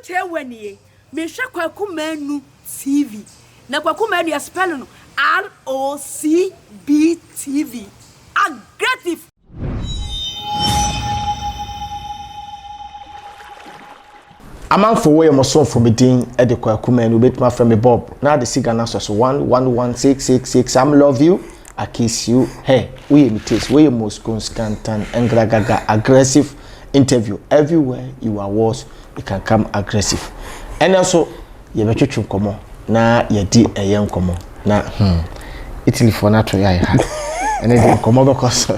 che wanie me hwe Kwaku Manu TV na Kwaku Manu ya spell no ROCB TV aggressive. Among for way mo so for me din e de Kwaku Manu betuma from me Bob na the Sigana so 111666 I love you I kiss you hey we imitate we most constant and engragaga aggressive interview everywhere you are was you can come aggressive and also you be twetwe komo na ye di eye komo na Italy for na to ya ha and then komo be koso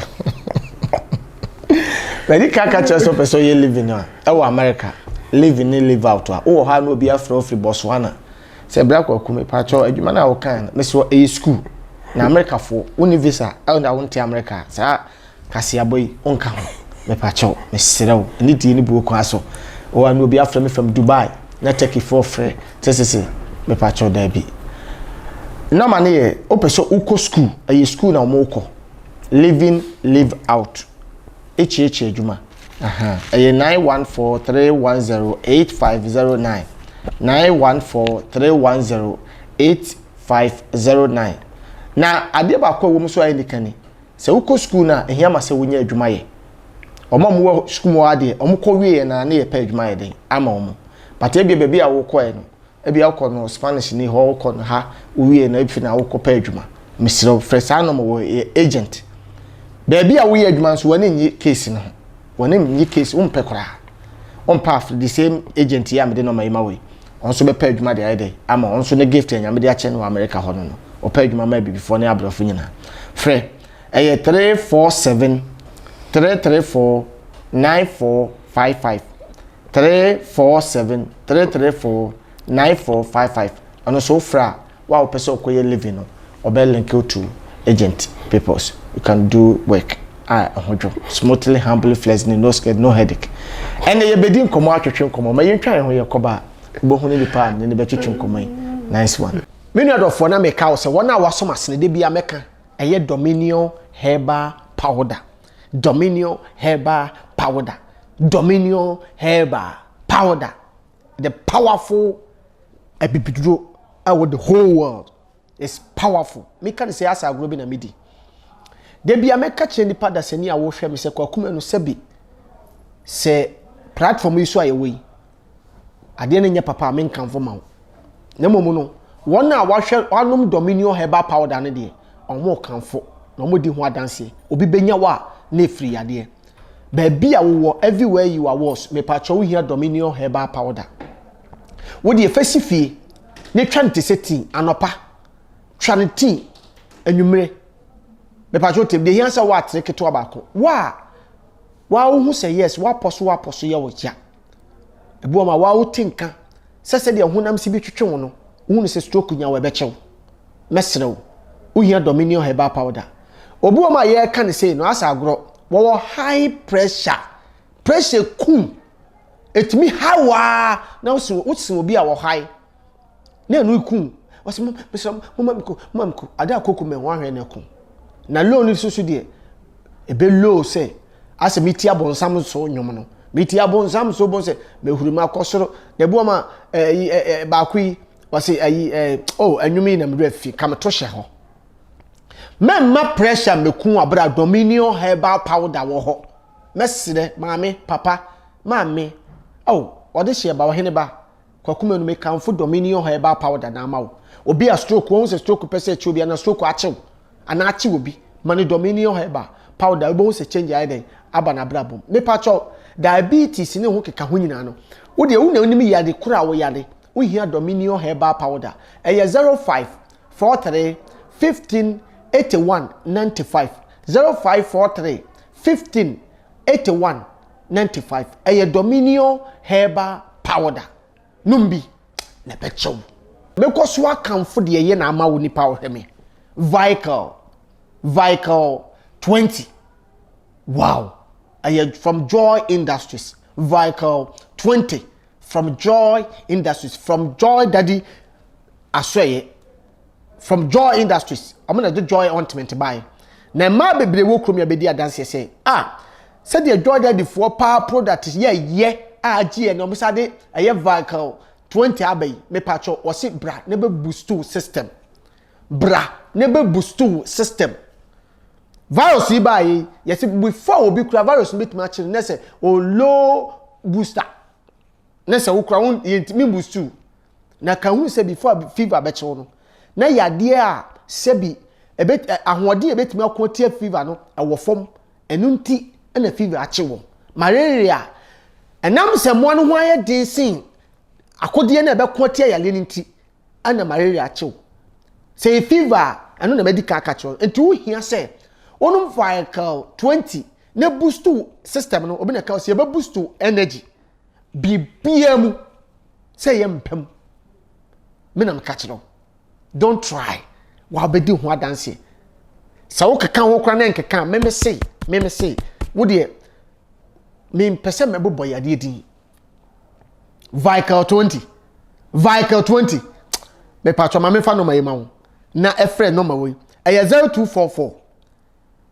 ready kaka chest up so you living now e America living in live out o ha no be afro free Botswana say black Kwaku me pacho adwuma na wo kan me so e school na America for univisa na wonte America sa kasia boy onka ho me pacho me serew ni di ni bu ko aso o anu obi afra me from Dubai na take for free tese me pacho da bi na mane ye o peso uko school ayi school na mo ko living live out echi adwuma ayi 9143108509 9143108509 na ade ba kwa wo so ayi nikani se uko school na ehia ma se wonya adwuma ye omo school mo ade omo ko wie na na ye pa adwuma ye den ama omo but e bia a wo ko e no e bia ko no Spanish ni ho ko no ha wie na ifi na wo ko pa adwuma misiro fresa no mo agent bia a wo ye adwuma so wani nyi case no wani nyi case umpe kora umpa the same agent ya me de no ma yima we onso be pa adwuma de ayi ama onso ne gift enya me de a che no America ho no o pa adwuma ma bi before ne abrofo nyina frɛ eye 347 334 9455 347 334 9455 ono so fra wa o pese okoye living no obel link you to agent papers you can do work ohojo smoothly humbly flexing no scared no headache ene ye bedi nkomo atwetwe nkomo ma yentwa ho ye koba bo hu ne nipa ne be twetwe nkomo nice one menu adofo na meka wo se wona waso masene de bia meka eye Dominion herbal powder Dominion herbal powder Dominion herbal powder the powerful epipiduro with the whole world is powerful me can say asa agro na midi de bia meka che nipa da seni a wo hwe me se Kwaku Manu sebi se platform yi so ayewe ade na nya papa me nkanfo ma na momu no wona wa hwe anum Dominion herbal powder ne de omo kanfo na omo di ho adanse obi benya wa na efiri ade ba bia wo everywhere you are was me pacho here Dominion herbal powder wo de efasifie ne twante seti anopa twanti anwumre me pacho tem de hiansa wa treketo abako wa wo hu say yes wa poso ye wo kya ebu ma wa wo tinka sese de honam si bi twetwe wo no hu se stroke nya we be kyew mesrew wo here Dominion herbal powder obu ma ye ka ne say no asa agro wo high pressure kum etimi hawa na wo obi a wo high na enu kum wose mamko ada akoku me ho ahwe na kum na low ni so de ebe low say ase meti abonsam so nyom no meti abonsam so bon say mehuruma akosoro na bu ma ba kwi wose anwumi na mdwe fi kam to hye ho memma pressure mekun abra Dominion herbal powder wo ho mesire maame papa maame ode hye ba wo hene ba Kwaku Manu me kanfo Dominion herbal powder na ma wo obi a stroke won se stroke pese che obi na stroke achew ana achew obi mani Dominion herbal powder obo se change ayi den aba na brabom me pacho diabetes ne ho keka ho nyina no wo de wo na onim yade kura wo yade wo hia Dominion herbal powder eye 05 43 15 81 95 0543 15 81 95 eye Dominion herbal powder numbi na bechew meko so akamfo de ye na ama wo nipa wo heme Vical 20 wow eye from Joy Industries Vical 20 from Joy Industries from Joy Daddy asweye from Joy Industries I'm gonna do Joy ointment buy na ma bebre wo krom ya bedi adanse say said the Joy Daddy for power product ye AG no misade eye vehicle 20 abai me pacho wose bra ne be boost system bra ne be boost system virus yi ba yi yesi before obi kura virus meet ma chire nese o low booster nese wo kura won yentimi boost na ka hu se before fever be che no na yade a sebi ebet ahode ebetimi akotie fever no ewo fom enu nti na fever ache wo malaria enam se mo no ho aye den sin akode na ebe kotie yale nti ana malaria ache wo se fever enu na medical catch wo enti wo hia se onum vehicle 20 ne boost system no obi na ka se be boost energy bibia mu se ye mpem me na catch no don't try wa bedi ho adanse sa wo keka ho kra na nkeka me say wo de me mpese me bobo yade din vehicle 20 me patcho ma me fa no ma yema wo na efre no ma wo eye 0244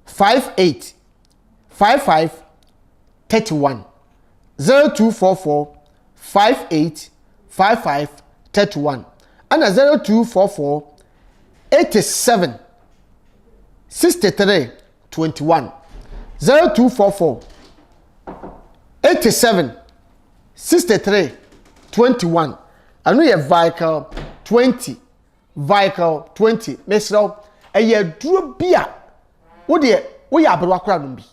58 55 31 0244 58 55 31 and 0244 87 63 21 0244 87 63 21 and we have vehicle 20 mesro eye duro bia wo de wo ya abro akora no bi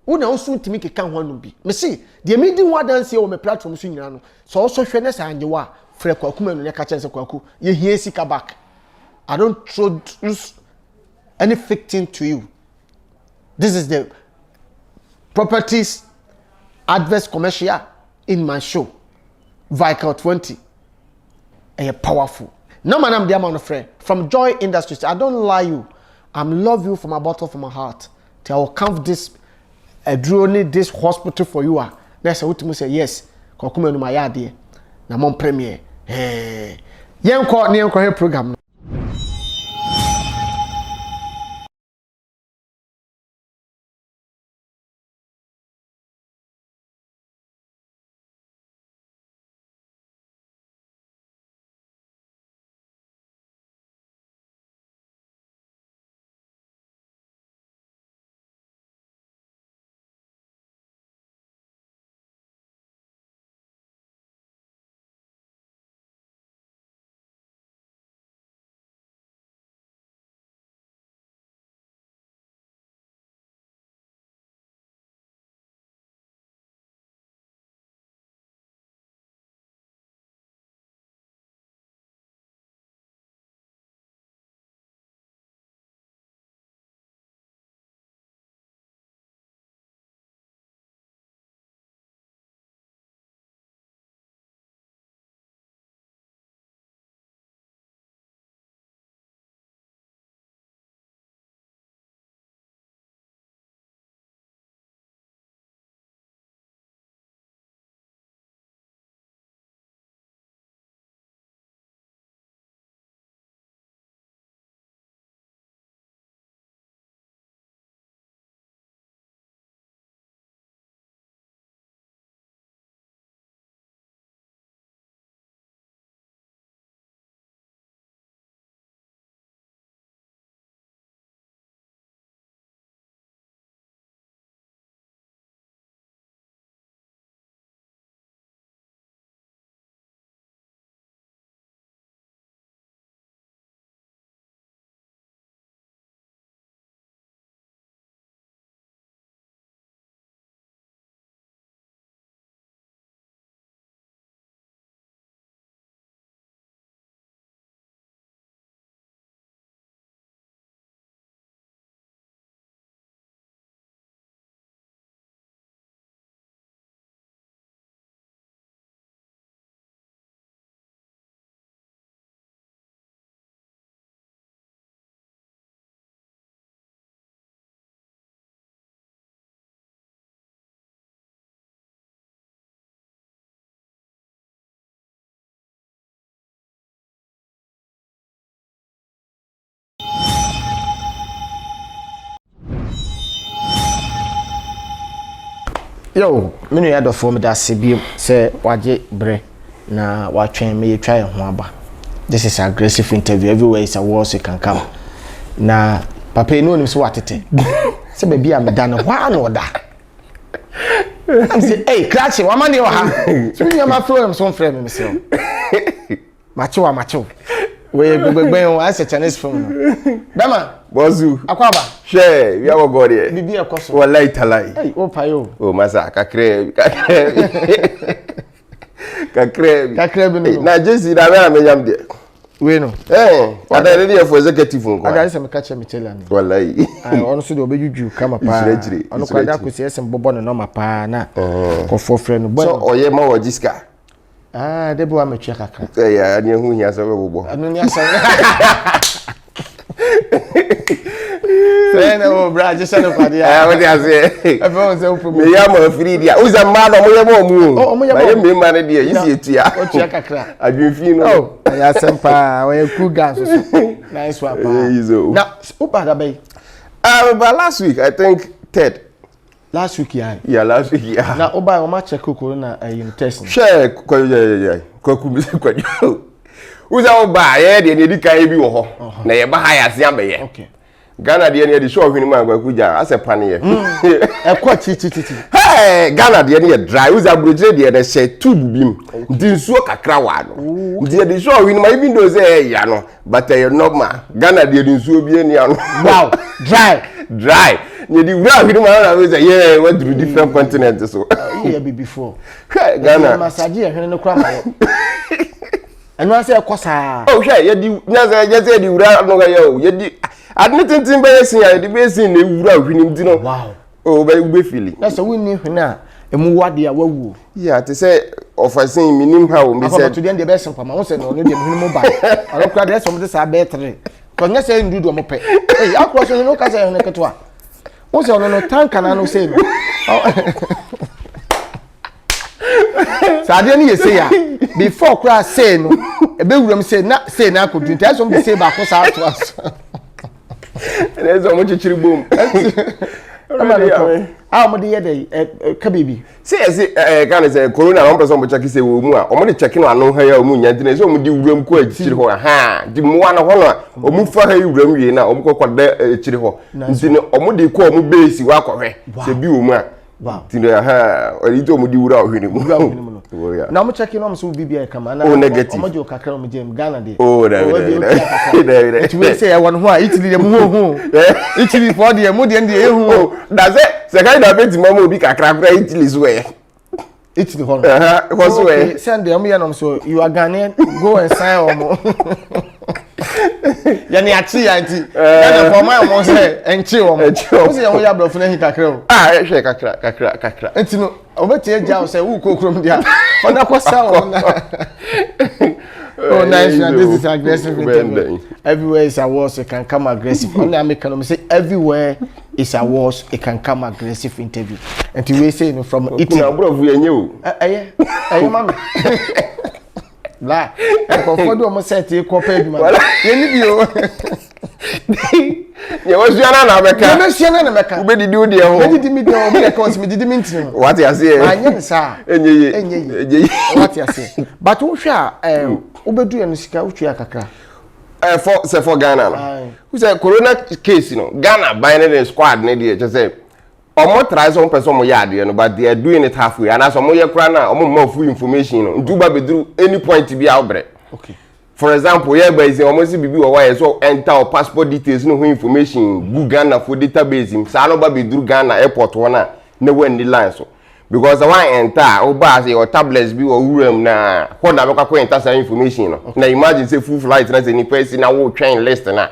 wo na wo so timi keka ho no bi me see de me di ho dance e wo me platform so nyina no so so hwe ne sa anye wa frɛ kwaku manu ne ka chense kwaku ye hie sika back. I don't introduce any fake thing to you. This is the properties adverse commercial in my show vehicle 20 and powerful. No man, I'm the amount of friend from Joy Industries. I don't lie you. I'm love you from my bottom of my heart. I will come this drone this hospital for you. That's what you say yes. Kwaku manu my yard na mon premier. Yen ko ne enko program Yo, me no yado form da sebiem say waje bre na watwen me twa ho aba. This is aggressive interview. Everywhere is a wars you can come. Na papa no nim so watete. Say baby am da no wa no da. I'm say hey crash wa man dey ha. So you am afro so frame me say. Macho. We gbegben wa say Chinese film no. Bema Bozu. Akwaba. Share, we have a god here. Bibi ekoso. Wallahi talai. Hey, o payo. Oh masa kakre. Kakre bi no. Na jesi da na me yam de. We no. Ada ready for executive nko. Ada se me catch me tell am. Wallahi. Ai ono so de obejuju kama pa. Ono kwa da ko se bobo no ma pa na. Ko for friend no. So oye ma wo jiska. De bo ametwa kakra. Ya ani hu hia so bobo. Anu ni asa. Say no bra just no kwade ya. What you say? I feel so problem. Me ya ma free dia. Uza ma no mo ye mo mu. Oh, mo ye mo. Ba ye me ma ne dia. Yisi etua. O tua kakra. Adwemfi no. Oh, ya sempa. We cool gas so. Nice one pa. Now, upa da bay. But last week I think third. Last week yeah. Yeah, last week yeah. Now uba o ma check corona test. Share kwa yeah. Kwa kumisi kwa jo. Uza uba ye de ne kan bi wo ho. Na ye ba ha ya se ambe ye. Okay. Ghana de ne show hwini ma kwa kuja ase pane ye. E kwa chi. Hey, Ghana de ne dry. Uza brojire de ne she tube bim. Ndi nsuo kakra wa no. Ndi de show hwini ma even though say ya no, but you normal. Ghana de nsuo bi ani ano. Wow, dry. You the wura hwini ma na we say yeah, went through different continents so. Yeah, be before. Hey, Ghana. Massage e hwini no kwa ma. Anu ase e kosa. Oh, hwɛ ye di nyaza ye say di wura no ga ye o. Ye di admitintin be yesin ya di be yesin na wura hwinim di no. Wow. Oh, be feeling. Na so wonni hwini a emu wade a wawu. Yeah, te say ofasin minim ha o me say. To the end be sem pama. Won say no de hwini mo ba. Alokra de so mo de sa be 3. Ko nya say ndudu mo pe. Hey, akwa so no ka say hwini keto a. Won say no tanka na no say no. Sade ni yese ya before kra say no ebe wuram say na akodu ntia so be say ba ko sa to as Na zo mo chichiri bom. Mo de ye dey ka bibi Say kan say corona on person mo check say wo mu a o mo de check no anu ha ya o mu nya ntina so mo di wuram ko achichiri ho ha di mo wa na ho no o mu fa ha wuram wie na o mo kokoda achichiri ho ntina o mo de ko o mo base wa kohwe se bi wo mu a wow ntina ha o ri to mo di wura ohwini mu na mo check no so bibi e kama na o negative mo je kakra mo je Ghana de da it we say one ho Italy de mo ho Italy for de mo de e hu da se kai da beti mama obi kakra kra Italy so e Italy ho ho so e send them here no so you are Ghanaian go and sign omo yani achi anti na for my mo say enchi omo o say yan ya brofo na hi kakra o e hwe kakra enti no obeti eja o say wu kokrom dia ona ko sa ona oh nice one. This is aggressive interview. Everywhere is a wars it can come aggressive. Only American say everywhere is a wars it can come aggressive interview. And to we say from Italy bro vu enye o mama la ko fodo o mo set e ko pa eduma ye ni bi o ye wo suana na beka ye me suana na beka ube didi o de ho me didi mi de o me ko me didi mi ntino what you say anya sa enye what you say but wo hwa obedu ya sika utua kakra for Ghana no who say corona case no Ghana binary squad ne dey just say omo try some person mo yard no but they are doing it halfway and as omo ye kra na omo ma full information no ntuba bedru any point bi outbre okay for example here by say omo si bibi wo why so enter passport details no information Google Ghana for database him sa no ba bedru Ghana airport wona na wani line so because the one enter o ba say your tablets bi wo wuram na ho na be kwa enter sa information no na imagine say full flight na say ni person na wo train list na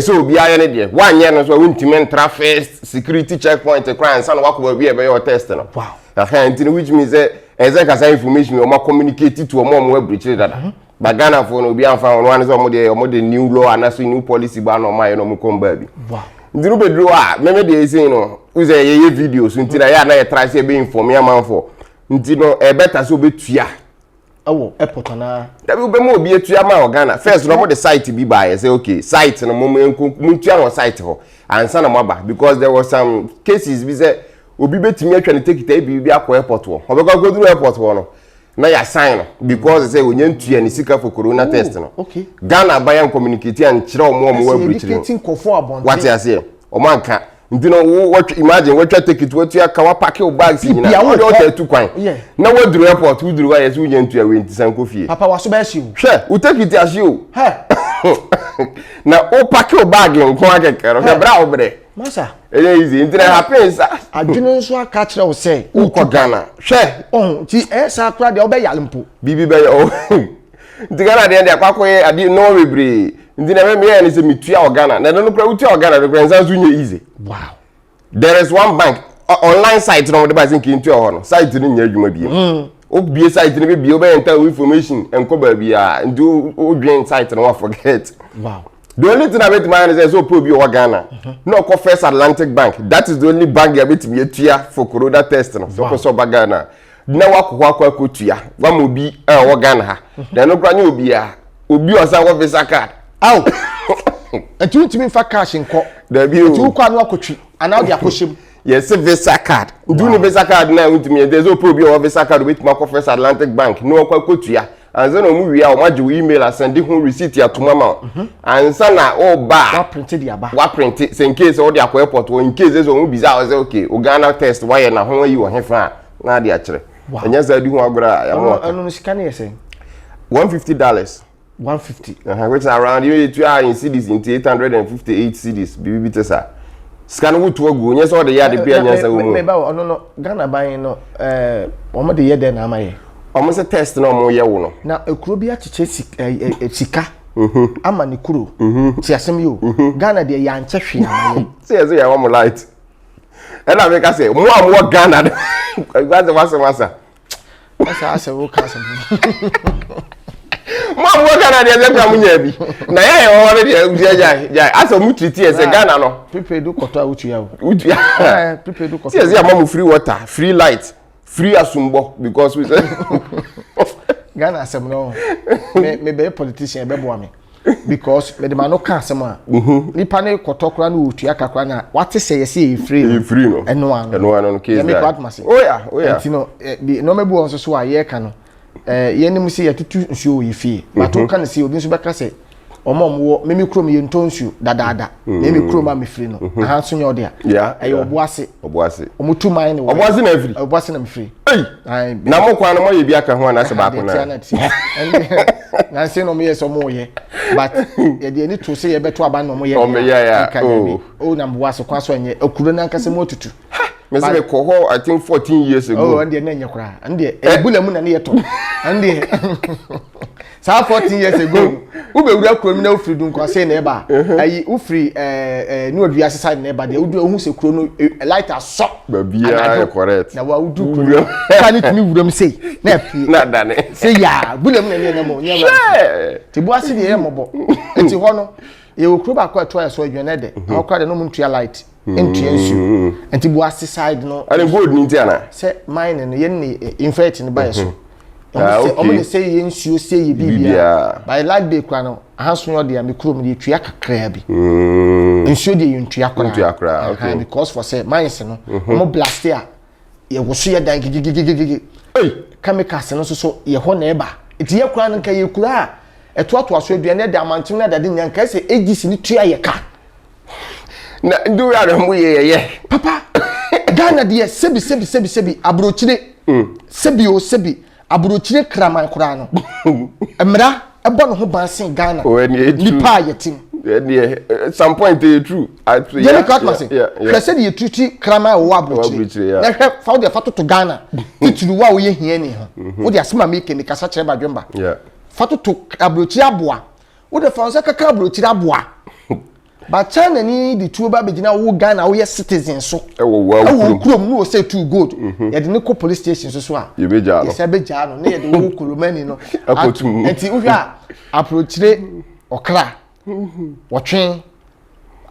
so obi aye ne de one year no so untiment traffic security checkpoint crime san wa ko bi e be your test no wow which means say ka say information o ma communicate to o mo breach dada but Ghana for no obi anfa no one so o de new law and so new policy ba no ma ye no mo komba bi wow ndiru bedru a me dey say no we say ye videos ntira ya na ye try say be inform ya man for ntino e better so betua awo airport na da bi be mo obi etua ma Ghana first no mo the site bi ba ye say okay site no mo tua no site ho ansa na mo ba because there was some cases bi say obi betimi atwa ne ticket e bi akọ airport wo obekọ go airport wo no na ya sign no because say onye ntua ne sika for corona test no okay Ghana bayan communicate an kire omo wa brichiri what you say omo anka ndino what imagine what ticket what you aka wa pack your bags nyina o de o ta tu kwan na wo duru airport wo duru wa yes wo ntua we ntisan kofie papa wa so ba shi hwe wo ticket ashi o na o pack your bag nko akekero he bra obre masa easy internet happens adwene nso aka kire wo say uko Ghana hwe ti sa kra de obe yalempo bibi be o Ghana de akwakoye adi no webre ndina me ya ni se mitua o Ghana na no kra utua o Ghana de kra nsa so nye easy wow there is one bank online site no de ba sin ki ntua ho no site ni nya adwuma biem obie site ni bie obe enter information enko ba bia ndu odwen site no wa forget wow the only thing I bet my is so pro bi o Ghana no ko First Atlantic Bank that is the only bank ya bet me atua for corona test no so ko so ba Ghana na wakọ tua wa mo bi wo Ghana ha na no kra nya obi o sa wo visa card aw enti untimi fa cash nko da bi o enti ukwa no akotwi ana odi akohyem yes visa card ndu ni visa card na untimi there so pro bi o visa card wait ma ko First Atlantic Bank no wakọ tua anza no mu wi a o ma je email asende ho receipt ya tuma ma ansa na o ba wa print di aba wa print say in case o di akọ airport o in case so mu biza o say okay o Ghana test wa ye na ho yi o hefa na di akire enya za di ho agora ya mo anu sika ne yese $150 150 which is around you in cedis into 858 cedis bibi tesa scan wo to agu nya so de ya de bia nya sa wo me ba no Ghana ban no o mo de ye de na amaye o mo se test no mo ye wo no na ekuro bi acheche sika ama ne kuro ti asem yo Ghana de ya nche hwe amaye say ya wo light ela me ka say mo Ghana wasa asa wo ka asem mo Ghana de ze kwa munya bi na ya wo de ja asa mu treat e se Ghana no people do koto a utu ya people do koto say ya mo free water free light free asumbo because we say Ghana asem no me be politician be boa me because me de ma no ka asem a nipa ne koto kra na utu ya kakra na what say ye free no eno ano case me kwat mase oh yeah ntino no me bu on so a ye ka no ye nim se ye tutu nsuo yi fie but o ka ne se obi nso be ka se omomwo memi krom ye ntonsu dadada memi krom a me free no aha so nye ode a ayo oboase omutu man ne oboase na free oboase na me free na mo kwa no mo ye bi aka ho na se ba ko na se no me ye so mo ye but ye de ni to se ye beto aba no mo ye o na mboase kwa so nye okuro na nkase mo tutu me se ko ho I think 14 years ago ande na nye kura ande ebula mu na ne ye to ande sa 14 years ago ube wura kuro mi na ofiri dun kwa say na eba ayi ofiri no odua side na eba de odu ohun se kuro no lighter so babia correct na wa odu kuro ka ni tumi wura mi say na afi na dane say ya bula mu na ne mo nya ba ti bo ase de ye mobo enti ho no ye okuro ba kwa to ya so adwane de akwa de no mu ntua light entua nsu enti bo ase side no and gold ni ntia say mine no ye ni infect ni ba so omo say ye nsuo say ye bibia by like be kwa no ahanso yo de me kuro me de tua kakra bi nsuo de yuntua kra okay because for say mines no omo blast ya ye woso ye dan gigigigigi chemicals no so ye ho na eba eti ye kura no ka ye kura eto aso aduane de amantim na dade nyanka say egisi ni tua ye ka na ndu ya re mu ye papa Ghana de sebi abrochire sebi aburochire kraman kura no emra ebo no ho bansen Ghana nipa yetim some point is true yeah cut mase said you treat kraman wo aburochire na hwe fa de fato to Ghana tituru wa wo ye hia ni ho wo de asema make ni kasa kire badwemba fato to aburochire aboa wo de fa nsa kaka aburochire aboa ba China ni di tuo ba begina wo Ghana wo ye citizen so wo krom no say too good ye de ne ko police station so a ye beja no ye se beja no ne ye de wo kolomani no enti wo hwa approachire okra wotwen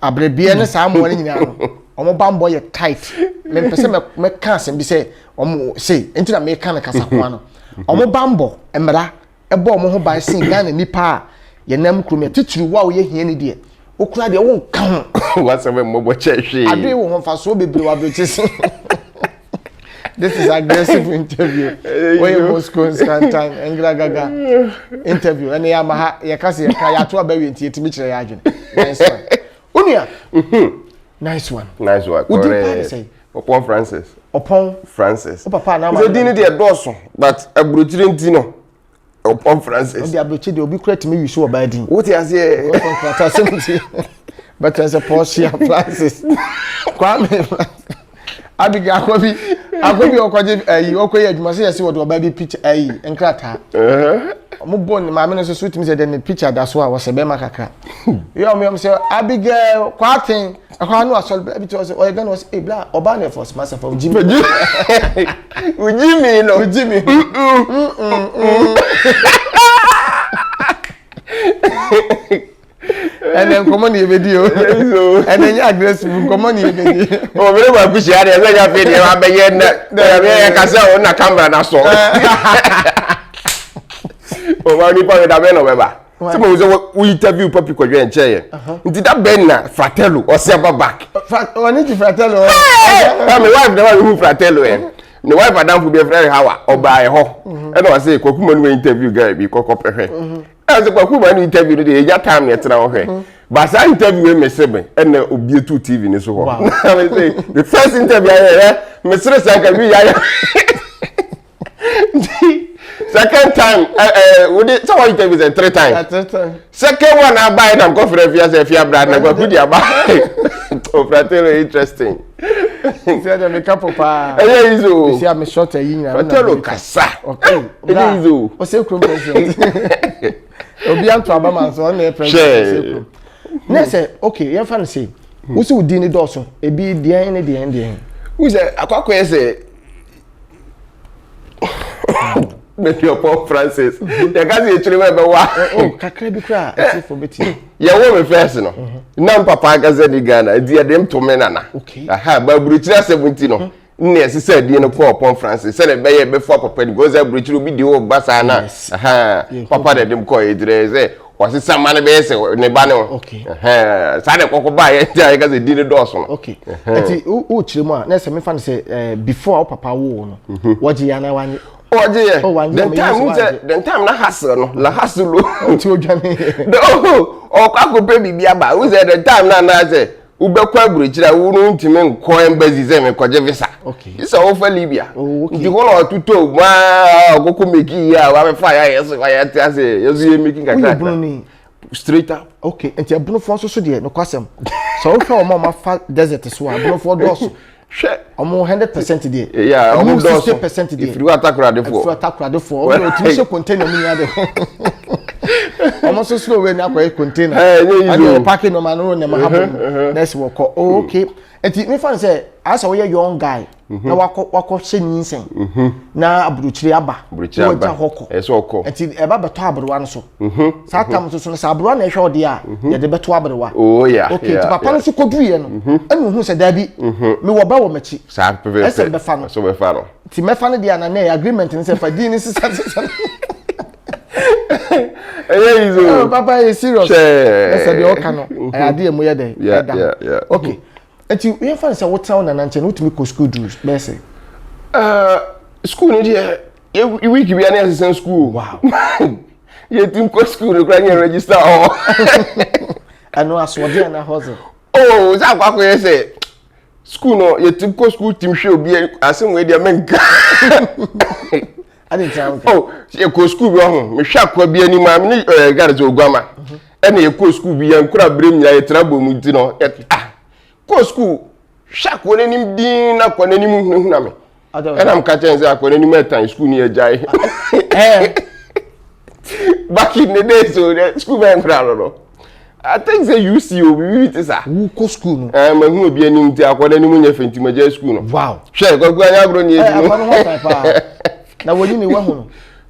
abrebie ne saa mo ne nyina no omo bambo ye tight me pese me ka asem bi say omo say enti na me ka na kasa kwa no omo bambo emra ebo omo ho ban sin Ghana nipa ye nam krom ye titiri wa wo ye hia ni de okura de won kan wasa me mbo che hwe ade wo ho fa so bebre wa beche This is aggressive interview. Where Moscow time Engra Gaga interview. And ya kasi ya to abawi nti etimi kire ya adwene. Nice one. Unia. Nice one. Nice one. Correct. Upon Francis. Upon Francis. O papa na ma. So dini de doso but abrochire nti no. Upon Francis. The abrochire de obi kura timi wi so oba din. What you say? But as a Portia Francis. Kwame Abigail Akobi Okoje Okoye adwuma say say what oba bi picture enkrata. Mo bon ma me no so sweet me say the picture da so a wo se be makaka. You say Abigail kwaten akwa no asol bi to say oye gan was e bla oba na force master for Jimmy. Ujimi no Jimmy. And then come on, you video. And then you aggressive. Come on, you video. Oh, we don't push it. I say you video. I be here. I can say on the camera na so. Oh, why you put that ben over? Some we interview people ko dwen chair. Nti that ben na Fratello or Silver back. Oh, I need to Fratello. My wife never who Fratello eh. The wife Adam will be a friend how or buy ho. And I say Kokuma we interview guy be kokopehwe. As a Kokuma interview the ya time yet now he. But I interview me sebe and obi 2 TV ni so ho. I say the first interview here Mr. Sanka bi ya. Second time we did so interviews 3 times. 3 times. Second one I buy them conference if you brand na go put dia buy. Oh, Fratello interesting. Say the make up pa. Eh izo. You see am short yin na. Fratello kasa. Okay. Eh izo. O say krom president. Obi am to abama so na president. Na say okay, you fan say. Wo say udi ni doso. Ebi dian ni dian. Wo say akwakoye say Make your Pope Francis. You can't see children be wa. Oh, kakra bi kra ati for beti. Ya wo me first no. Na papa gaze ni Ghana, dia dem to me nana. Okay. Aha, ba buruchira 70 no. Nne sese die no Pope Francis. Se le be ye be for papa go za buruchira obi di wo gbasa na. Aha. Papa de dem ko edire say wasi sama na be se ne ba ne. Okay. Aha. Sa de kokko ba ye dia gaze di ne doso no. Okay. Ati o chire mu a na se me fan say before papa wo no. Woji ya na wani Oje then time na hustle no la hustle ti odwane o kwa go pe bibia ba we say the time na say u be kwa buruchira wo no ntime nko embassy say me koje visa isa o fa Libya ndi ko no tuto ma okoko meki ya wa me fa ya yeso wa ya ti ase yeso ye making kakra straight up okay enti abunu fo so de no kwasem so o fa o ma fa desert so abunu fo doso Omo 100% there. Yeah, omo 60% there. If you attack Radefo. If you attack Radefo, omo otimishe container mi ya de. Omo so slow we na kwa container. And you packing no man no na happen. Let's work. Oh, okay. Enti me fan say as a young guy na wako hye nyinsen. Na aburuchire aba. Aburuchire aba. Eso okọ. Enti eba beto abruwa no so. Sa tam so na sa abruwa na ehwe ode a ye de beto abruwa. Oh yeah. Okay, ti papa no so koduye no. Enu hu se da bi me wo ba wo machi. Sa pepe. Ese be fa no. So be fa no. Ti me fa no dia na agreement ni se fa di ni sisa. Eh izo. Papa is serious. Ese be oka no. Ade emu ye de. Yeah. Okay. Eti we fan say what town na nche no tumi ko school do be say. School ni dia e week bi na assistant school. Wow. Ye tim ko school no kra register oh. Ano aswode na hustle. Oh, za kwa ko say school no ye tim ko school tim hwe obi asem we dia menka. Ade town. Oh, ye ko school bi ho me hwa kwa bi ani ma me garage ogwama. E na ye ko school bi yan kura brem nya ye trabo mu ti no. Ko school shak woni nim din na ko nanim hu na me and am ka chen say akọ nanim etan school ni ejai back in the days so the school ben kra no I think say you see obi bi say who ko school no ma hu obi anim ti akọ nanim nya fenti maja school no wow she ko gwa nya agro ni eji no akọ no pa na woni ni wa hu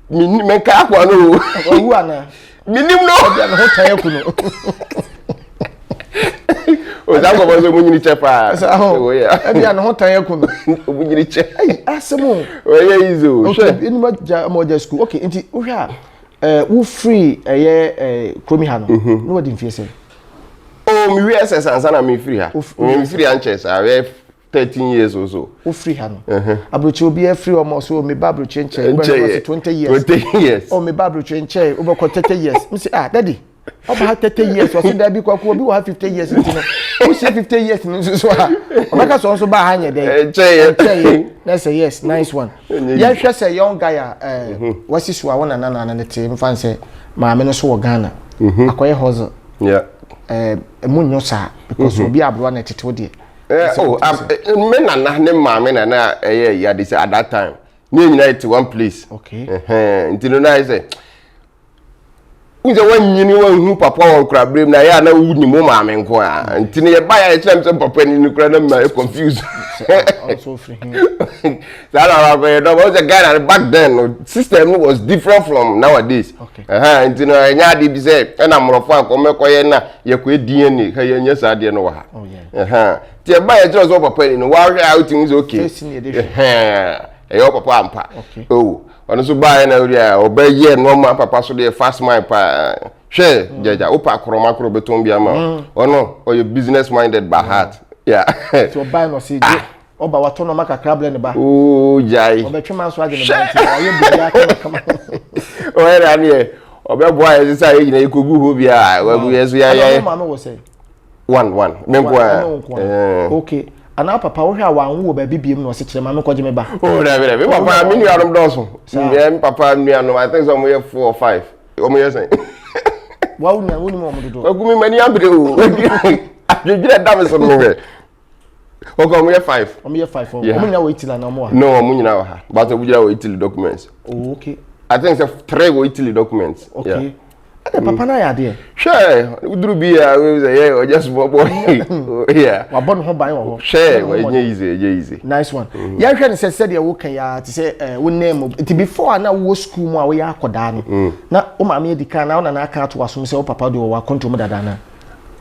no me ka akọ no owu ana minim no obi na ho tan yaku no o za ko bozo munyini chepa oh yeah e bia no ho tan yaku no munyini che asemo o ye izo okay in moja school okay nti wo hwa wo free kromi ha no no wadi mfie se oh mi wi SS ansa na mi free ha mi free anches a we 13 years or so. O free ha no. Abrochi obi e free almost so me babrochi nche. 20 years. 20 years. Oh me babrochi nche, o be 30 years. Me say daddy. Oba 30 years, was there be kwaku obi wa 50 years ntino. O say 50 years nso so ha. Obaka so ba ha nye dey. Nche. Let's say yes, nice one. Yeah, hwe say young guy wasi so wona na ne te mfa say maame no so wo Ghana. Akoye hustle. Yeah. Munyo sa because obi abro na tete wo de. Me na ne maame na ya dey say at that time. Me nyina it one place. Okay. Ntino na say unze wanyini wanhu papa won kra brem na ya na wuni mo maame nko a ntine ye ba ya chem sem papa ni kra na ma confused also free him that our was a guy back then system was different from nowadays. Okay. Ntine nya de bi say na mrofo akomekoye na ye ko DNA ka ye nya sa de no wa ha. Oh yeah. Tie ba ya chem so papa ni no wa hwe out things okay. Your papa ampa. Okay. Oh, ono so buy na ori a obaye no ma papa so dey fast mind pa. Hwe jaja opa kroma kro beton bia ma. Ono your business minded by heart. Yeah. So buy no see oba wato no maka crable ne ba. Oh jai. Obetwema so age ne ba ti aye bia kama. O era ne obebo aye say yina ikogu ho bia wa bu yeso ya. Ma no wo say. One. Menko. Okay. Ana papa wo hwa wanwo wo ba bibiem no se kire ma me kwaje me ba. Oh na be papa me nuanom doso. Me papa nuanom I think some 4 or 5. Omo yesen. Wa woni mo dodo. Ogu me mani abre o. Adwedwe da me so no we. Ogo omo 5. Omo 5. Omo nyina wo Italy na omo ha. No, omo nyina wo ha. But obu jira wo Italy documents. Oh okay. I think it's 3 wo Italy documents. Okay. Yeah. Papa na ya de. Sure, uduru bi ya we say yeah, or just boy. Yeah. Wa bon ho ban wo. Sure, we easy. Nice one. Ya hwe ne se de wo kan ya ti say wo name it before na wo school mu a wo ya akoda no. Na o ma me edika na wo na aka to waso se wo papa de wo wa control dada na.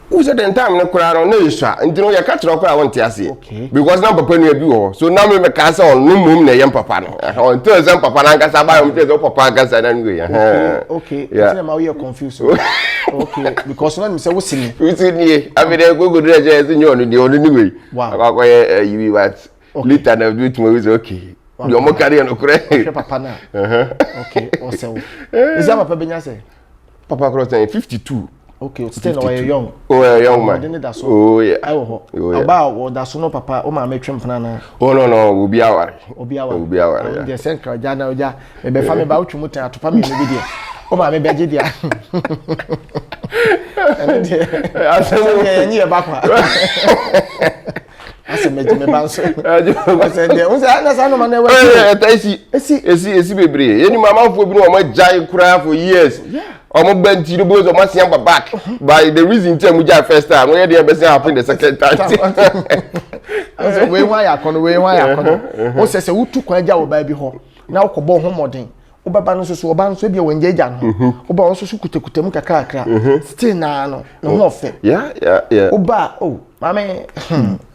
Who said the time no kura no yesha ntino ya catch kura won tiase okay because na papa no bi ho so na me ka say on no mum na yem papa no on tell say papa na nkasa ba yom tell say papa nkasa na nwe ya okay yeah ma we confused okay because no me say wo sini ni abi dey go do je say nyo no dey on ni we akwa you what later na do it mo we say okay yo mo carry no kura papa na okay o say wo is that papa benya say papa cross 52. Okay, still no young. Oh, a young man. Oh, yeah. I will. About what that's no papa, oh, my matron plan. Oh, no, we'll be our. We'll be our. The central Jana, ja, maybe family about to move to family video. Oh, my baby, dear. I said, near back. I said, me bounce. I said, there was another man. I see, baby. Any mamma for being my giant cry for years. Yeah. Omo benti the boys of my siamba back by the reason tell me first time when the best happen the second time. So we why akono o se wo tu kwan ja wo ba bi ho na wo kobo ho modern wo baba no so oba nso bia wanje ja no wo ba nso kutekute mu kakra still na no ho ofe yeah wo ba mame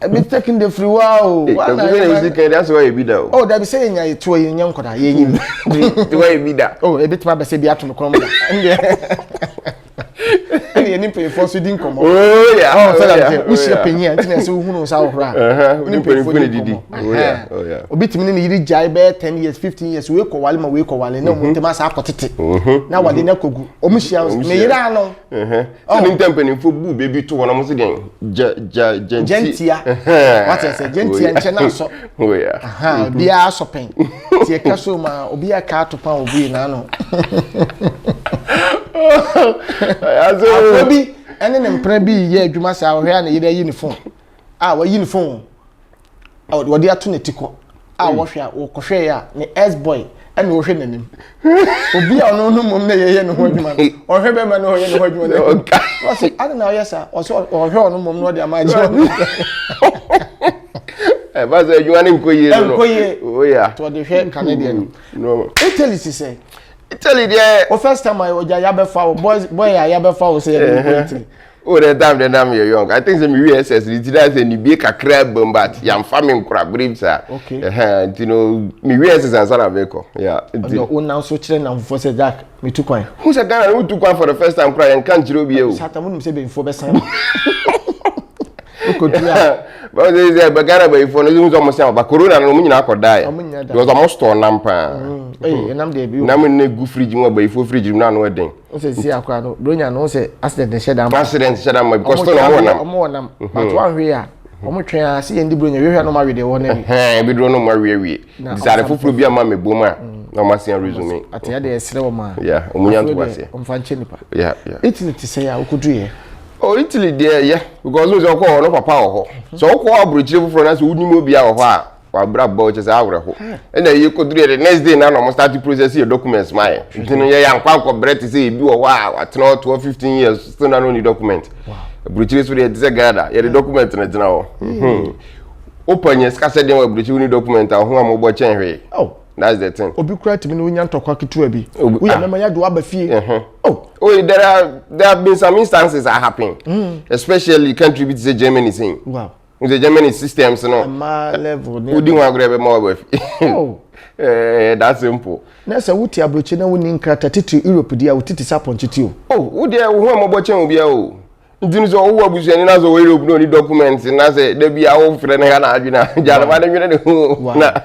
a bit taking the free wow that's why you be there. Oh that be say nya to nya nkoda ye nyim the way you be there. Oh a bit ma be say bi atom krom and any pay for so din komo oh yeah oh that we share penny anti na say hunu sa wo hra ni pay for didi oh yeah obitimi ni yiri jai be 10 years 15 years we ko wale na mo tema sa akotete na wade na kogu omuhia me yira no ni tempeni fo bu baby to wona mo se den gentia what I say gentia nche na so oh yeah bia so pen tie ka so ma obi aka to pan obi na no Azobi ene ne mpra bi ye adwuma sa wo hwe na yire uniform wa uniform wo de ato ne tiko wo hwe wo kohwe ya ne S boy ene wo hwe nanim obi a no mum na ye ne ho adwuma wo hwe be ma no ye ne ho adwuma wo se ade na yo sa wo so wo hwe no mum no de amaji ba za adwuma ne nkoye no oh yeah to de hwe Canadian no Italy say Italy there. Oh, first time I was boy, I ever found say Italy. Oh, the time you're young. I think the USS, it's a Nibika crab, but young farming crab ribs. Okay. You know, me USS and San Aveco. Yeah. Oh, now so children and for say Jack, me took one. Who's a guy who took one for the first time crying? Can't you be you? Satamun say before best time. Okotua. But they say bagara by for no use almost ba corona no munyina akoda ya. Because almost store nampa. Enam de bi. Na me ne gu fridge mu ba ifo fridge mu na no eden. O se si akwa no bronya no se accident shedam. Accident shedam because to no mo nam. But one hwe a omo twen a se yendi bronya hwe no ma we de wo na bi. Bi dro no ma we. Bisare fufuru bi ama me bom a no ma se resume. Ate de esre wo ma. Yeah, omunya to ase. Omfa nche nipa. Yeah. Italy ti say ya okodu ye. Oh, Italy there, yeah, because we call no papa ho. So call abrochire fufuru na so wunni obi a ho a wa bra ba o chese awre ho. And then you could do the next day now no start to process your documents my. Ntino ye yan kwa ko brete say bi wo wa atena 12 15 years still no need document. Wow. Abrochire so dey say gada, ye the document na tena ho. Open yes ka say dem abrochire ni document a ho am bo chen hwe. Oh. That's the thing. Obi kura timi no nya ntokwa ketua bi. We are mema ya do aba fie. Oh, there have been some instances that happen. Especially country bit say Germany saying. Wow. The Germany systems no. Ma level. Udi wa grebe mo ba fi. Oh. That's simple. Na say wuti abrochi na woni nkrata titi Europe dia wutiti saponchiti o. Oh, wudi hu am bo chen obi a o. Ntini so wo abusu ni na so Europe no ni documents na say da bia wo frɛ ne ha na adwina. Jara ba de nwene ne hu. Na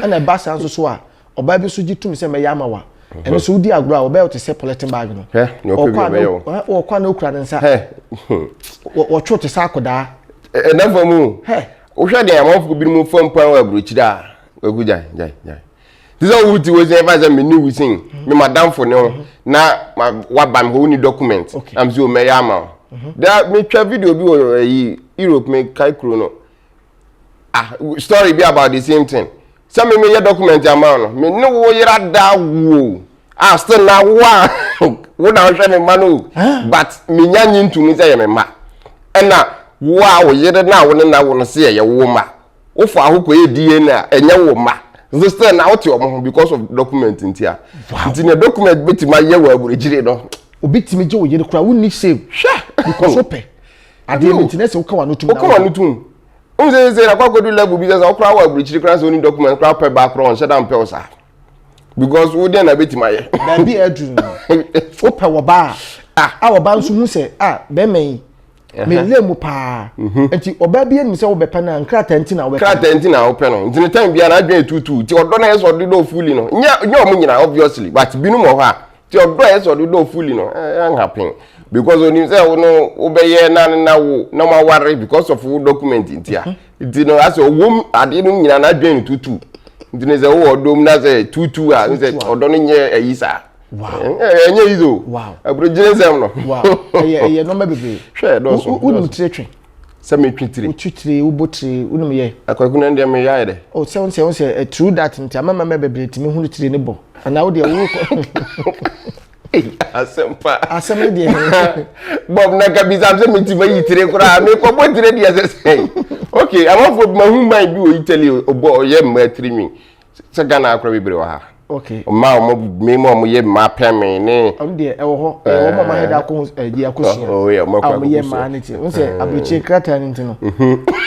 ana basa nso so a oba bi so gitum se me yama wa eno so udi agro a oba o te se polythene bag no no pe o kwa na okura nsa o twa te sa akoda na famu o hwa de amafo bi mu fam pan wa abrochira a waguja jai this all wuti we say fa me ni wisin me madam for ne na wa ba me ho ni document am so me yama da me twa video bi wo Europe me kai kro no story be about the same thing. Some me your document amount. Me no wo yira da wo. Still na wo na hwe me manu. But me nyanyi ntumi say me ma. Na wo yira na wo na wo no say ye wo ma. Wo fa ahoko ye die na enye wo ma. So still na wo te omo because of document ntia. Nti ne document betima ye wo aburejire no. Obitimi je wo yire kura wo ni save. Because ope. Ade me nti na se wo ka wa no tum na. Wo ka wa no tum. Say na kwa do level business okra wa bridge class only document kra per background shut down pelsa because we dey na betima ye ba bi edu o pe wo ba wo ba nso hu se be me lemu pa enti oba bi enu se wo be pa na nkrata enti na wo be krata enti na wo pe no enti time bia na adwen tutu ti odo na yeso do fully no nya omo nyina obviously but binu mo ho a ti odo yeso do fully no happen because when you say no obeye na wo na ma ware because of document ntia it no as wom ade no nyina na adwen tutu it no say wo odom na say tutu a say odo no nye ayisa wow enye izo wow abrojire sem no wow ye no mabebe hwe do so unum tretwe se me twitire utwitire ubotire unum ye akwakuna ndem me yae de oh say true that ntia mama mabebe timi hunu tire ne bo ana wo de wo Asempa de Bob na kabisa am me ti bayi tire kura me ko bo tire de say okay amafo ma hu man bi o Italy obo ye ma tiri mi se Ghana akra bebre wa ha okay ma mo me mo ye ma peme ni am de e wo ho e wo ma heda ko ji akosia oh yeah ma kwa ye ma ni ti won say abuchi krata ni ti no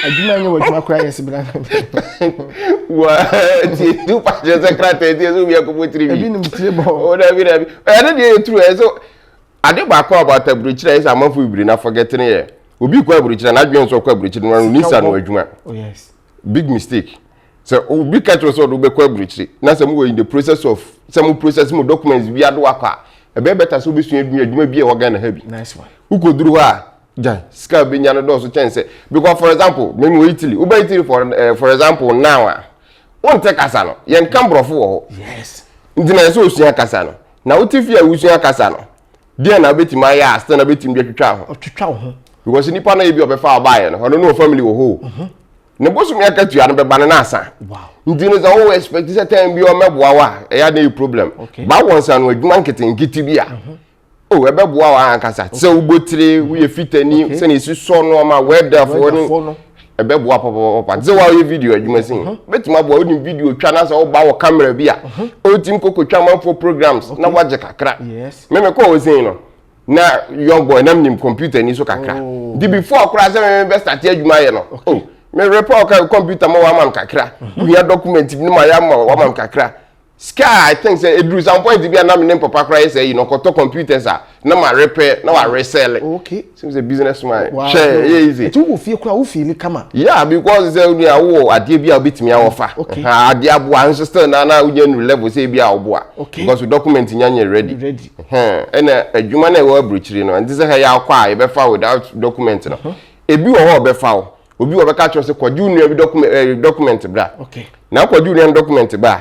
aduma nye waduma kra yes bra wa ti du pa je se krata ti so bi akobo tiri mi e bi nim tire bo o da bi e na de true e so ade ba ko about abuchi is amafo bibiri na forgetting here obi ko abuchi na adwen so ko abuchi no nisa no adwuma oh yes big mistake. So we catch us all be kwa bridge na say we in the process of some process mo documents bi ado akwa e be better so be sua adwuma bi e waga na ha bi nice one who go through ha ja ska be nya no do so chance because for example me we Italy we Italy for example now won take kasa no yen kambrofo wo yes ndina so sua kasa no na wotifi a wusua kasa no dia na betima ya sta na betim bi twetwa ho because nipa na e bi obefa abaye no hono no family wo ho ne bosu me akatu ya no be bana na asa wow ndino za wo expect say time bi o meboa wa e ya na problem ba wonsa no adwuma nkiti bi a o e be boa wa ankasa se ubotire wo ye fitani se ne siso no ma weather for no e be boa papa ze wa ye video adwuma sin betima boa wo ni video twa na se wo ba wo camera bi a o tim koko twa man for programs na waje kakra yes me ko wo sin no na young boy nam nim computer ni so kakra di before akura se me be start adwuma ye no me report ka computer mo wa mam kakra we document ni ma ya ma wa mam kakra Sky, I think say it some point to be a name papa cry say you know koto computers are na ma repair na wa resell. Okay. Seems a businessman. Wow. Share easy. It will feel quite feel kama. Yeah, because say we awo ade bia obetimi offer. Ade abo anso still na unya new level say bia obo a. Because we document nyanya ready. Ready. And adwuma na e wa bruchiri no. Nti say ha ya kwa e be fa without document no. Ebi wo ho be fa wo. Obi wo be ka cho say kwaju nu bi document bra. Okay. Na kwaju nu document ba.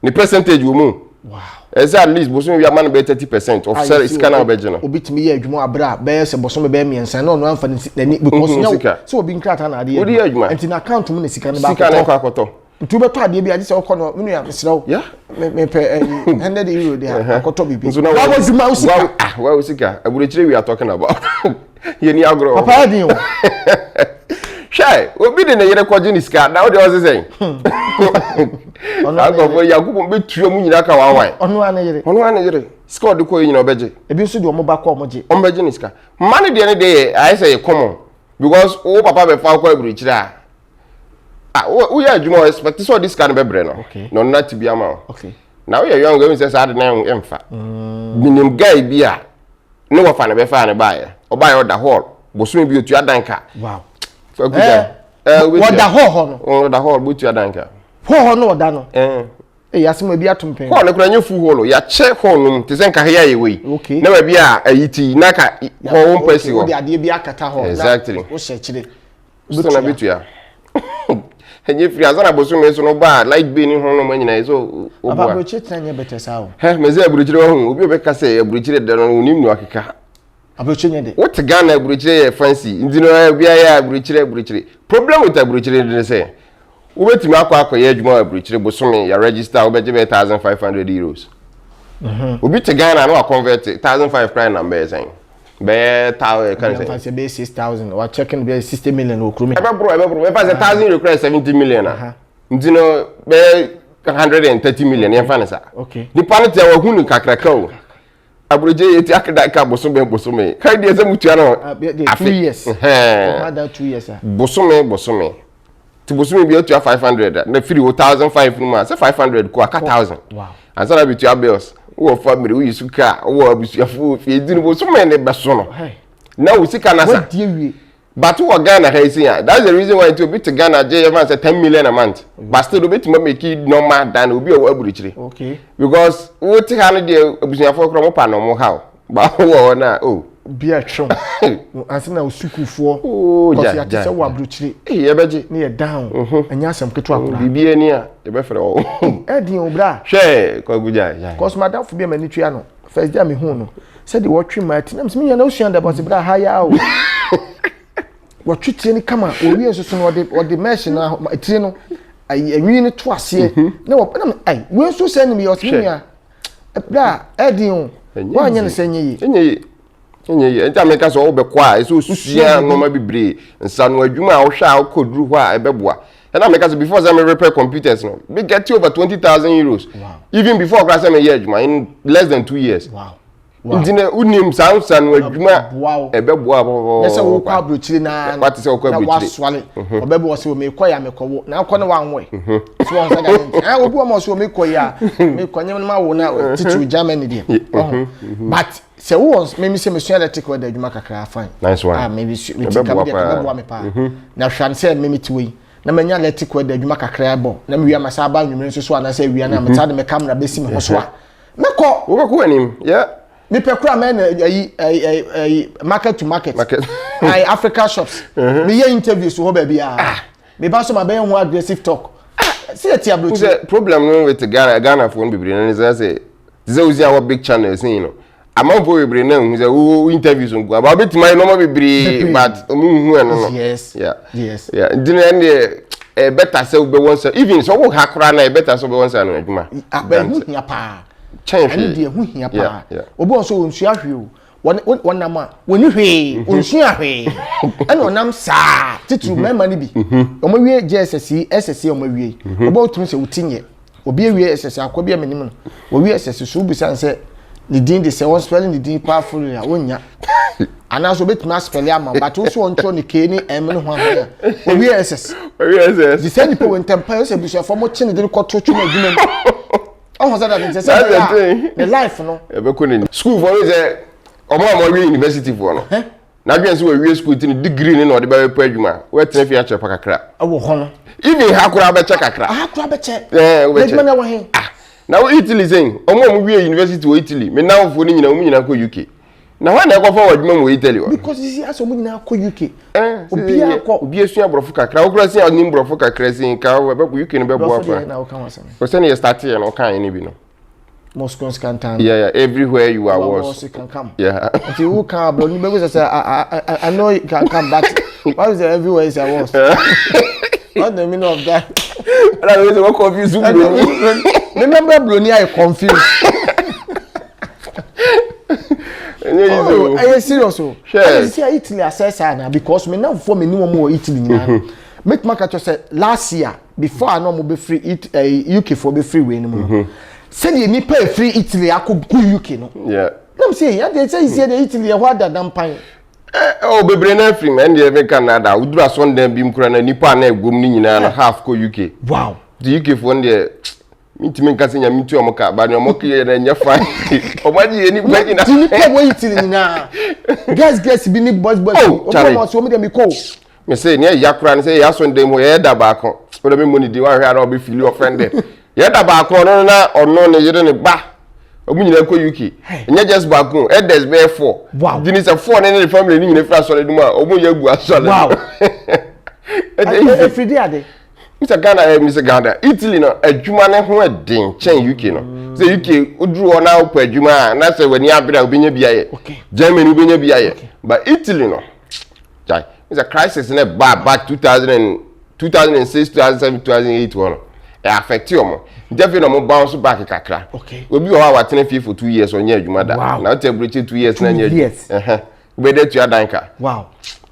The percentage will move. Wow. As at least, bosom we are man be 30% of sell is kana obejeno. Obi timi ye adwuma abra be se bosom be miensa na no amfa ni because now so obi nkrata na ade. Odi adwuma. Enti na account mu na sika ne ba ko. Sika na akoto. Ntu be to ade bia se okọ no menu ya mesraw. Yeah. Me pe 100 euro there akoto bibi. So now wa adwuma usika. Wa usika. Aburechire we are talking about. Ye ni agro. Papa din o. Shy, obi de na yere kwaje ni sika. Na o de o say. Agofo Yakubu be tuo mu nyina ka wanwan. Ono ana yere. Sika de ko nyina obeje. Ebi nso de omo ba ko omo je. Omobeje ni sika. Mane de ne de I say common because o papa be fa ko aburechire a. We are adwuma expect so this can be bre no. No na ti ama. Okay. Na we are young we say sad na emfa. Minim guy bi a ne wo fa ne be fa ne bae. Obae order hall. Boso bi otu adanka. Wow. So good. What the ho no? Oh, the hall butu adanka. Ho no oda no. Yasimo bi atumpen. Hall kura nye fu hall. Ya che hall num te sen ka heya yewe. Okay. Na ba bi a ayiti na ka ho won pesi ho. O de ade bi akata ho. Exactly. O she chire. Butu na bitu ya. Enye free azana boso me so no ba like be ni ho no manyina so obo. Aba broche tanye betesa ho. Meze aburuchire ho obi obeka say aburuchire de no nim nu akeka. Abroche nye de. What Ghana aburuchire fancy. Ndino bia ya aburuchire. Problem with aburuchire de say. Ubetimi akwa ye adwuma aburuchire bosome ya register obeje 1500 euros. Obi te Ghana no convert 1500 price number saying. Be taw can say. Fancy be 6000. We checking be 60 million okrumi. Ebe bro. We pass 1000 request 70 million. Ndino be 130 million yen fa nsa. Okay. Di panete wa hunu kakraka o. Aburuje yeti akada ka bosome kai de zamutua no 2 years more than 2 years bosome ti bosome bi otua 500 na free 1500 numa say 500 ko aka 1000 wow ansana bi tua bills wo family wo yisuka wo abusuafo fi edin bosome ne beso no na wo sika na sa but wo Ghana ha isi ya that's the reason why to be to Ghana je even say 10 million a month but still be to make it normal than obi o aburuchire okay because wo ti ha no de abusuafo kro mo pa no mo ha ba wo na bia twom ansana osukufo ja ja se wo aburuchire e beje ne ye down anya asem keto akura bibie ni a e be fere wo edin obra hwe ko guja cause madam fo bia mani twia no first day me hu no said the watch mati na me nya na osuan da but bra ha ya o watwitire ni kama owie nso no ode mesh na tire no anwi ni to ase na wo na ai we nso se ni me yosmia bra edin wo anya ne senye yi enye enta meka so wo be kwa eso susua no ma bibre nsa no adwuma a wo hwa a koduru ho a ebeboa na meka so before them repair computers no we get over 20,000 euros even before class me year adwuma in less than 2 years ndine unim sansa no adwuma ebeboa bo yesa wo kwa abrochire na what is wo kwa abrochire waswale obebe wo se wo mekoya mekowo na akọ ne wanwe so won say that obi wo mo so mekoya mekonya ma wo na titu Germany dia but se wo me se mesu electric wa da adwuma kakra fine nice one maybe we take am dia bo me pa na hwan se me tiwi na manya electric wa da adwuma kakra bo na me wi amasa ba nwumre nso so ana se wi na meta de me camera be si me ho so a meko wo ko anim yeah me pekura me market to market ai Africa shops me ye interviews ho ba bia me ba so ma be ho aggressive talk see it ya bro problem no with Ghana phone bibiri na say uzi our big channels you know amamfo bibiri na hu say wo interviews ngo about bit my normal bibiri but hu no yes yeah din and better say we be one even so wo hakura na better so be one no adwuma ba hu hia pa change dia hu hia pa obo so onsu ahwe o wonam a woni hwe onsu ahwe ana onam saa titu mema ni bi omo wie JSS SSC omo wie obo tumi se wutinye obi wie SSC akwa bi menim no o wie SSC so bi san se ni din de se won spelling ni din powerful ya wonya ana so betumi spell ama but wo so ontro ni k ni m no ho ahwe o wie SSC o wie SSC di se ni po wentem pa se bi so fo mo chine de ko to twum adwuma Oh, the life, no. School for me, or university for no. Now, we school in degree in or the Bible Perduma. Where ten feet check a crack. Oh, even how could I check a crack? I have to check. Now, Italy saying, oh, we university to Italy. Me now for you know me in UK. Now, when I go forward, Mom will tell you. Because you see, as a woman now call UK. Be a senior brofuka, Crowcracy, or Nimbrofuka, Crescent, cow, but you can be brought now. For sending a start here, no kind, you know. Moscow's canton. Yeah, everywhere you are was. You can come. Yeah. If you can't, but because I know you can come back. Why is there everywhere is I was? What the meaning of that? I was so confused. Remember, Bruni, I confused. Oh, I am serious. Sure. See, Italy assess now because me now for me no more Italy now. Make market say last year before I know mo be free UK for be free way anymore. Say you need pay free Italy I could go UK no. Yeah. Let me say, yeah, they say the Italy what that damn pine. Oh, bebre na free man dey make Canada. We do a Sunday bim kura na nipa na egwom ni nyina na half ko UK. Wow. The UK for dey mitimi nka se nyame tu omoka ba ne omoka ye na nya fine. Omaji eni gbaji na. Ni pay wey Italy nyina. Guys bi ni boys. Omo so me dem ko. Me say ne yakura ne say ya Sunday mo ye da ba ko. O de me money dey wan hwe ara obi feel offended. Ye da ba ko no na ono ne yire ne ba. Obu nyina ko UK. Nya just back home. Elders be 4. Wow. Dini say 4 na the family ni nyina fra so le dum a obu ye gu asole. Wow. Every day ade. Mr. Ghana, Italy no adwuma ne ho edin chen UK no. Say UK udru o na opa adwuma na say wani abira obenya biaye. Germany obenya biaye. But Italy no. Jai. It's a crisis in back 2006, 2007, 2008 one. It affect you mo. Definitely no bounce back kakra. Okay. Obi o wa tena fie for 2 years on year adwuma da. Now temperature 2 years na year. We dey to adanka. Wow.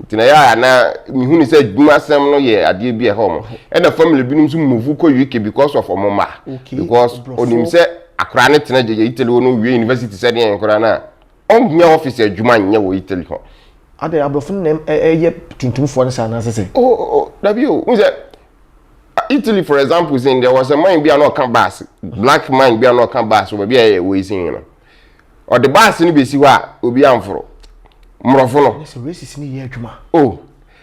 Tina ya na mi hu ni say adwuma sem no ye ade bi e ho mo. E na family binum so move ko UK because of omoma. Because onim say akra ne tena je Italy no we university say den akra na on nya office adwuma nya wo Italy ho. Ade abrofo nem ye tuntumfo ne sa na say. Oh, Dabi o. Unse Italy for example saying there was a man be no can bass. Black man be no can bass we be we saying you know. Or the bass ni be si wa obi amforo. Mrofo no. Yes, racist ni ye adwuma. Oh.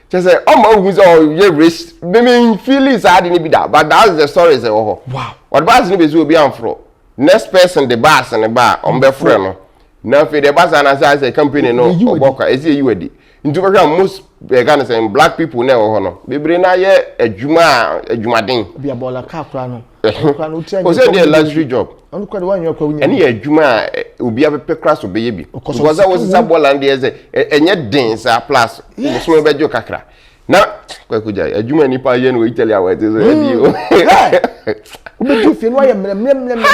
Just say oh my who say ye race. Me feelings hard ni be that, but that's the story say oh. Wow. Or the bass ni be si obi amforo. Next person the bass and the bar on be friend no. Now for the bass and say a company no oboka is you wedi. Into most Ghana say black people na ho no. Bebre na ye adwuma den. Be abola car kra no. O say the luxury job. Onu kwa de wan yo kwa wunya. Eni adwuma obi apepe crash obeye bi. Because that was that ball and there say enye den sa plus. So we bejo kakra. Na kwa kuja adwuma nipa ye no Italy awete so edi o. Obeju fie no ye mrem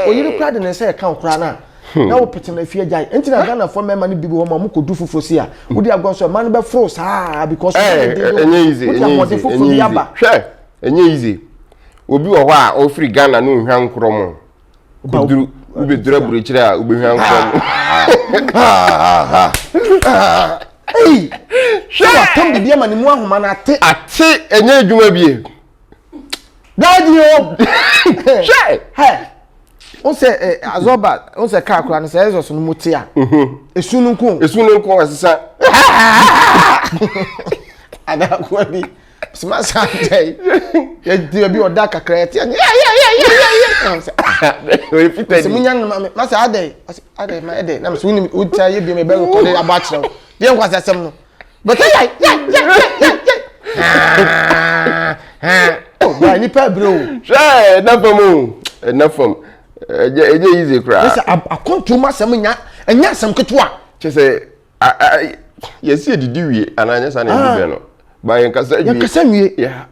oyire kra de ne say kan kra na. Na wo pete na fie jai enti na Ghana for mema ni bibi wo ma mo kodu fofo si a wo di agonso man be froze because enye easy hwe enye easy obi wo ho a o free Ghana no hwa nkro mo kuduru ubedura burekire a ubehwa nkro mo hey hwe tom bibi ma ni mu ahoma na ate enye adwuma bie daddy o hwe hey on say azoba on say car kura no say ezo no mutia esunu nko asesa ada kwa bi sima sanjay ye bi oda kakra ye we fit simunya ma say ade ma ede na so ni utia ye bi me be ko de abachira ye nkwa sesem no but oh ba ni pa bro sure na fam eje easy cry yes akontuma sem nya sem ketwa che say yes e didi wie ananya sa na bibe no ba yen kasa wie yeah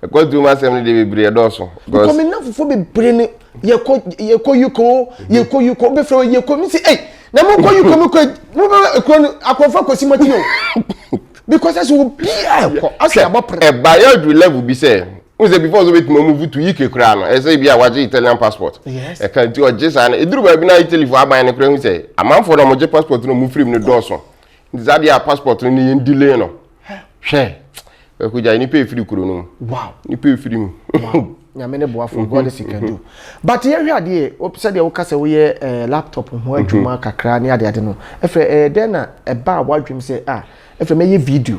akontuma sem ne de bebre doso because me na fofo bebre ne ye ko yuko be fro ye ko mi si eh na mo ko yuko me ko akofa ko simati o because as will be as about e ba ya do level bi say Unse before so bit move to UK kra no e say bia waje Italian passport e kan ti oje sa na eduru ba bi na Italy for aban ne kra hu say amanfo no moje passport no mu free no doso nzade ya passport no yen delay no hwe e ku ja ni pay free kuro no wow ni pay free mu nyame ne boa for God is can do but here ade said you ka say we laptop ho adwuma kakra ne ade no efre den na ba wadwem say efre me ye video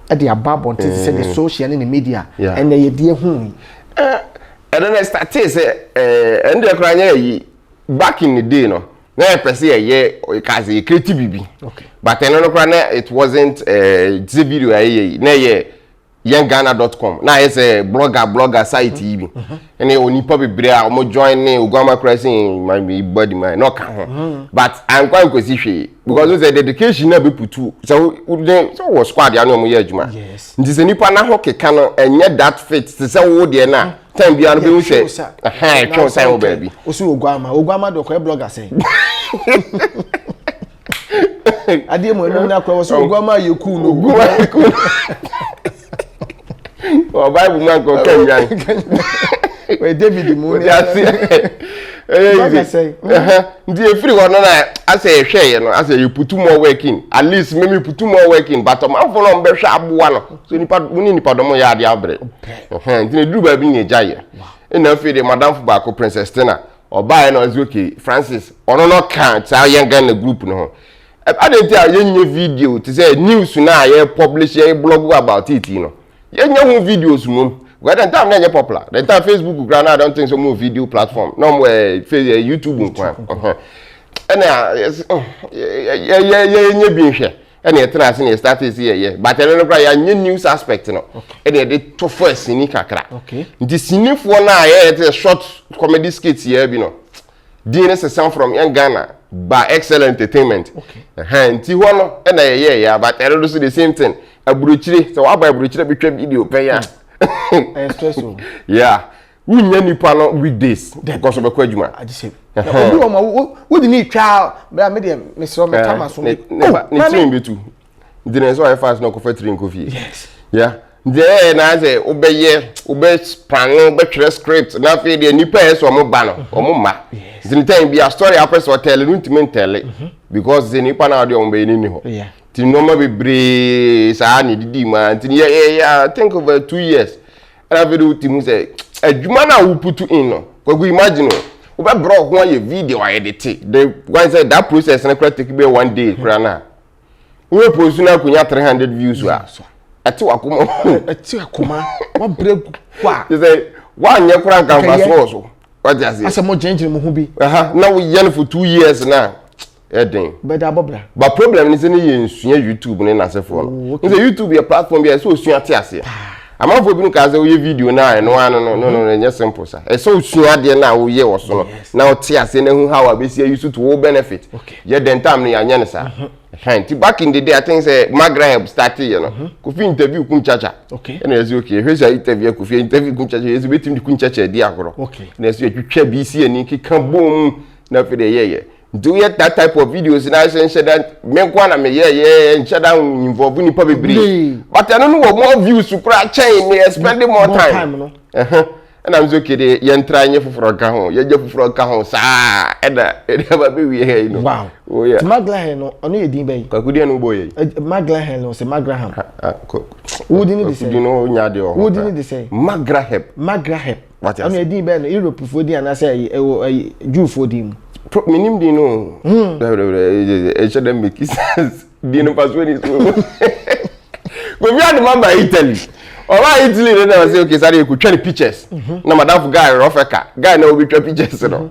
ade ababon te say the social and the media and ye die hu and then I started say and the kranya yi back in the day no na person ye kaze creative bibi okay but then no kranya it wasn't this video na ye youngghana.com na is a blogger site yi bi ene onipa bebre a omo join ne Ogwama crossing my body man no can but I'm quite kwesi because the dedication na be putu so was squad ya no omo ye adwuma nti se nipa na ho keka no enye that fit se wo de na time bia no be hu se twa say wo baby osu Ogwama do ko blogger say ade mo enu na kwa osu Ogwama yeku no oh Bible man go Kenya we David Muni ndi efiri wono na ase ehwe no ase you put more working at least me put more working but am for no be hwe aboa no so nipa muni nipa domo ya ade abre ndi ne duru ba bi nye jaye na afiri madam fu ba ko Princess Tina obae no azu okay Francis ono no kan ta Youngghana group no ho adenti a yenye video to say news na ye publish ye blog about it you know yenye videos mum whether time na popular the time Facebook grana I don't think so more video platform no more YouTube nkwan and yenye bi hwe and e try say start this year but I don't know ya news aspect no and e dey to first ni kakra the sinifo na ye short comedy skits here bi no DNS sound from Youngghana by Excellent Entertainment nti ho no and ye but I don't do the same thing aburuchire so wa ba aburuchire betwa video pe ya espresso yeah wunya nipa no weekdays because of akwadwuma agise obi wo di ni twa bra me de me so me tama so ni train betu ndine so fast no ko fatiri nkofi yes yeah de na ze obe span obe tire script na fe de nipa eso mo ba no omo ma ndine time bi a story apes hotel no ntime ntele because the nipa na de omo be ni ho yeah ti normal bebre sa ni didi ma ti yeah think over 2 years and video ti mu say adwuma na wo put in no kwagu imagine wo be bro ho ye video I edit the one say that process na take be 1 day kra na wo post na kunya 300 views wa ati wakoma wa break kwa you say one ye kra kan fa so what just asa mo change mo hu bi na wo yen for 2 years na edin but abobra but problem is any ensua YouTube ne na se for no is YouTube your platform be so osua te ase amafo bi no ka say wo ye video na no nya simple sa e so osua de na wo ye wo so no na wo te ase na hu how abesi use to wo benefit ye den time no ya nya ne sa hanti back in the day I think say Magraheb started you know Kofi interview Kunchacha and as okay here's your interview Kofi interview Kunchacha is betim di Kunchacha di agoro na as you twa BC ani kika bom na fe de ye do yet that type of videos na say that me kwa na me ye nchada involve ni pa bebre but I don't know more views to cry chain me spending more time no and I'm okay de ye try nye foforo ka ho ye je foforo ka ho sa eda ba be we here no wow oh yeah Magraheb no ono ye din bayi kakudi no boy Magraheb no say Magraham wo din ni say no nya de o wo din ni say Magraheb ono ye din bayi no Europe fo din na say Jew fo din minim din no e should make sense din no pass when is go be at mama Italy Oba Italy na say okay sorry ku twa pictures na madam guy Rofeka guy na obi twa pictures no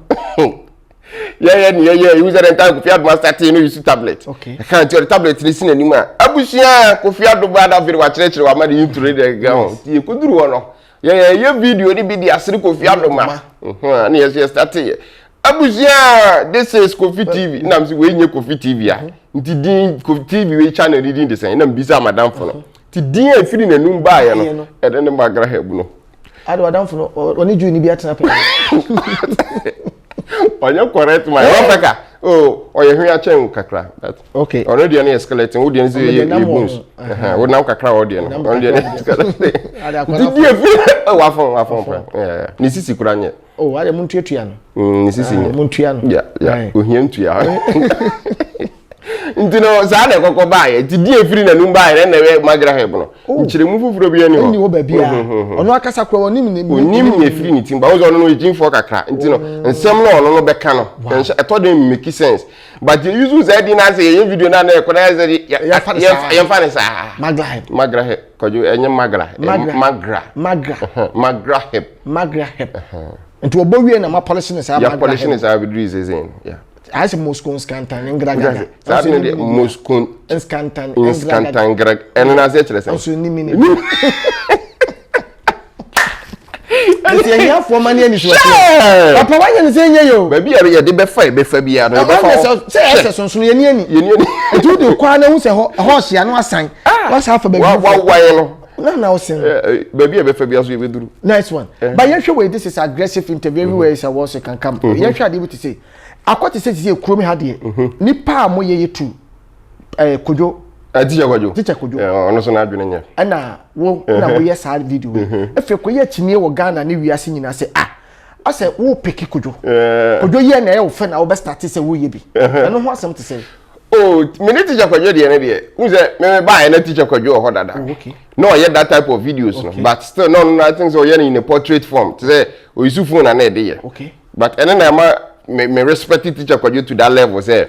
yeah use that time ku fiat master t no use tablet can tell the tablet ni sin anima abusia ku fiat do bad video wa kire wa ma de intro de ga ho ti ku duru no yeah video ni bi di asiri ku fiat do ma na yes start abusia this is Kofi TV na msi we nye Kofi TV a nti din Kofi TV we channel ni din de sen na mbisa madam fo no ti din e firi na num ba ya no e de ne Magraheb no ade madam fo no oni ju ni bi atena pe onye correct my Rofeka oye hwe a chen kakra okay already an escalating wo de nzi ye bones wo na kakra wo de no on de escalating di e firi wa fon ni sisi kura nye ade muntu etua no ni sisi nye muntu ya no yeah ohia ntua Ntino za na kokko bae ti die free na num bae na we magra heb no nchire mu fufuro bi ani ho ni wo ba bia ono akasa kwa onim ne free ni timba wo zo no ejin fo kakra ntino nsem no ono no beka no eto dey make sense but you use that na say ye video na na e koda ya fa ne sa magra heb kojo enye magra heb nti obo wie na ma polish ne sa magra ya polish ne sa be zen yeah as Moscow scantan ngraga ça c'est Moscow scantan ngraga eno na se chere sen so ni mini enti enya fo mani ani so papa wanya ne se nya yo ba bi ya de be fa bia no be fa se ese sonso ye ni ani enti de kwa na hu se ho hia no asan wa sa fa ba bi wa no na osin ba bi ya be fa bia so ye be duru nice one but you show this is aggressive interview everywhere is a was can come you should able to say akwati se tie kurom ha de nipa a moye yetu kojo teacher kojo ono so na adwene nya ana wo na moye sa video efe koye chimie wo Ghana ne wiase nyina se ase wo peki kojo ye na e wo fe na wo be start se wo ye bi eno ho asem te se me ne teacher kojo de ne de unze me ba na teacher kojo ho dada no ye that type of videos no but still no I think so ye in a portrait form to say o yusufu na na de ye but ene na ma me respect teacher kwajo to that level say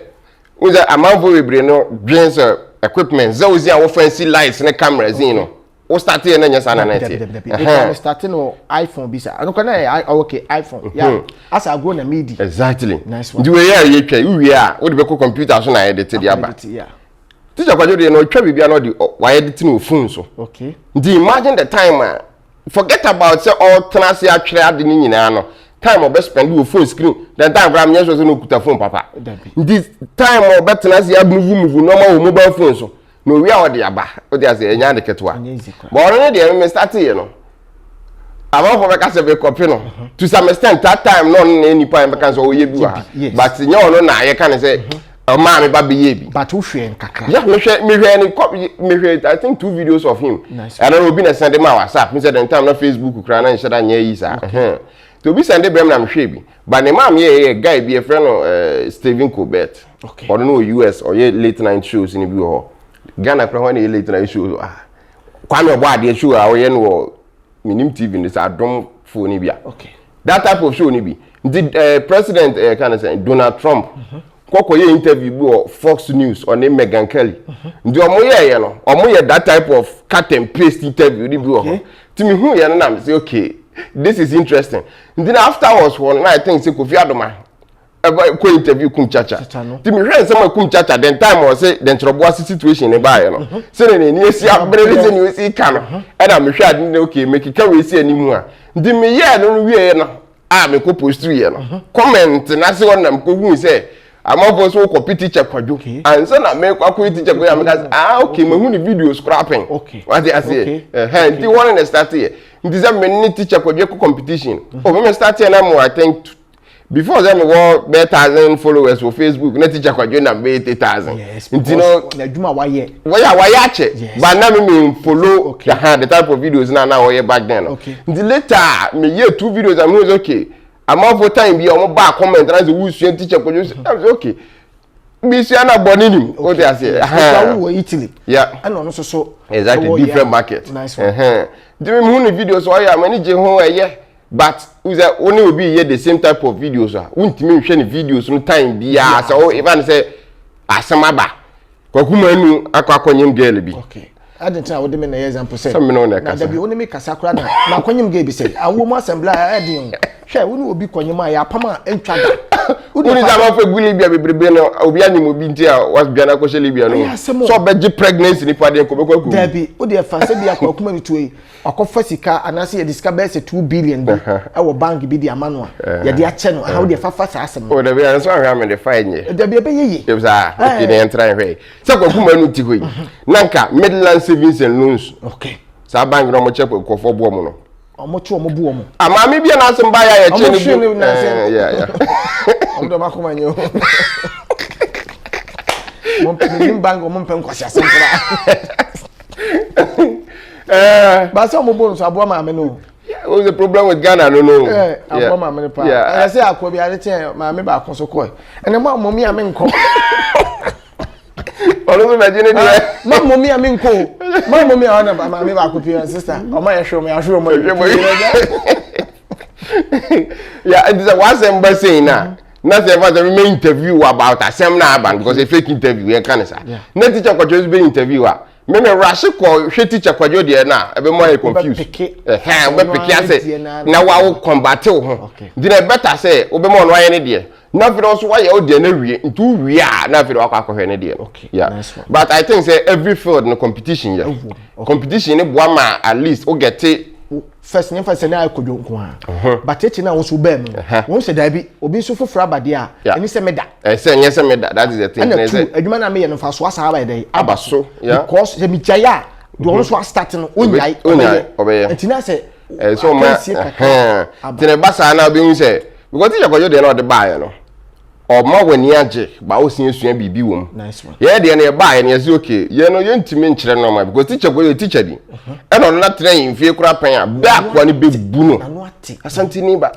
uza amanfo webre no brains equipment zawzi a wo fancy lights ne cameras in no o start here na nya sana na tie start no iPhone bisa anko na okay iPhone yeah asa go na midi exactly nice one ndi we ya ye twa uwie a wo de be ko computer so na edit dia ba teacher kwajo de no twa bibia no de wa edit no phone so okay ndi imagine the time forget about say all transi atwere ade ni nyina no time of spend your phone screen then time gram nyeso so no kuta phone papa this time of betna see move normal mobile phone so no we are the aba o dey say enya de ketwa but on dey me start here no about for make say be copy no to some extent that time no any point make say o ye bi wa but nya ono na ye kan say ma me ba be ye bi but wo hwe nkakra yeah me hwe ni copy me hwe I think 2 videos of him and then obi na send them WhatsApp me say the time na Facebook kra na nshada nya yi sa to be send them na mhwe bi but ne mam ye guy bi e friend no Stephen Colbert or no US or ye late night shows ni bi ho Ghana kra ho na late night shows kwame obo ade show a ye no minim TV ni sa dom phone ni bia that type of show ni bi the president can say Donald Trump koko ye interview bi o Fox News on Meghan Kelly ndi omo ye no omo ye that type of cut and paste interview ni bi ho timi hu ye no na me say okay this is interesting then afterwards one I think say Kofi Adoma ko interview kum chacha timi hwe nsema kum chacha then time o say then trobo situation ne ba ye no say ne ni esi abrele say ni esi ka no e na me hwe ade ne okay make ka we si animu a ndi me ye no wie no me ko post ye no comment na say on na ko hu say amafo so copy teacher kwajo and say na me kwa teacher go ya me okay me hu ni video scrapping what they say the one in the start here this is me teacher kwajo competition me start here na mo I think before them were 1,000 followers for Facebook na teacher kwajo na 80,000 you know na djuma wa ye ache but na me follow the type of videos na we back then the later me year 2 videos I was okay amafo time bi o ba comment na say we student teacher kwajo say okay bi si ana bonini o dey say we Italy and no so exactly different market nice one the me hu videos o ya mani je ho eye but uze only will be the same type of videos untimi hwe ni videos no time bia so even say asamaba kwakuma nu akwakonyem girl bi adentina wo de me na example say some no na kasa na da bi woni me kasa kura na akonyem girl bi say awo mu assembly adin hwe woni obi konyem a ya pama entwa da woni zama fe guli bia bebrebe no obi anim obi nti a was bia na ko shele bia no so beji pregnancy ni pade ko be kwaku da bi wo de fa se bia kwakuma ni tuwe akofa sika anase ye disika be se 2 billion bi e wo bank bi di amano a ye de a che no how de fa sa asem o da bi an so ahwa me de fa nye da bi be yeye e za okay ne entra hwe se kwakuma nu ti hoi nanka Midland Savings and Loans sa bank no mo check ko fo bo mo no omo chu omo bu omo ama me bia na asem ba ya ye che ni bu yeah omo ma ko manyo mo pe bank omo pe nkwasi asem kra ba so omo bonus abo ma me no what's the problem with Ghana no abo ma me pa I say akwa bi ade che ma me ba kon so ko ene mo mi ame nko Ono so be jini de. Mamma mia me nko. Mamma mia ona ba me ba ko pia sister. O ma ye hwe me ahwe mo. Yeah, it is a once embassy na. Nothing about the main interview about asem na aban because a fake interview e kan sa. Na teacher kwajo be interview a. Me rush ko hwe teacher kwajo de na e be more confused. We pick ase na wa wo combat ho. Then better say we be more no aye ne de. Na fi also why o de na wie ntu wie a na fi akwa akwa ne de. Yeah. Nice. But I think say every field no competition yeah. Competition ne boa ma at least o get first name first na akodwo nko ha but echi na won be me won se da bi obi so foforo abade a eni se meda se nye se meda that is the thing na say adwuma na me ye no fa so asa aba dey abaso yeah because se mi jaya do won so start no onyai obeye enti na se so ma tene basa na obi hu se because you go dey na the buy no or ma wani age ba o sin esua bibi wom nice one ye de na buy na say okay ye no ye ntimi nkyere no ma because teacher go teacher di e no na train mfie kura pen a back one be bunu asante ni ba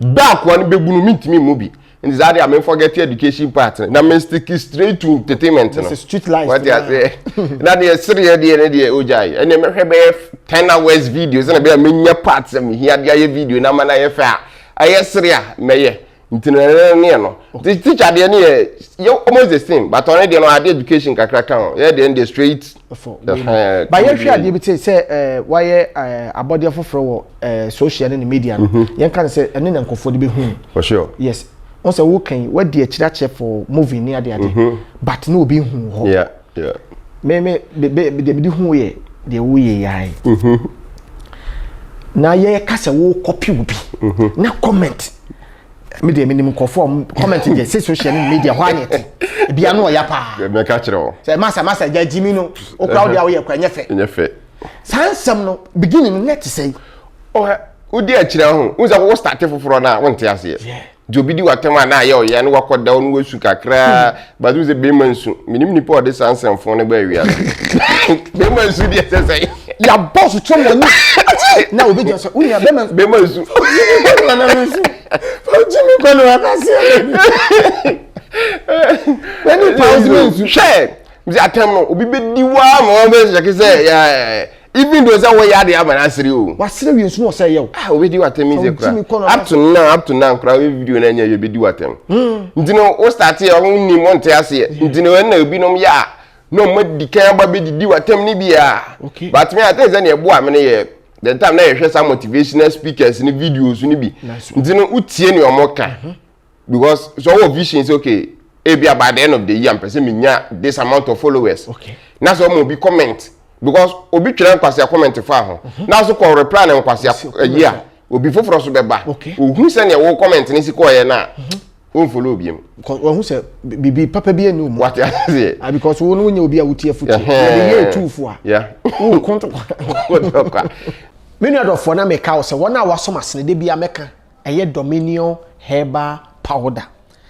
back one be bunu mintimi mu bi and that I forget education part na me stick straight to entertainment no street life what you say that dey serious dey na dey ojai and me hwe be 10 hours videos na be me nya parts me here dey video na ma na ye fa aye serious me ye ntinere ne no the teacher dey ne you almost the same but on dey no ade education kakra kan ye dey the straight but ye hwe ade bi say why abode foforo wo social and media no ye kan say ene na nkofo de be hu for sure yes on say wo kan what dey chira for movie ni ade but no be hu ho yeah me de hu ye de wo ye yai na ye ka say wo copy wo bi na comment media minimum conform comment in the social media wanyete bia no ya pa me ka kire o say masa ja jimi no o crowd ya wo ye kwa nyefe sansam no beginning net say o di akire ho unza wo start foforo na wonte ase jobi di watema na ye o ye no wakoda no wasu kakra but we say be mansu minim ni po de sansam fo ne ba wi ase be mansu di say ya boss chomo ni na obi just unya be mansu na mansu Jimmy Kono akasi when you pause me share me atem no obi be diwa ma be say yeah even though say we ya dey abanasiri o wasire wi nsu no say ye obi di watem me kura up to now kura video na nya ye be di watem ndino o start ye on ni monte ase ndino na obi nom ya no ma di kan ba be di watem ni bia but me I think say na e bo amene ye the time na you share some motivational speakers in videos ni bi ndino utie ni omoka because so our vision is okay e be by the end of the year person me nya this amount of followers na so mo bi comment because obi twere nkwase comment fa ho na so ko reply na nkwase year obi foforo so beba ohu se ne wo comment ni si ko ye na on follow bi em ohu se bibi papa bi enu mu what you say because wo no nya obi a wutie futi the year 2 fo a yeah wo konto many of for na make house one hour so masne de bia meka eye Dominion herbal powder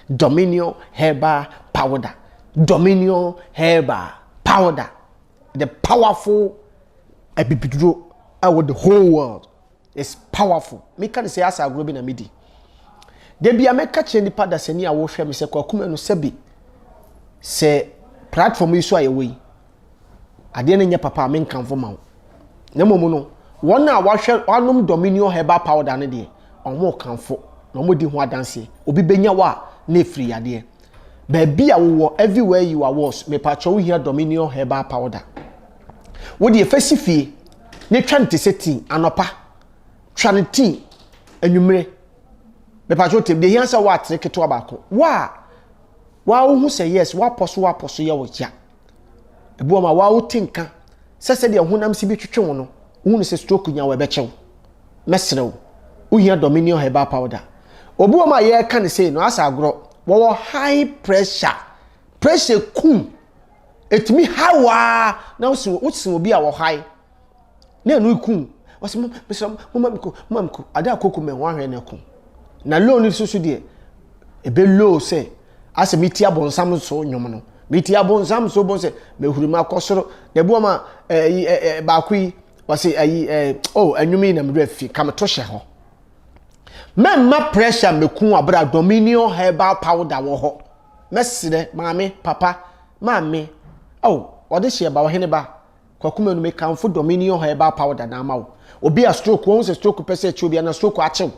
Dominion herbal powder Dominion herbal powder the powerful ebibiduro with the whole world is powerful me can say as agro bi na medi de bia meka che nipa da sani a wo hwe me se kwakuma no sebi se platform yi so ayewe ade na nya papa me nkanfo ma na momu no one na wahwe anum Dominion herbal powder ne de omo kanfo na omo di ho adanse obi benya wa na efiri ade ba bia wo everywhere you are was me pa cho here Dominion herbal powder wo de efasifie ne twante seti anopa twaneti anwumre me pa cho tem de hiansa wa treketo abako wa hu say yes wa poso ye wo ja ebu ma wa wo tinka sese de honam si bi twetwe wo no unu se stroke nya we bechew mesrew uhia Dominion herbal powder obu ma ye ka ne say no asa agro wo high pressure kum etimi hawa na wo obi a wo high na enu kum wase mamko ada koku me ho ahwe na kum na low ni susu de ebe low say ase miti abonsam so nyom no miti abonsam so bon say mehuruma akosoro de bu ma ba kui wase anwumi na mre afi kam to hye ho memma pressure meku abra Dominion herbal powder wo ho mesire maame papa maame oh ode hye ba wo hene ba kwakuma no me kanfo dominion herbal powder na ma wo obi a stroke won se stroke pese chi obi na stroke achew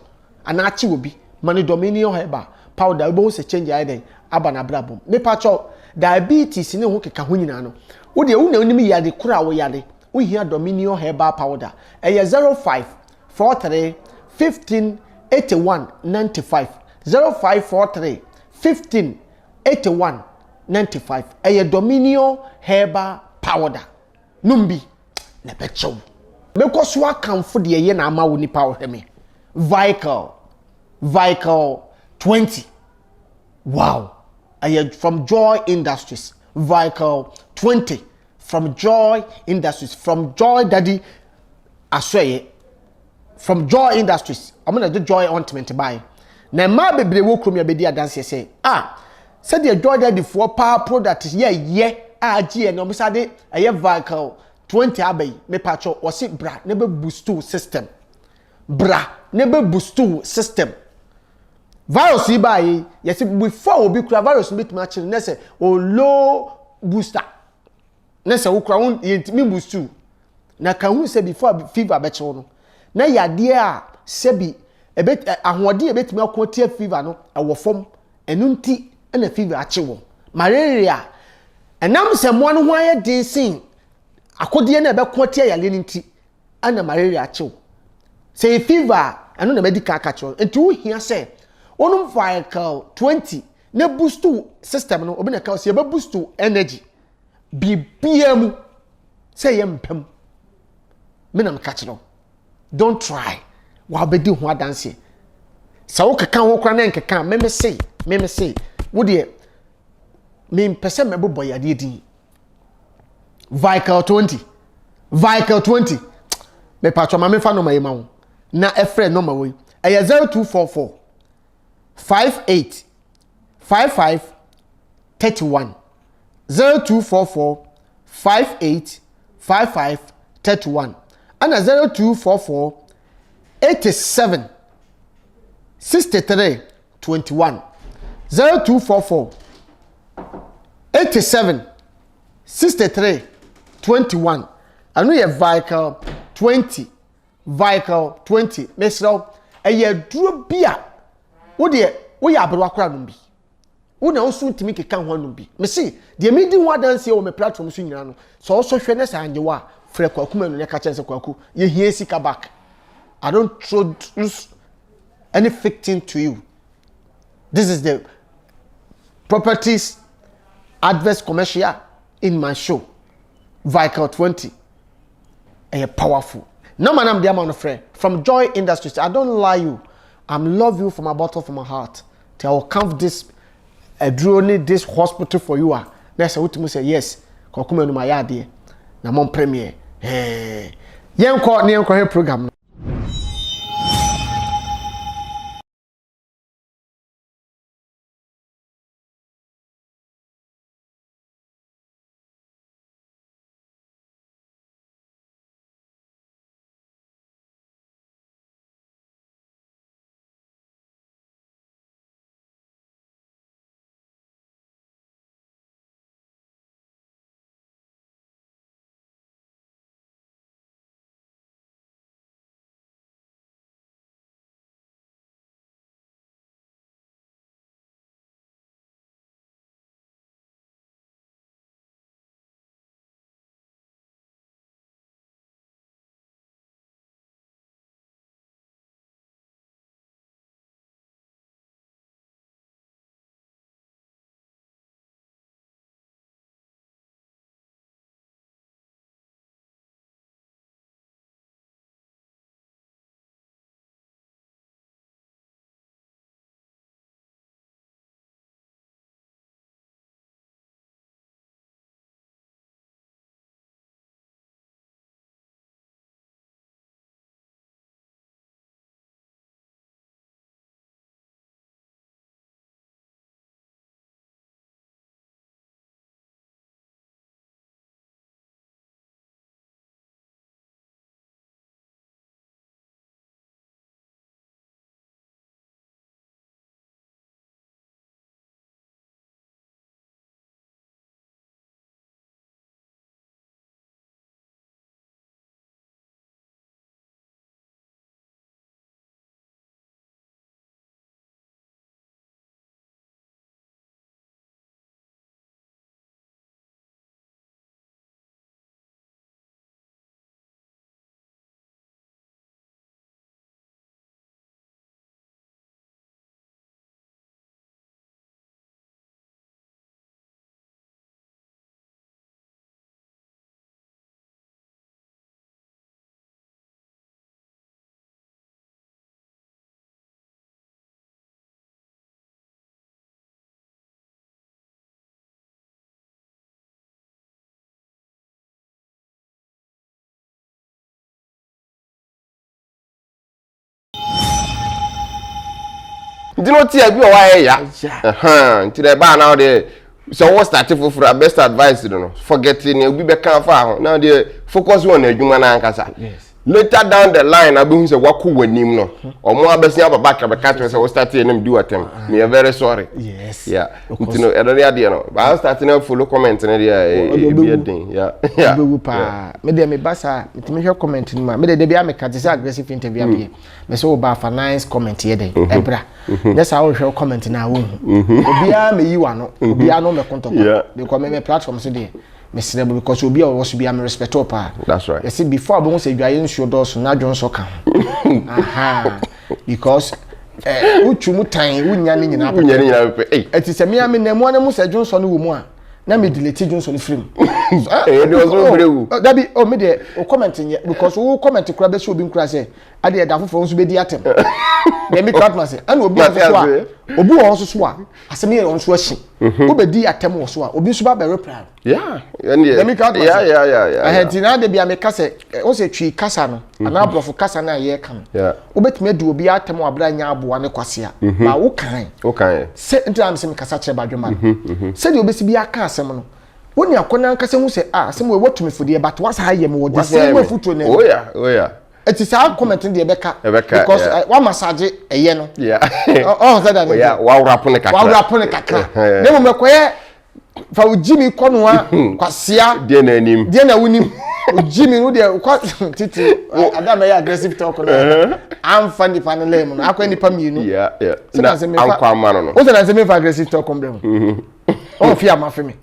ana achew obi mani dominion herbal powder obo se change aiden aba na brabom me pa cho diabetes ne ho keka ho nyina no wo de wo na onim yade kura wo yade wo hia dominion herbal powder eye 05 43 15 81 95 0543 15 81 95 eye dominion herbal powder numbi na bechew meko so akamfo de ye na ama wo nipa wo heme vehicle 20 wow eye from Joy Industries vehicle 20 from Joy Industries from Joy Daddy asweye from Joy Industries I'm gonna do Joy ointment buy na ma bebre wo krom ya bedi adanse say said the Joy Daddy for power product ye gie no misade eye vehicle 20 abay me patcho wose bra ne be boost system bra ne be boost system virus yi bayi yes before obi kura virus bit ma chire na say o low booster na say wo kura won yentimi boost na kan hu say before fever be chewo no na yade a sebi ebet ahode ebetimi akotie fever no ewo fom enu nti na fever achewo malaria enam se mo no ho aye den sin akode na be kotie yale nti ana malaria achewo say fever enu na medical catch enti wo hia say onum vehicle 20 na boost system no obi na ka say be boost energy bibiamu say yempem menam catch no don't try wa bedi ho adanse sa wo keka ho kra na nkeka meme say wo de me pese me bobo yade din vehicle 20 me patcho ma me fa no ma yema wo na efre no ma wo eye 0244 58 55 31 0244 58 55 31 and 0244 87 63 21 0244 87 63 21 anu ye vehicle 20 mesro eye duro bia wo de wo ya abro akora no bi wo na osu ntimi keka ho no bi me se de me di ho adanse wo me platform so nyina no so so hwe ne sa anjewa frɛ kwakuma no ne ka kyerɛ kwaku ye hie sika back I don't choose any victim to you. This is the properties adverse commercial in my show vehicle 20 powerful no man am the amount of friend from Joy Industries. I don't lie you, I'm love you from a bottom of my heart till I will come this drone this hospital for you are next ultimate say yes kwakuma no my yard na mon premier yen ko program nti no tie bi o wa ya nti the ba now dey so what start for best advice no forgetting obi be kan fa ho now dey focus on adwuma na ankasa later down the line abehu say wako wanim no omo abesia baba ka be catch say we start him do attempt me very sorry yes yeah nti no edo dey no ba start na follow comment na dey e be den yeah be pa me dey me basa me hwe comment ni ma me dey bia me ka say aggressive interview abi me so ba fa nice comment ye dey ebra that's how hwe comment na wo obia me yi wa no obia no me kontoko because me platform so dey Mr. because obi a was be am respect pa. That's right. You see before I say dwaye nsuo do so na dwon so ka. Aha. Because uchumu tan unya ni nyina pe. Eti se me am na mu na mu se dwon so no wo mu a na me delete dwon so no film. Eh dey was no brewu. Dabi o me dey o comment nye because o comment kura be so obi nkura say ade da fofo nso be di atem. Dem me crowd man say and obi so a obi won so a asem ye won so ashi. Obi di atem wo so a obi so ba be reply. Yeah. Yeah. I had na de bia me kase o se twi kasa no ana abrofo kasa na ye kan. Yeah. Obetime du obi atem abra nya aboa ne kwase a. Ma wo kan. Wo kan. Se ntam se me kasa kire badwoma. Se de obesi bia ka asem no. Woni akona kasa hu se asem we wotumi fodie but wasa haye me wo de se we futu ne. Oh yeah. It is our comment in the Ebeka because one massage a yeno. Yeah. Oh, that yeah. Wow, rapone kakra. Wow, rapone kakra. Nemo mekoye fa Jimmy Konwa kwasia die na anim. Die na wunim. Jimmy no de kwa titi adam ya aggressive talk no. Am funny panel mu. Akwa nipa mienu. Yeah. Na ankwa ma no. O se na se me fa aggressive talk kombrem. Oh, fear ma femi.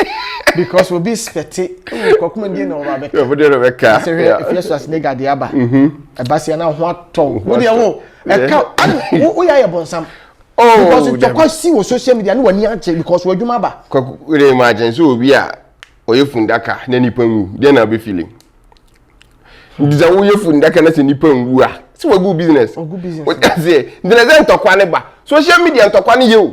Because we be spectate kokuma die na oba beka. We dey Rebecca. If you as nega de aba. E ba se na ho ato. Wo de wo e ka wo ya ye bonsam. Oh, because you talk see on social media no wani anche because we adwuma ba. We dey imagine so obi a oye fundaka na nipa nwu. Dey na be feeling. Ndiza wo ye fundaka na se nipa nwu a. Se we go business. Go business. What say? Ndele ntokwa ne ba. Social media ntokwa ne ye o.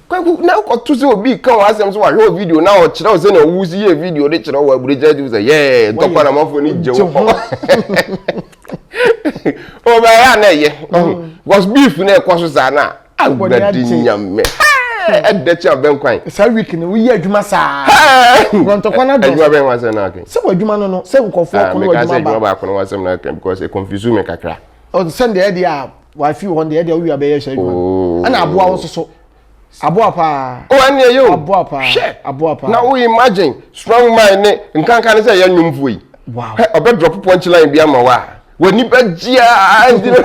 Kwaku na ko tu se obi kan wa asem so wa hwe video na o kire o se na wu si ye video de kire o wa bureja ju se yeah ntokwa na mafo ni je wo. O ba ya na ye. Was beef na e kwaso sa na agbadi nyame. E de cha ben kwan. Sa week ni we adwuma sa. Ntokwa na do. Adwuma ben wa se na kan. Se adwuma no no se nkofo ko no adwuma ba ko no wa se na kan because e confuse me kakra. O send the idea wa fi won the idea we are be share adwuma. Ana aboa wo so. Aboa pa. Oh anya yo. Aboa pa. Aboa pa. Now we imagine strong mind ne nkanka ne say ya nwumfo yi. Wow. Obe drop punchline bi ama wa. Wani ba gia ndi no.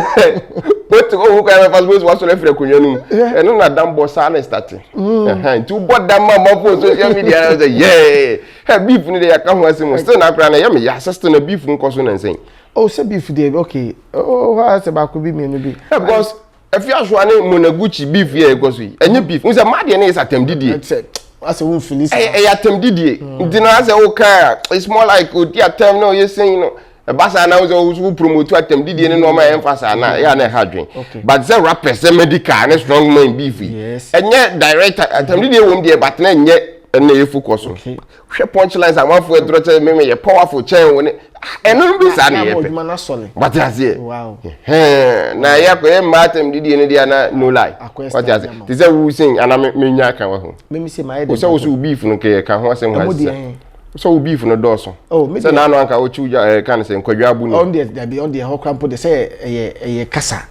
What go kwa Facebook was so lefre konwa nu. Eno na dambo sa na starting. Nti bo damma mo for social media say yeah. Hey beef ni de ya ka ho asem still na akra na ya me ya sister na beef nko so na nsen. Oh say beef dey okay. Oh ha say ba ko bi me no bi. Because if you are ane Monaguchi beef here go so enye beef we say mad dey na is atem didie as a won finish atem didie nti na as o ka it's more like o dia atem no you saying no e basa na we promote atem didie ne no ma emphasize na ya na hadwen but say rappers say medical and strong man beef enye direct atem didie won dey but na enye ene ye focus okay hwe punchlines amafo edroche me ye powerful chain woni eno bi sa na ye pe what you say wow na ya ko e matem didi ene dia na no lie what you say they say we sing and me nya kan wa ho me say my head so so beef no ke kan ho asem ha so beef no do so say na no anka o chuja kan say nkwadwa abu no on the whole crampo they say e kasa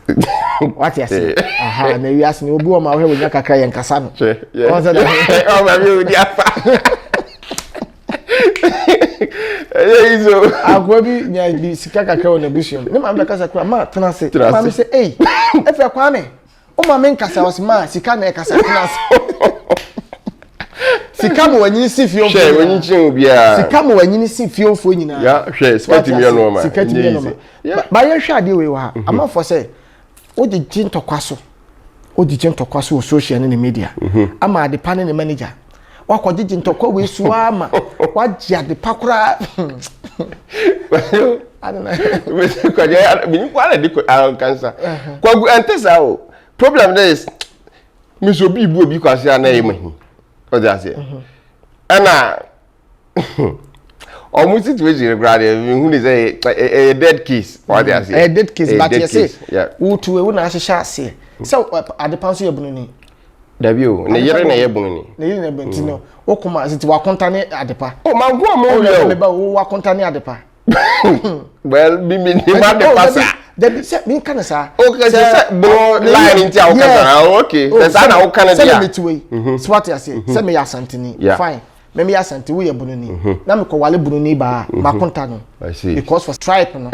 what you say aha na wi as ni obi o ma hwe nya kakra ye nkasa no oh ma mi odi afa Ezo agwa bi nya bi sika kakra o na busuam ne ma kasa kwa ma tena se ma me say eh efe kwa me o ma me nkasa was ma sika na e kasa tena se sika mo wanyini si fio fo she wanyi chin bia sika mo wanyini si fio fo nyina ya hwe spati mi no ma sika ti mi no ma ba ye hwe ade we wa ama for say o di jin tokwaso o social ne media ama ade pane ne manager wakojiji ntokwa we suama wajia de pakura adana we ko je bi kwa na diko cancer kwagu antesa o problem there is me so bi bu obi kwase ana yemahi o ja se ana o mu situation grade me hu dey say a dead case what they say a dead case but you say utu we na ahihya ase So adepa so ye bunu ni dabi o ne yere na ye bunu ni ne yere na benti no o kuma siti wa kontane adepa o ma go mo o me ba o wa kontane adepa well mi ma de pasa dabi se mi kan sa okay se bro line nti a o kan okay se na o kan dia se me tuwe swat ya se me ya santini fine me ya santi wo ye bunu ni na me ko wale bunu ni ba ma konta no because for stripe no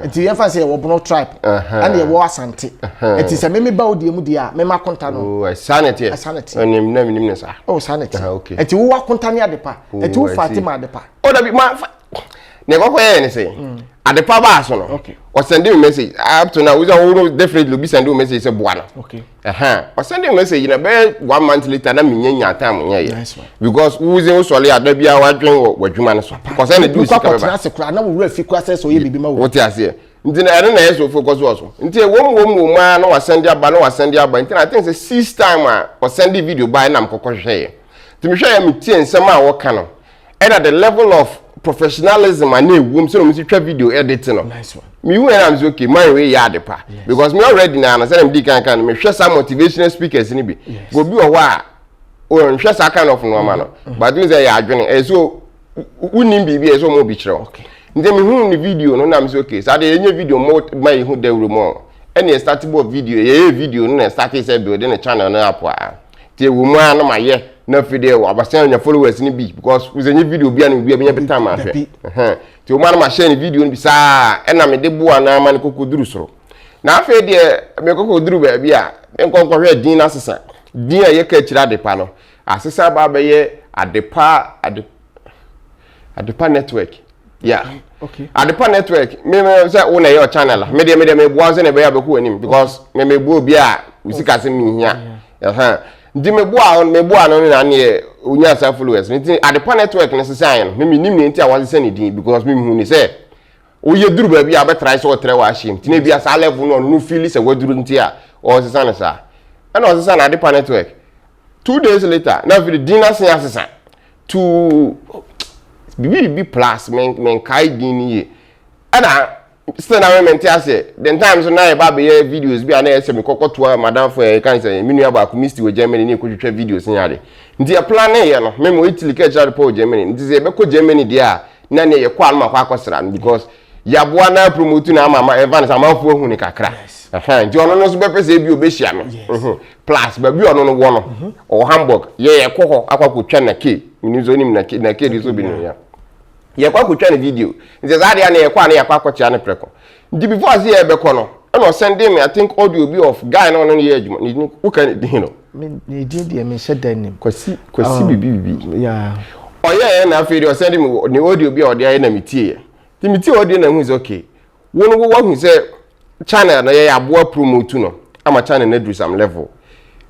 nti ye fa se wo bunu stripe and ye wo asante nti se me ba odi emu dia me ma konta no oh sanity onim na minim ne sa oh sanity nti wo wa konta ni adepa nti wo Fatima adepa o dabi ma ne ko ye ne say adepa ba so no o send me message up to now we will definitely be send me message say boa no okay o send me message na be 1 month later na menya time nya because we say so le adabia wa dwen wadwuma no so because any do sika be ba sekura na wo rafi kwa say so ye bibi ma wo what you say nti na ere na yeso focus wo so nti wo ma na wa send aba nti I think say 6 time o send video by na mkokọ hwehwe nti me hwe ya metie nsem a wo ka no at the level of professionalism and ewum so me twa video editing no nice one me when I'm okay my way yard pa because me already na say them kan me hwe some motivational speakers ni bi go bi o wa o hwe some kind of no ma no but you say ya adwene so unim bibi so mo bi kire okay nde me hu ni video no na me say okay say enye video mo my hu dawru mo any startable video ye video no na start say building a channel na apo a tie wo mu na maye na video abasan nya followers ni bi because we zenye video bia na bia benya betama ahwe tie wo ma na share ni video ni bi saa e na me de bua na ma ne kokoduru soro na afa de me kokoduru ba bia enkonko hwe din na sesa din a ye ka kira adepa no asesa ba ba ye adepa network yeah okay adepa network me say wo na your channel me de me bua se na be ya be ko anim because me bua bia usika se mi hia ndi mebua no na ne onya sa followers nti adepa network ne sesa no me nim ne nti a wase ne din because me hu ni say o ye duru ba bia be try so tre wa him nti ne bia sa level no feel say waduru nti a o sesa ne sa and o sesa na adepa network 2 days later na fi dinner sen sesa to bibi plus men kai din ye ana still na me mente ase the times na e ba be videos bi ana ese me kokoto madam for e kan say minu aba ku misti we Germany ni ko twetwa videos nyade nti e plan ye no me mo Italy ka jare po Germany nti ze be ko Germany dia na ne ye kwa ma kwa akosra because ya boa na promote na mama Evans amafu hu ni kakra nti ono no so be pese bi obehia no plus ba bi ono no wo no o Hamburg ye ko ho akwakotwa na ke minu zo nim na ke di so bi no ya ye kwa kutwa ne video nze za dia na ye kwa na ye kwa kocha ne preko ndi before as ye be ko no e no send me I think audio bi of guy no ye adwuma ni wo kan din no me din dia me sheda nim kwasi bibi yeah oye na aferi o send me ni audio bi o dia na metie ti metie audio na hu is okay wonu wo hu se channel na ye aboa promote no ama channel na do some level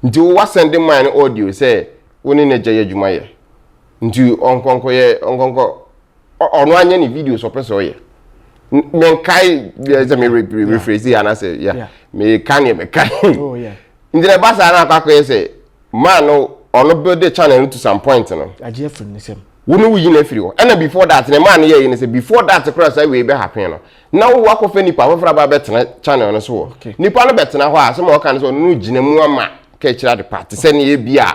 ndi wo send me audio say woni na je adwuma ye ndi onkonko ono anya ni video so person ye men kai ze me rephrase ya na say yeah me kan oh yeah ndine basa na akwa ye say man ono build the channel to some point no aje free ni sem wonu wuyi na free and before that the man ye say before that cross we be happen no na wo akofa nipa afra ba betena channel no so nipa no betena ho a so mo kan so no gina mu ama ka kira de part se ne ye bia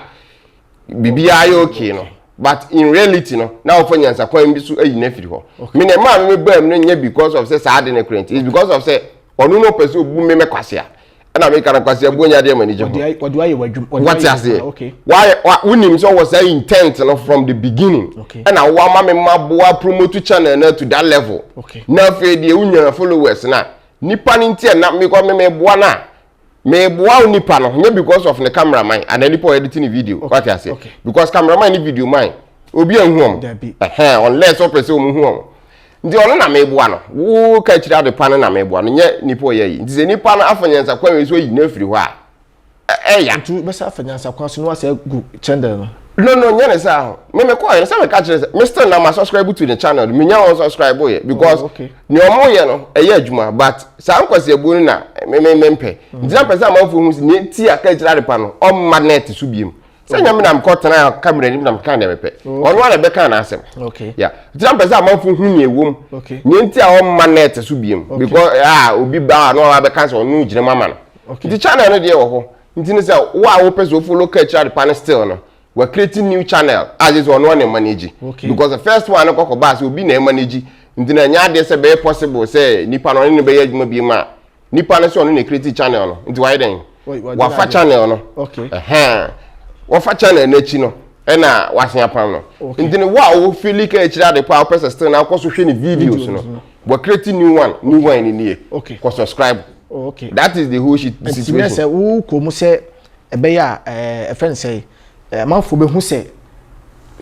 bibia ye okay no but in reality no na wo fanya nsa kwan bi so ayi na firi ho me ne ma me ba me nya because of say sad na current is because of say onu no person obu me kwase a na me kana kwase abonya de manager what do I wadwum what I say okay why unim so was say intent no from the beginning and I wa ma me maboa promote channel na to that level na fe de unya followers na nipa ni ntia na me ko me boa na me boa nipa no nya because of the cameraman and any po editing video what I say because cameraman ni video man obi anhu am unless o person o hu am ndi ono na me boa no wo ka kira de pan na me boa no nya nipa ye yi ndi ze nipa na afanyansa kwa we so yi na firi ho a ya tu be sa afanyansa kwa so no ase gu channel no nya ne sa ho me ko ye se me ka kire Mr. na ma subscribe to the channel me nya on subscribe ye because ni omo ye no ye adwuma but sa nkwase ebu na me mpe ndi na pesa ma fu hu ni ti aka kira de pan no o magnet su biem se nya me na mkotana camera ni na mkan de mepe ono na be kan na asem yeah ndi na pesa ma fu hu ni ewom ni nti a o magnet su biem because obi ba no wa be kan so no gire mama no The channel no dey wo ho. Nti ne say wo person follow culture pan still no. We're creating new channel as is one manage. Because the first one no kokko ba say obi na manage. Nti na nya dey say be possible say nipa no ne be adwuma bi ma. Nipa no say on na create channel no. Nti why then? Wa fa channel no. Okay. Wa fa channel na chi no. Na wasia pam no. Nti ne wo feel ka chira de pa person still na ko so hwe ni videos no. We're creating new one in here. Okay. For subscribe. Okay. That is the whole shit situation. And say who come say ebe ya a friend say man for be who say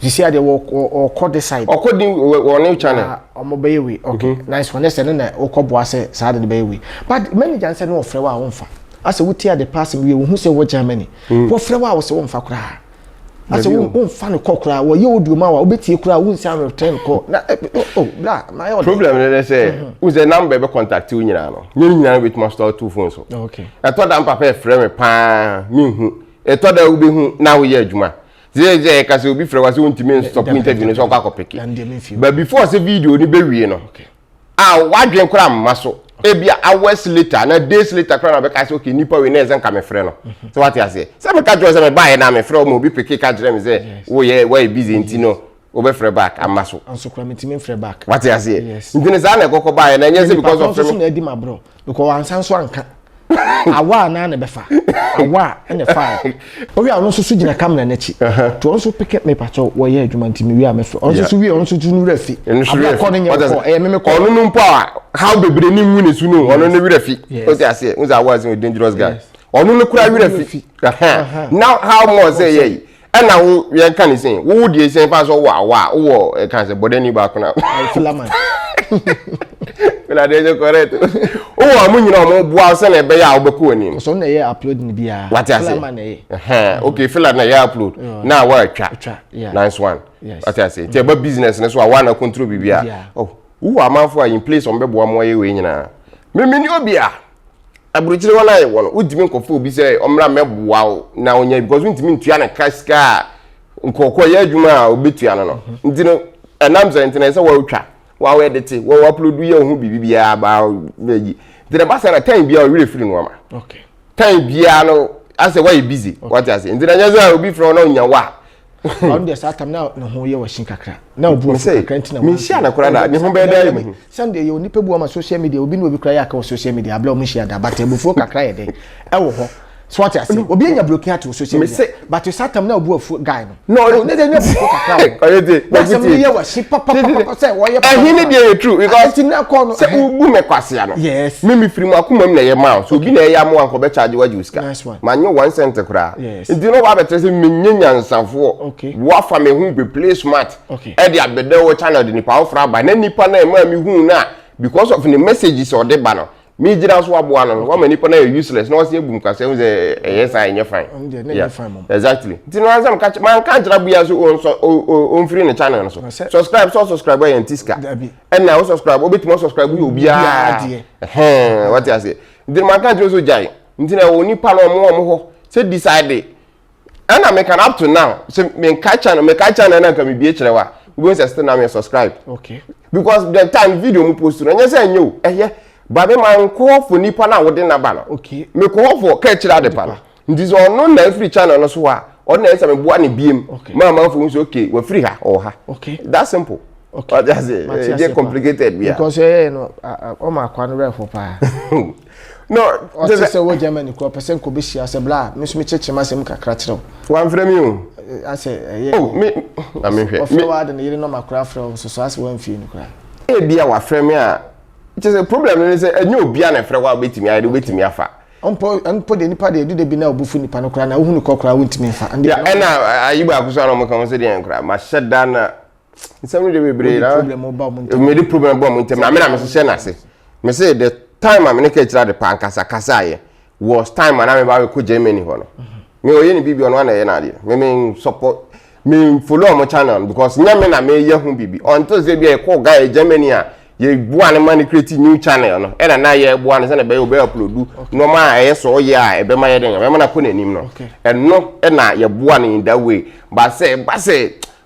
you see the or call this side. Or code on new channel. Omo be we. Okay. Nice one. Say na okoboa say say the be we. But many jan say no frɛ wa wonfa. Ase wo tia the person we who say wo Germany. Wo frɛ wa wo say wonfa kura. Ase wo fa ne kokura wo ye oduma wa obetie kura wo nsi am return call. Na bla my own problem they say who the number be contact you nyina no. Nyina with my store two phones. Okay. I thought am papa frɛ me pa me hu. E thought that we be hu na wo ye adwuma. Ze ka se obi frɛ wa se wontimi stop interview no so kwa kopeke. But before say video ni be wie no. Wadwen kura mma so. Ebia hours later na days later kra na be ka say okay nipa we na ezen ka me frɛ no. So what you say? Say me ka jo say me buy na me frɛ o mo obi peke ka jere me say wo ye why busy nti no. Obe frɛ back amma so. Anso kura me timi frɛ back. What you say? Nti ne za na kokko buy na nya say because of frɛ me. Na edi ma bro. Because wansan so anka. Awa na be fa. Awa na fa. O wi a so gina camera na chi. To so pick up me pacho wo ye adwuma ntimi wi a me frɛ. On so wi on so tu nu rafi. Abakɔ ne nyɛ ko. Me me ko. Onu no mpo a how bebre ni mu ne su no. Onu ne wi rafi. O say say, unza was a dangerous guy. Onu no kura wi rafi. Now how more say ye. Na wo ye kan say, wo die say pa so wa wo kan say bodani ba ko na. Filaman. Bila dey correct. O wa mu nyina o mo bua se na be ya obeko ani. So na ye upload ni bia. Filaman na ye. Okay, filaman na ye upload. Na wa twa. Nice one. What I say. Te ba business na so wa na control bibia. Oh, wo amanfo in place on be boa mo ye we nyina. Me ni obi a. Aburuchire wona ye wono. Udimi nkofo obi say omra meboa na onya because untimi ntua na kaska nkokọ ye adwuma a obetua no no. Nti no enam say nti na say wa utwa. Wa we edit wa upload ye ho bibia ba yi. The basa na time bia o really free no ama. Okay. Time bia no as say why you busy. What I say. Nti na nya say obi from no nya wa. On the start time now no ho ye wa shin kakra. Na obu kakra ntina. Me share na kora na ne ho be da me. Sunday ye onipa bu ama social media obi no obi kra ya ka social media abla o mo share da but ebufu kakra ye de. E wo ho. So what I say, obi enya broken at social media. But you start time now obu afu guy no. No, ne dey ebufu kakra. Oyete. Na say me ye wa shi papa say wo ye. Ehini dey true because na call no. Say ubu me kwase ya no. Yes. Me free mu akoma me na ye ma. So obi na ye am anko be charge waji uska. Nice one. Ma nyo 1 cent kra. Yes. Ndi no wa betre say me nyanya nsafo. Okay. Wo fa me hu be play smart. Okay. E dey abede wo channel de nipa ofra ba na nipa na e ma me hu na because of the messages or the banner. Me jira so aboa no wa manipa na useless na wase ebum ka say yes I nye fine. Exactly. Ti no ansam ka man kan jira buya so on free ne channel so. Subscribe by Antiska. And now subscribe obetimo subscribe you obia. What I say. Di man kan jira so jai. Nti na onipa no mo ho say decide. And I make an up to now. So me catch channel na ka me bie kire wa. We go still na me subscribe. Okay. Because the time video mo post no nya say nyo. Babe man call for nipa na wode na ba no. Okay. Me call for ka kira de pa no. Ndi so no na free channel no so a. O na esa me boa ne biem. Man for so okay, we free ha or ha. Okay. That simple. Okay. But that's it. It's complicated bia. Because no o ma kwa no refo pa. No, just say wo Germany ko person ko be shia se bla. Me so me cheche ma se mu kakra kire. Wan frɛ me o. I say oh me I mean hwɛ. O frɛ wa de ne yire no ma kra frɛ so as wan fie no kra. E bia wa frɛ me a it is a problem say enye obia na frɛ wa betimi ayde betimi afa onpo de nipa de edu bi na obufu nipa no kra na ohunu kokra wontimi afa ya na ayiba akuso na mo kan say de nkra ma sheda na nsem de bebre na problem oba mo ntem me de problem bo mo ntem na me na me se na se me say the time am ne ka kira de pan kasa aye was time na me ba ko Germany ho no me oye ni bibi ono na ye na ade me support me follow mo channel because nyame na me ye hu bibi until say bi e ko guy Germany a ye bua ne man create new channel no e na ye bua ne se na be obe upload no ma e so ye a e be ma ye den be ma na ko nanim no and no e na ye bua ne in that way but say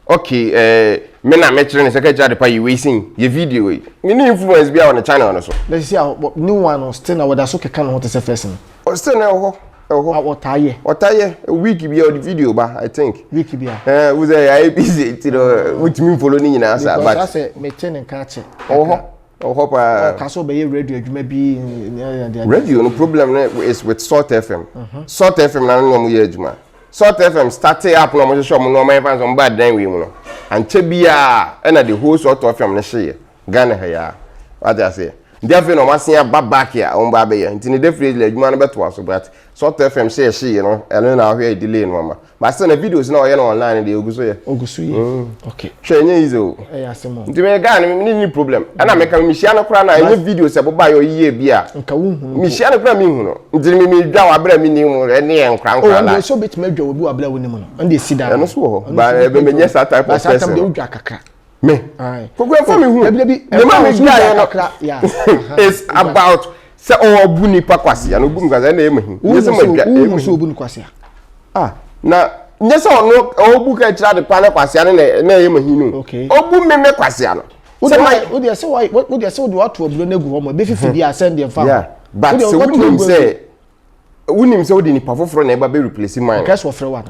okay me na me kire ne secretary de pa you we sing ye video we ni influence bia on the channel no so let's see new one still na wada so keka no to say first no still no Otaye. Otaye week bi the video ba I think. Week bi. We say I busy you know which mean follow ni nyina asa but I say me ten and catch. Oh pa ka so be radio adwuma bi radio no problem is with Salt FM. Salt FM na no mo ye adwuma. Salt FM started up no mo show mo no my fans on bad dan we mu no. And che bia na the whole Salt FM na share Ghana ha ya. What I say? Therefore no masia back here on ba be nti ne definitely adwuma no beto aso but Salt FM share you know and na ahwe delay no mama but still the videos na o online dey oguso ye okay share nye izo asemo nti me Ghana ni problem ana me ka mi hia no kra na any videos e boba yo yie bia nka wo hu mi hia no kra mi hu no nti mi dwa wa bra mi ni mu ne ye nkra nkra la so bit me dwa obi wa bra wo ni mu no and dey sit down no so ho ba be me nye sa type of person ba dem dwa kakra me ai kokwe fa mi hu the man me dwa no yeah it's about se o bu nipa kwase ya no bu nkaza na emahi nyese mo so obu ni kwase na nyese ono o bu ka kira de pa na kwase ya na emahi no o bu meme kwase ya no se mai o de se why o de se o de wato oblo na gu ho mo be fifi ya send dem fa yeah but se wunim se o de nipa foforo na e ba be replace mine because of free one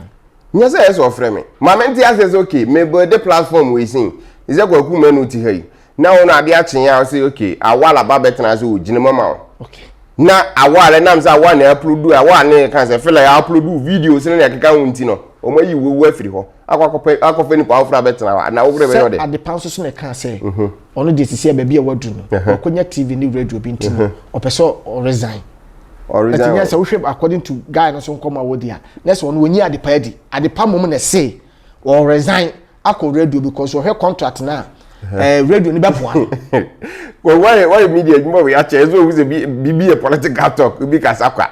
nyese yes of free me ma menti access okay me be the platform we sing is e kwaku manu ti hai na ono ade a chen ya say okay awala ba betena so ojine mama okay na awale nam say awa na upload awa na kan say feel like upload videos na keka wunti no o ma yi wo afiri ho akwafe ni pa ofra betena na wo bre be no de ade pan so na kan say ono de sisi ba bia wadu no okonya TV ni radio bi ntino o peso o resign atinya say wo hwe according to guy no so nkoma wo dia na say ono wonyi ade pa adi ade pa mom na say o resign akọ radio because o he contract na radio ni be poa well why media you we actually so we say be a political talk we be kasakwa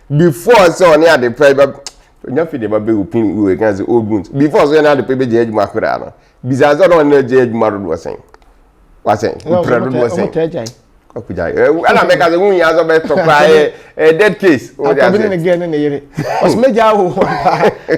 before so on the private nya fi de ba be opin we can say ogun before so na the private je adwuma kura no bizazo no na je adwuma ro do sen wa sen private do sen okujai ana make as won ya so be to cry dead case o dia say again na yere os meja ho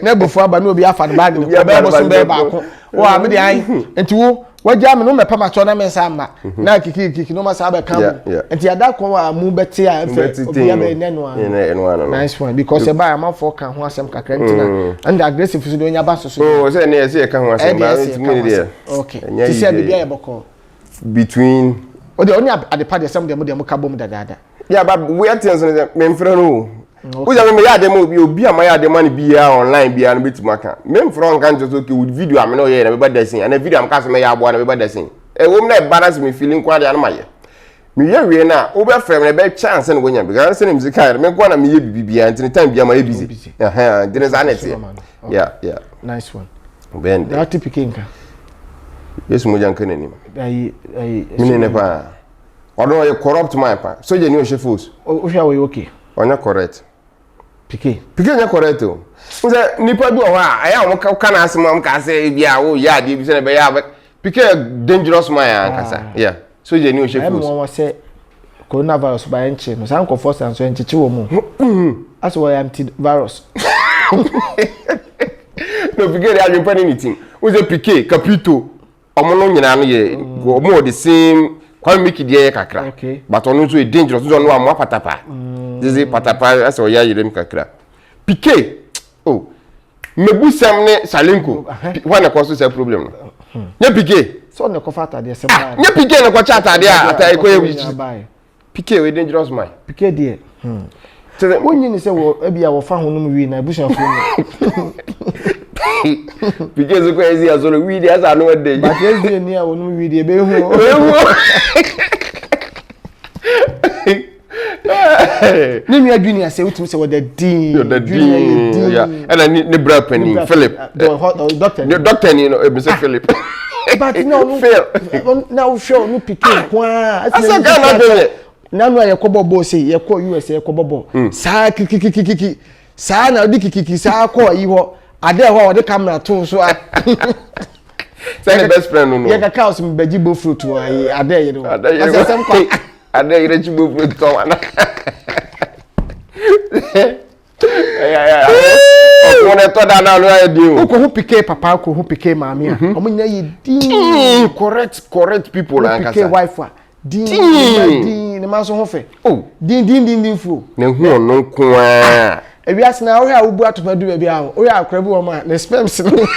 na bufu aba na obi afa de bag no be bo so be ba ko wa me de ai enti wo wajja me no me pa ma cho na me sa ma na kiki no ma sa ba kan enti ada ko wa mu beti a fe obi ya be nenu a nice one because e ba am for kan ho asem kakra ntina and aggressive so do nya ba so oh say na say kan ho asem ba ntimi dey okay ti say bibia ye boko between o de oni ade pa de sem de mo ka bom dada yeah but we are things me mfra no o ja me ya de mo obi am ya de man bia online bia no betima ka me mfra on kan just okay with video am no ye na be badasin and video am ka so me ya abo na be badasin e wo me na balance me feeling kwa de an maye me ye we na o be frem na be chance na wonya because say music ka me kwa na me ye bibia until time bia ma ye busy there is anete yeah nice one ben that typical nka yes mo jan kanani ai me ne pa odo ye corrupt my pa so je ni o she force o hwa we okay onya correct Pike nya correct o nse nipa bi o ha aya mo ka na asem am ka say bia wo ya de bi se na be ya Pike dangerous man ankasa yeah so je ni o she force mo wa say coronavirus ba enche no san ko force and so enche wo mu as well anti virus no Pike dey ajun pani anything we say Pike capito omo no nyina no ye omo the same kwa make die kakra but onu so dangerous so no am patapa this is patapa as o ya yirem kakra Pike oh mebusam ne Salenko wana kwa so say problem no nya Pike so ne ko fata de sem ba nya Pike ne ko chata de atai ko ye Pike we dangerous man Pike de so wonyi ni say wo bia wo fa honum wi na bushafo ni Pike so ko ezi azolo wi de asa no de but ezi ni a honum wi de be hu ni mi adwini ase utim se wo the din yeah and ni bra pani Philip doctor ni no e say Philip but no now show no Pike kwa asa ka na de na no ye kobobo say ye ko US ye kobobo sa kiki sa na di kiki sa ko yi ho ade ho de camera to so say the best friend no ye ka kaos mbeji bo fruit wa ade ye no asem kwa ade ye chi bo fruit to wana yeah o ne to da na lo ya di o ko hu Pike papa ko hu Pike mami a o nya ye din correct people like Pike wife din ne man so ho fe oh din fu na hu ono nko a ewiase na wo ya wo bu atopadu ba bia wo ya akra bi wo ma na sperms no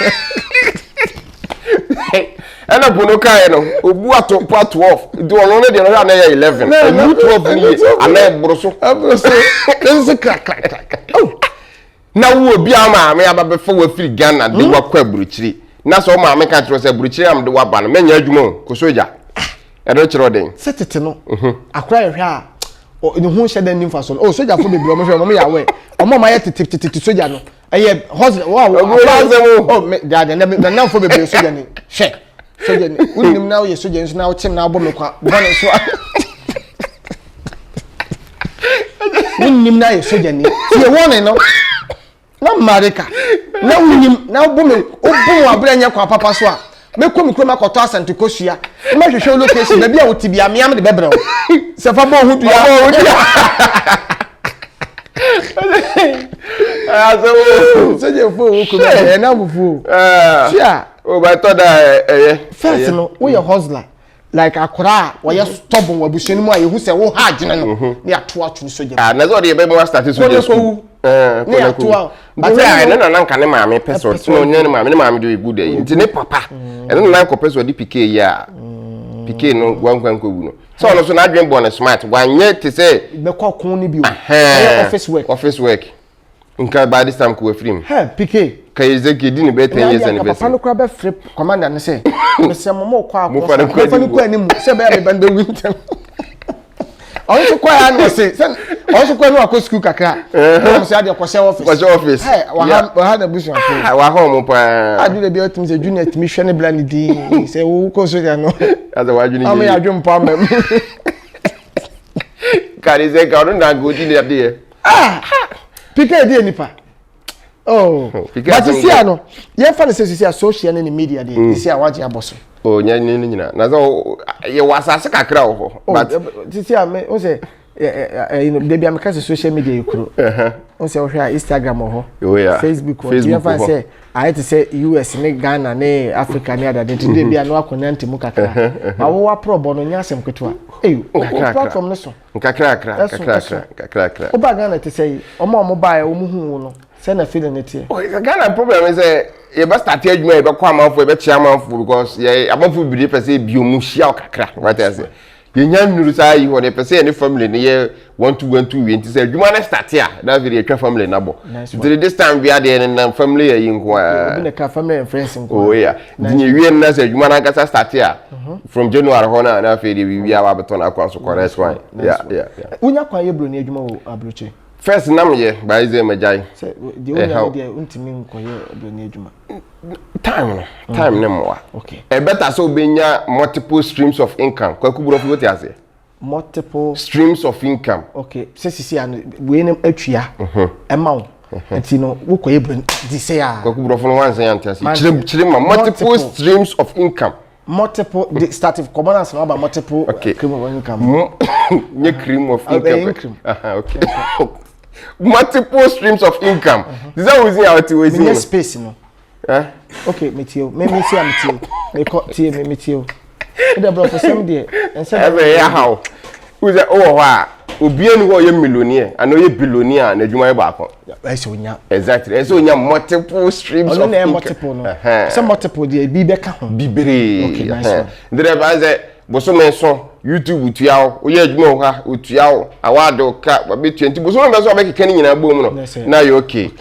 ana bono kai no obu ato part 12 do ono ne de no na 11 obu 12 ni ana broso nse crack oh na wo obi ama me aba be fo wa firi Ghana de wa kwa buruchiri na so ma me ka tro se buruchiri am de wa ba no menya adwuma ko soja e do chiro den setete no akra ehwe a ni hu hye den nimfa so oh soja fo bebre o mo hwe o mo ya we o mo ma ye titi soja no eye hustle wow oh me dad na fo bebre soja ni hwe soja ni unim na ye soja nso na wo chim na abo me kwa bone so unim na ye soja ni ye won no na marika na unim na abo me obo abra nya kwa papa so a me komi kroma koto asante kosua me hwehwe location na bia wo tibia me am de bebre se fa bo hudu ya soja fo wo ko be na bufu sia o ba to da first no we your hustler like akura wo ya stubborn wa busheni mu ayehu se wo ha agene no ne ato ato soja na zo de be mo start soja school ne ato but na nka ne maame peso no nya ne maame do good dey nti ne papa ene na nko peso di PK ya PK no gwankwan ko wu no so no so na adwen born smart wanye te say be kwa kon ni bi office work nka by this time ko we free PK kai zeki di ni be 10 years anniversary papa no kra be free commander ne say me se mo kwa akọ fa ni kwa ni mu se be be band winter on so kwa ya no say on so kwa no akọ school kakra no say ade kwose office wa ha na busu afọ wa ha mo pa adu le bi otim say junior timi hwe ne bla ni di say wo ko so ya no as wa junior am ya dwom pa mam kari ze ka no na go di le de PK dey nipa oh but you see no ye fa ne say social and media dey you see awaje aboso oh nya ni nyina na so ye wasase kakra ho but you see me o say you know dey am ka social media yukuro o say o hwa Instagram ho Facebook ho ye fa say I to say US ne Ghana ne Africa ne ada dey bia no akona ntemu kakra ma wo wa probo no nya asem ketwa platform ne so kakra o ba Ghana to say o mo ba e o mu hu no say na feeling it here oh Ghana problem is you be start adwuma e be kwa amanfo e be chia amanfo because ye amanfo bi dey pese bi o mu hia kakra what I say ye nya nuru sa yi ho dey pese any family ne ye 1-2 we nti say adwuma na start here that very etwa family na bo so this time we are there na family ye nko obi ne ka family and friends nko oh yeah dinye wie na say adwuma na kasa start here from January ho na feri we are abeton akwa so correct one yeah unya kwa ye bro ni adwuma wo abroche first nam ye by ze majai say the only dey untimi nko ye bro ni adwuma time ne mo okay e better so benya multiple streams of income kwakuburo fu ati ase multiple streams of income okay sisi an we nem atwia ema nti no wo koye bro di say a kwakuburo fu no wan say ante ase chirima multiple streams of income multiple starting commanders no about multiple cream of income nye cream of income okay multiple streams of income is that we see out we see space no okay metio me see am tio me ko tie me metio the bro for some there and say every how who say oh wa obi enu wo ye millionaire and ye billionaire na adwuma ba akon eso nya exactly eso nya multiple streams of income multiple no some multiple there bi be ka ho bibere okay nice ndere ba say boso so YouTube tuyawo oye adwuma ha otuyawo awado ka be 20 boso me so be keka ni nyina bom no na you okay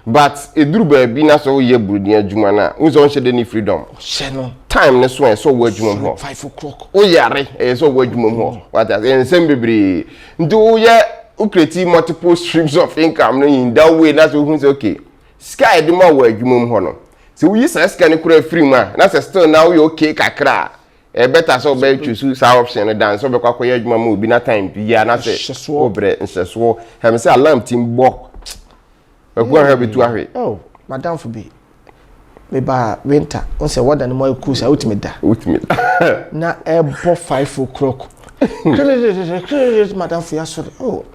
but eduru ba bi na so ye burudi adwuma na unzo nhyede ni freedom hye no time ne so so wo adwuma ho 5 o'clock o yare so wo adwuma ho what as ensem bebre ndu ye ukreti multiple streams of income no in that way na so hu say okay sky de ma wo adwuma ho no so we say sky ne kura free ma na say still now you okay kakra better so be choose sa option no dance so be kwa koye adwuma mu bi na time bia na say obre nseso he say alarm team bo we go have to ahwe oh madam for be ba winter on say what than more cool say ultimate na ebo 5 o'clock madam for ya sorry oh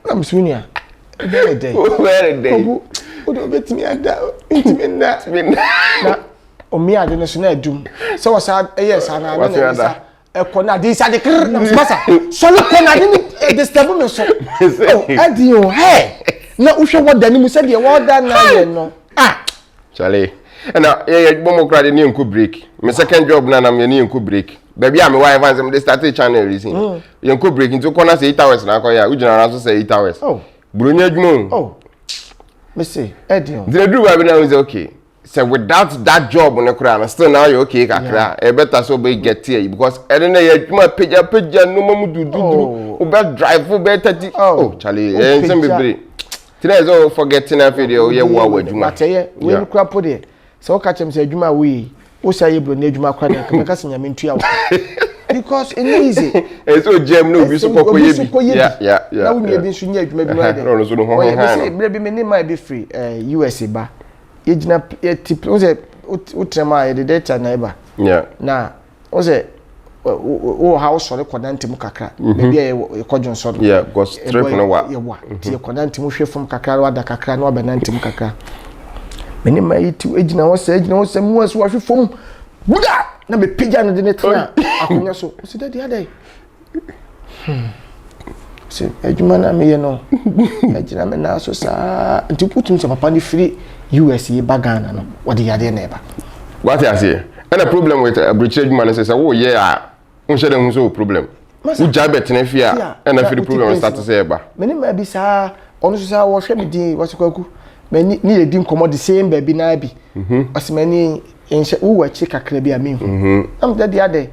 I'm sunia very day o do betimi ada intimi na o mi ade no so na adum so was yes ana na ekona di sa de kr na masa so le kona di de step me so oh adi o hey na uhwe woda ni mu se de woda na ye no Charlie na ye bomo kra de ni enko break my second job na me ni enko break baby am why advance me start channel reason enko break into corner say 8 hours na ko ya ujina na so say 8 hours oh burunya adwuma oh me say adi o the do we now is okay. So without that job on the crown, still now you're okay, kakra. A better so be get here because I don't know yet. My page, no more do. About drive for better. Oh, Charlie, some be. Today is all forgetting a video. Yeah, what would you matter? Yeah, we look up for it. So catch him say, Juma, we. O say you bring Juma Kwana, because in your mintua. Because it's easy. It's so gem no be so yeah. Now we be so maybe right. No, so no. Maybe me name might be free. USA ba. Ejina tip o say utrema e de data na eba na o say o house so rekodante mu kakra maybe e kodjon so because strip no wa ti rekodante mu hwe fom kakra wa da kakra na obenante mu kakra meni mai ti ejina o say mu aso hwe fom buda na me pija no de netra akonya so o say daddy adai se ejuma na me ye no ejina me na so sa nti putum so papa ni free USA bagana no what the yade neighbor what I say and a problem with a British man says oh yeah unshare them so problem who jabet na fear and I feel the problem start to say ba many maybe sa onu so sa wo hwe me din wasikwaku me ni e din komo the same baby na bi osimani enhye wo wachi kakra bi amehu am da dia de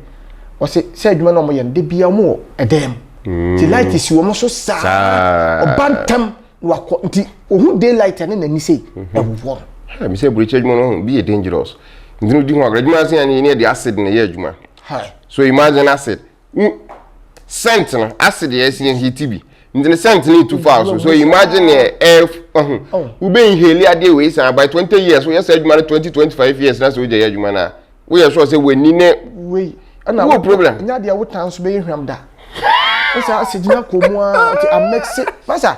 o se adwuma no mo ye de bia mo edem ti light is wo mo so sa obantam wako nti ohun daylight ane nani sei ewo me say British man no be dangerous ndinu di ho agraduma say ani ne de acid na ye adwuma so imagine acid scent no acid yes in heat bi ndinu scent ni too far so imagine air we be inhale ade we say by 20 years we yes adwuma 20-25 years na so we je adwuma na we yes sure say we ni ne we ana no problem nya de wo tan so be hwam da esa acid na komua ti amex masa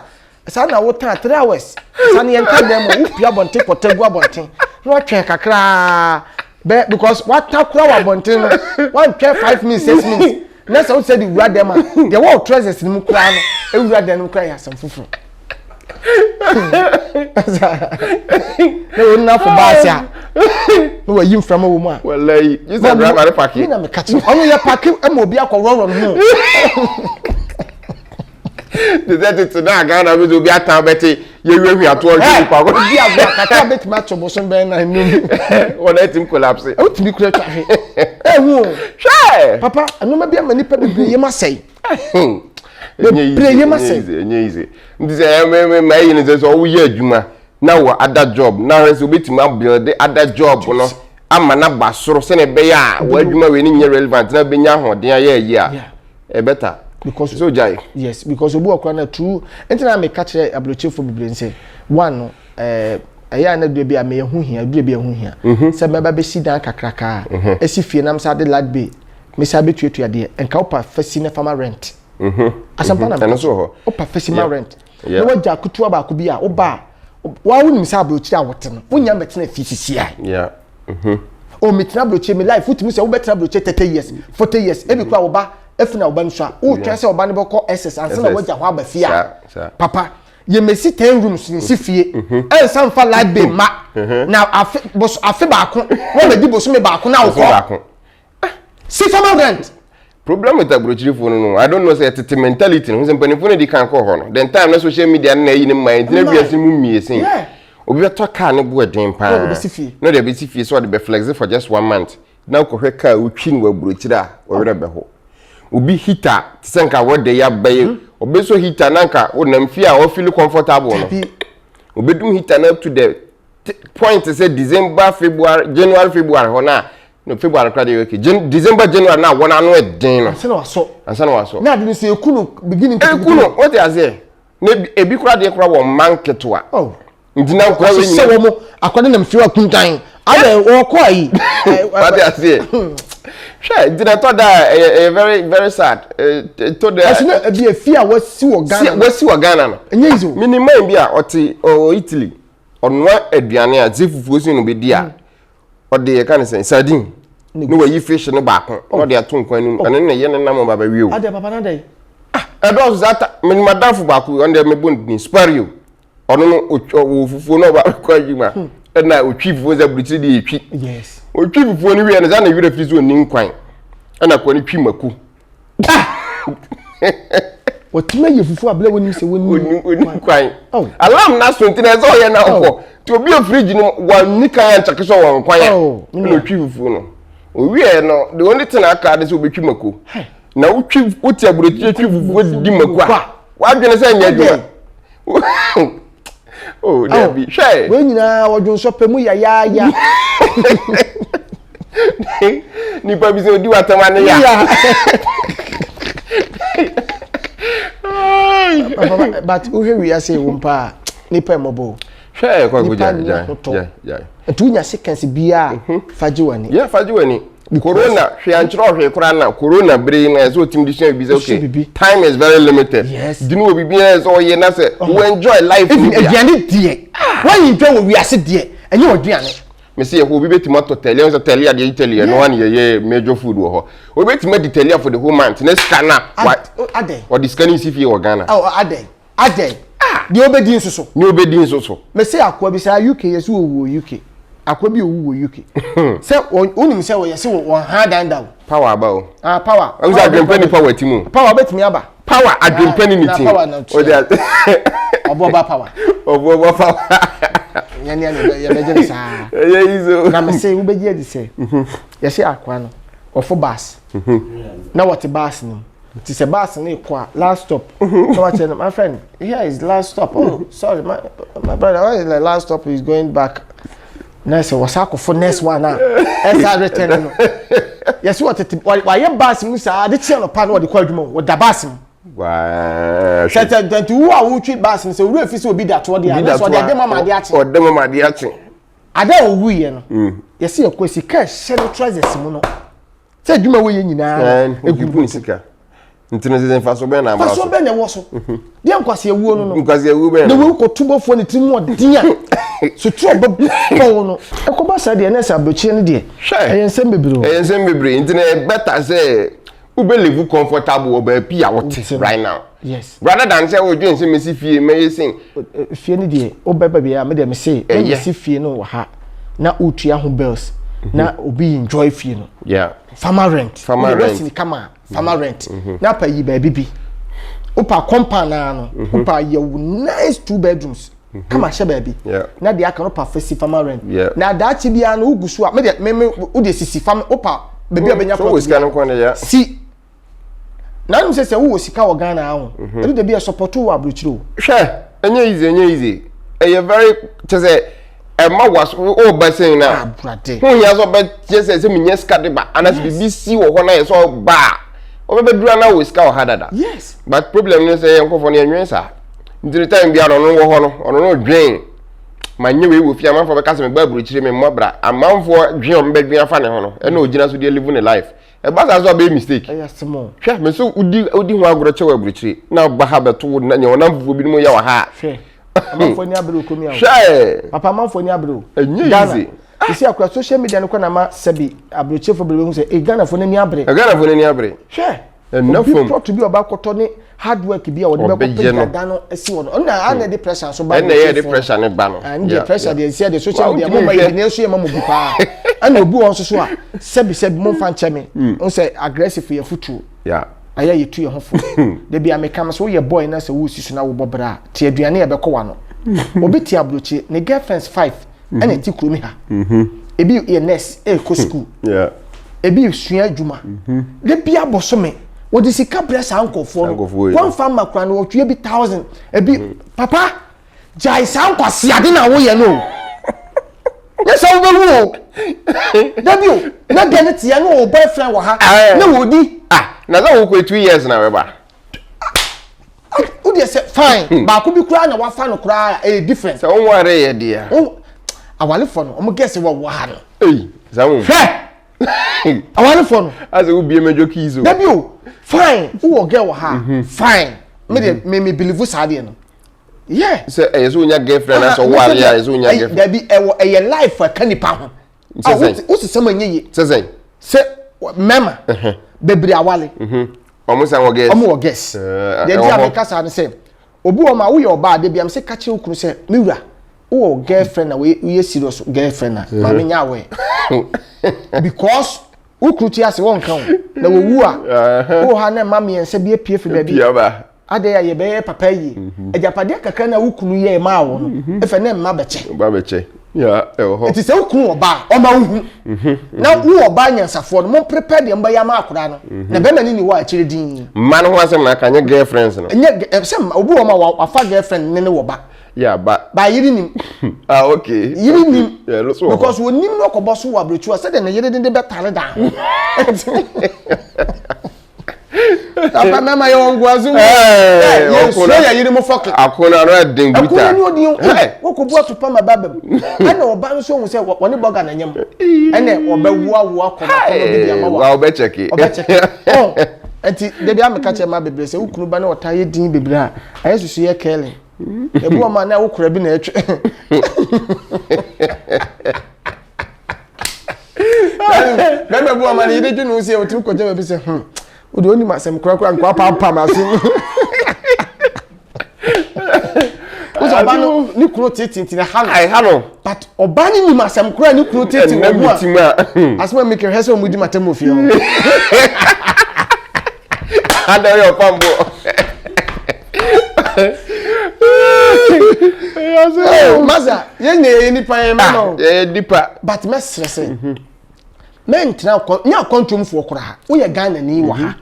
sana wo tan 3 hours sana yen ka dem wo pia bonte potegu abonte no twen kakra because what takura wa bonte no one twen 5 minutes 6 minutes na so say the wura dem the wo trousers ni mu kra no e wura dem no kra ya sam fufu no na for basia no wa yim from wo mu a wallahi you say bra mare paki ni na me catch onu ya paki e mo obi akọrọrọ no the that to na Ghana we do be atan beti ye wi ato oju pa ko bi agba kaka beti ma chobo so be na num wona etim collapse o timi kura twahe hu hwe papa anoma bi amani pa bebre ye masai enye easy ndi say me mai ni say so wo ye adwuma na wo other job na we so betima build other job no ama na basoro se ne be ya wo adwuma we ni nye relevant na be nya hoden aye ye a e better because so jai yes because obu akwa na true entina me catch abrochefo bibre nse one aya na do bia me hu hia do bia hu hia se me ba be si dan kakraka esi fie nam sa de lad be me sa be tuatua de enka opa fasi na farmer rent asampa na eno so ho opa fasi ma rent na waja kutua ba ku bi a oba wa wonim sa abrochi a wote no wonya betena fi sisi a o metina abrochi me life utimi se wo betena abrochi 30 years 40 years ebi kwa oba efuna oba nso a o twa se oba ne beko ss anse na waja ho abafia papa ye mesi 10 rooms ni si fie ensa mfa light bay ma na afi ba ko wo be di boso me ba ko na wo ko si farmer rent problem with abrochiri phone no I don't know say tete mentality no sem panifo di kan ko ho no then time na social media na yi ni mind na biase mu miesin obi beto car ne bo eden pa no dey be si fie so dey be flex for just 1 month na ko hwe car utwi no abrochiri a o were be ho obi heater tsenka wo dey ya baye obi so heater nanka wo nam fie a o feel comfortable no obi dum heater na up to the point say December February January February ho na no February kwa dey okay December January na wona no edin no ansa na waso na dey say ekunu beginning to ekunu what you say na ebi kura dey kura wo manketwa ndina kura we ni se wo mo akwade na mfiwa kuntan ale wo ko ayi what you say sure ndina to da very very sad to da asina bi afia wasi wo Ghana no enye izo minimum bi a oti Italy onwa aduane a zefufuo si no be dia ode ye kan say sardine no we fish no back no dey aton kwan nim ene ne ye ne nam baba wie o ade papa na dey e do zata me madam fu back on dey me bon spario ono no ofufuo no ba kwa jima na otwi fufuo za bruti dey etwi yes otwi fufuo ni wie ne za na wira fi so ni kwan na kwa ni twi maku otuma ye fufuo abla woni se woni kwan alarm na so ntina za oye na okọ ti obi o fridge no wa ni kan ya nchake so won kwan ya na otwi fufuo no owie no the only thing aka dey so obetwi maku na utwi uti aburotie twi fufuo di maku a wa dwene se nya dwuma oh Debbie shey we nyina wodun so pemu ya ni pa bi se odi watama ne ya but who we are say wumpa ni pa mobo shey kwa goja ja tunya seconds bia faji wani yeah faji wani corona hwe anchiro hwe kura na corona bre na so team decision bi say okay time is very limited dinu obi bi na so ye na say we enjoy life aduane die when you enjoy we ase die enye oduane me say obi betima to tele so tele ade Italy no one ye major food wo ho obi betima di tele for the whole month na scanner ade or the scanning si fi wo Ghana ade di obedi nsoso ni obedi nsoso me say akwa bi say UK yesu wo UK akwa bi owu wo UK say onim say wo yesi wo ha danda power about power am say adwempani power timu power betimi aba power adwempani ni team o dey oboba power yani ya beje sa izo na me say wo beje di say yesi akwa no ofo bus na what bus no ti say bus na ikwa last stop so what my friend here is last stop oh sorry my brother why is the last stop is going back nice wasako for next one now esa return no yes what why bus mu sa de tie no pa no de kwa adwuma wo da bus mu wa set who are who treat bus so we fit obi da to there so dey mama dey achi o dey mama dey achi ada owu ye no yes e kwesi ka share trousers mu no se adwuma wo ye nyina egwu sika ntino se fa so be na ba so be na wo so de nkwase ewu no no nkwase ewu be na we ko tubofo ne timu odin a so tro be pon no ekoba sa de na sa abrochie ne de eyensem bebre ntino better say we be live comfortable oba pia what right now yes rather than say we dwen say mesi fie me sing fie ne de obeba bia me de me say mesi fie no ha na utua ho bills na obi enjoy fie no yeah farmer rent ni kama farmer rent na pa yi ba bibi opa compound na no opa ye nice 2 bedrooms kama she ba bi na de aka no pa fasi farmer rent na da chi bia no ugusu a me u de sisi farm opa baby obenya so we scan ko ne ya si na nim se wo sika wo Ghana ahụ edu de bia support wo abrochiro hwe enye easy e very say ma was o ba sen na brade hu ya so ba say me nya sika de ba anas BBC wo ho na so ba o be dura na wo sika wo hadada yes but problem no say enko fo na enwen sa ndiri time bia no wo ho no ono no dwen manye we wo fi amanfo be kase me ba abrochire me mmobra amanfo dwen o mbe dwen afa ne ho no e na ogina so de live in life e ba sa so be mistake yes mo hwe me so udi ho agoro che wa abrochire na ba ha beto na nya wona mfufo bi mo ya wa ha hwe amanfo ni abro komi awo hwe papa amanfo ni abro enye easy isi akwa social media no na ma sebi abrochire fo bele hu se e Ghana fo ni abre hwe enough to be obakoto ni hard work bi a wode be ko dano esi wono na ana de pressure so ba na ye de pressure ne ba no and the pressure dey see the social media mo mai ne so ye ma mo bi pa ana obu won so a sebi mo fan cheme on say aggressive ye futu aya ye tu ye ho fo de bia me kam so ye boy na se wo sisu na wo bobra ti aduane ye be ko wa no obi ti abrochi ne girlfriends 5 ana ti kuro mi ha ebi ye nurse ko school ebi sua adwuma de bia bosome wodi sika pressa ankofo one farmer kran wo tue bi 1000 ebi papa jai san kwase ade na wo ye no yes o be wo dabio na de ne tie no o boyfriend wo ha na wodi na za wo ko 2 years na we ba o de say fine ba ko bi kura na wa fa no kura different so won ware ye dia awale fo no o mo guess wo ha no za won awale fo no as we be mejo kizo dabio fine who girl ha fine me believe so ade no yeah say so nya girlfriend na so ware ya so nya girlfriend there be life for kanipa ho o se sama nye se mema bebri awale omo san wo guess omo wo guess de dia me kasa ne se obi o ma wo ye oba de bia me se ka che okunu se mewura wo girlfriend na we serious girlfriend na ma me nya we because ukruti ase won kan na wo wu a wo ha na ma me ense bia pie fi baby ade ya ye be papa yi ejapade kakra na ukunu ye ma wo no efe na ma beche ba beche ya ho it is ukunu oba o ma hu na wo oba nyansafo no mo prepare de mba ya ma akura no na be mani ni wa akire din man ho asem na ka nye girlfriends no nye sem obi wo ma wafa girlfriend ne wo ba yeah ba yiri nim okay yiri nim yeah so because wo nim no ko boso wa brechu say de na yiri de betale da apa mama yo ngwazu so ya yiri mo fok akona ra denguta akona ni odi wo ko bo super ma babam ana oba no so hu say woni boga na nyam ene obawu awu akoma ko bi dia ma wa oba cheki oh enti de bia me ka che ma bebre say ukunu ba na otaye din bebre a ayesusu ye kele ebu o ma na wo kura bi na etwe bebe bu o ma ni de dwunu se o tu ko je be se o de oni ma sem kura nkwa papa ma se o so ba no ni kuro titi na hano but oba ni ma sem kura ni kuro titi wo a asema make her so mu di matam ofie o ada yo pambo Maza, ye nipa ye ma ye nipa but me stress men tena nya kontum fo kora wo ye Ghana ni wa ha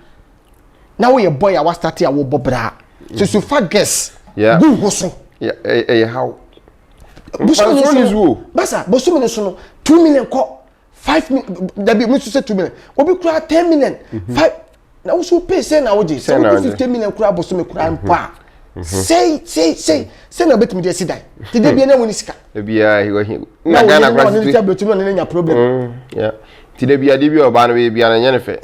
na wo ye boy a wa start a wo bobra so fa guess gu hoso how bosu basa bosu me so no 2 million ko 5 million da bi mu so say 2 million obi kura 10 million 5 na wo so pay say na wo je 50 million kura bosu me kura mpa say na betimi de sidai ti de bia na woni sika de bia he wa na Ghana kura ni ti betimi na nya problem yeah ti de bia de bia oba na bia na nya ne fe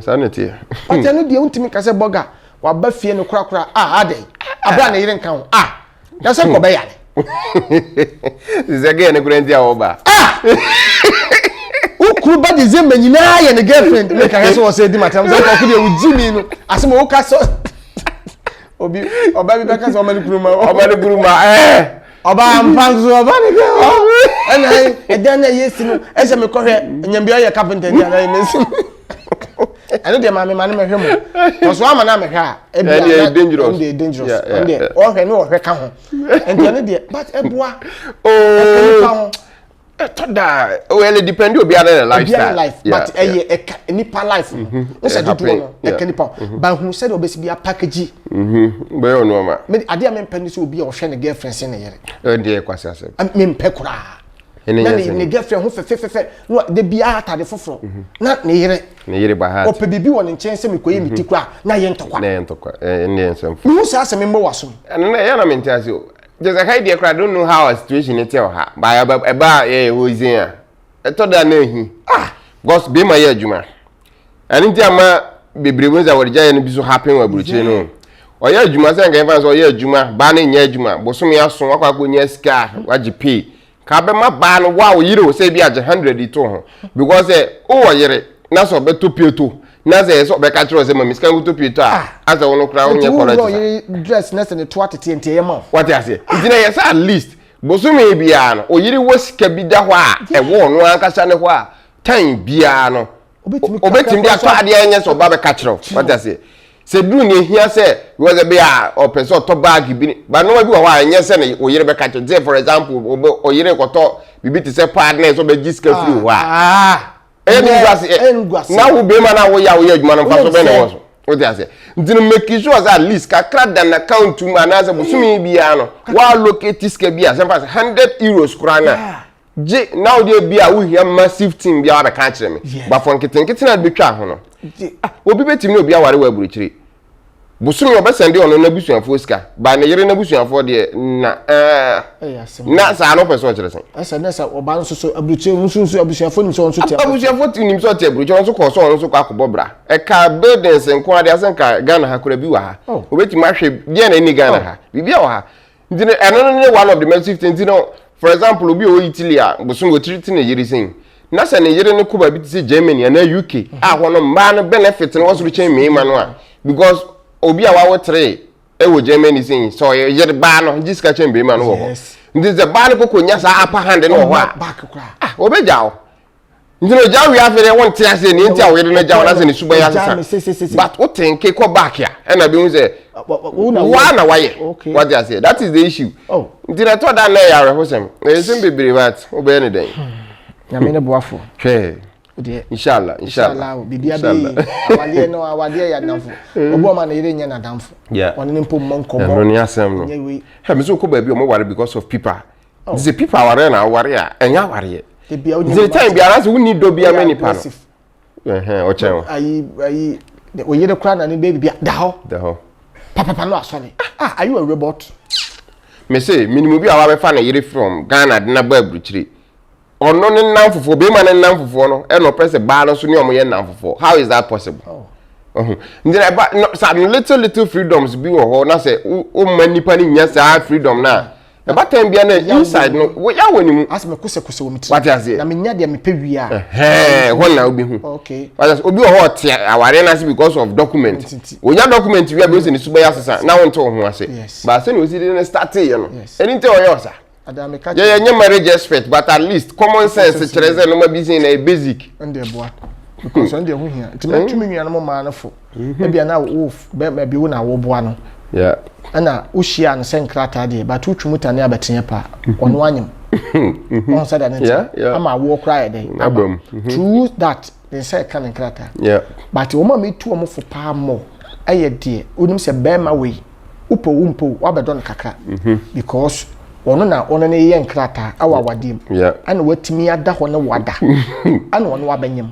sa na ti ate no de untimi ka se boga wa ba fie no kura ade abra na yire nka ho na se ko be ya ne zege ne kura ntia oba ukuru ba de zemba nyina ye ne girlfriend me ka so say di matam so ko de ujimi no asema wo ka so obi oba bi beka so omani kuruma oba mpanzo oba ni ke ana edan na yesi no ese me kohwe nyambia ye carpenter dia na yesi eno de ma me hwe mo so ama na me hwe a e bia dangerous and o hwe no o hwe ka ho and eno de but eboa toda well depend obi ana lifestyle but nipa life no se do no nipa ba hu se do be bia package be yo no ma me ade am mpani se obi a ohwe ne girlfriend se ne yere de kwase ase me mpe kura ne girlfriend hu fe no de bia atade foforo na ne yere ba ha o pe bibi won nchen se me koye miti kura na ye ntokwa ne ensem mu sa se me mbo waso na ya na mentasi just a idea I don't know how a situation it tell her by eba who is here toda na hi because be my adwuma and nti ama bebrebe za wori no bi so happen wa buruche no oya adwuma se ngan fa so oya adwuma ba na nya adwuma bosom ya so akwa nya sika waji pay ka be ma ba no wa o yire o se bi age 100 to ho because o yire na so be to pieto na ze so be ka chiro se ma miska to pieto aza wono kra onye correct dress na se ne to atete ente ye ma what you say ina yes at least bosume bia no o yiri wosika bi da ho a e wo no ankasa ne ho a tan bia no obetimi dia to ade anye so ba be ka chiro what you say se du ne hia se we ze bia o person to bag bi ba no bi wo ha anye se ne o yiri be ka chiro say for example o yiri ko to bibi ti se partner so be giska free ho a na wo be ma na wo ya adwuma no fa so be na wo so what you say ntino make sure at least ka credit na account tu ma na se busumi bia no wa locate ska bia se 100 euros kurana je now dey bia wo hia massive team bia wa ka kire me ba for nketen na betwa ho no obi betimi obi aware wa buruchiri busumi obesende ono na busuanfo ska ba na yere na busuanfo de na sa no person kire sen asa na sa oba nso so aburuchiri nso abusuanfo nim so nso te abusuanfo nim so te aburuchiri nso ko so nso kwa akobobra e ka buildings nko ade asen ka Ghana ha kura bi wa ha obetimi ahwe bia na ni Ghana ha bibia wa ha ndine eno ne one of the massive things you know for example obi o Italy a busumi o treat na yere sen na se ne yere ne ko ba bi ti Germany na UK a ho no mba no benefit no so chen me ma no a because obi a wa wo 3 e wo Germany sin so yere ba no jiska chen be ma no wo ho ndi ze ba no kokonya sa upper hand no ho a obejawo ndino jaw wi afere won te ase ni ntia we na jaw na se ni suba ya sesa but o tenke ko back ya e na be hu se wa na waye what they say that is the issue ndina to da na ya re ho sem e sim bebere but o be ne den na me ne boafo hwe inshallah bibia be awale no awade ya danfo obo ma na yire nya na danfo woni nimpo monko mo no ni asem no he me so ko ba bi o mo ware because of people these people ware na ware a enya ware the time biara so we need do bia many pa no o chen ayi o yire kra na ni baby bia da ho papa no asole are you a robot me say minimum bi awa be fa na yire from Ghana de na ba abruchiri ono ne nanfofo be ma ne nanfofo no e no press ba no so ne omo ye nanfofo how is that possible ndina ba some little freedoms bi wo ho na say o manipa ni nya sa freedom na e ba time bia na inside no ya woni mu asme kuse wo miti what is it na menya de me pe wi a ho na obi hu okay obi wo ho tie aware na because of document onya document wi a be se ni suba ya sesa na won to ho ase ba se ni o si de start ye no eni nte o yo sa adame ka yeah marriage expert but at least common sense chereze no ma bi na basic ande boa because ande ho hia ntima tumi nua no ma na fo e bia na wo be bi wo na wo boa no yeah ana ushia no senkrata de but utwumuta ne abetenye pa ono anyem on said that ama wo cry dey abam true that they say kan nkrata yeah but wo ma metu o fo pa mo aye de onim se be ma we upo wumpo wabedon kakra because ono na ono ne ye nkrata awawadim ana watimi ada ho ne wada ana ono wabanyem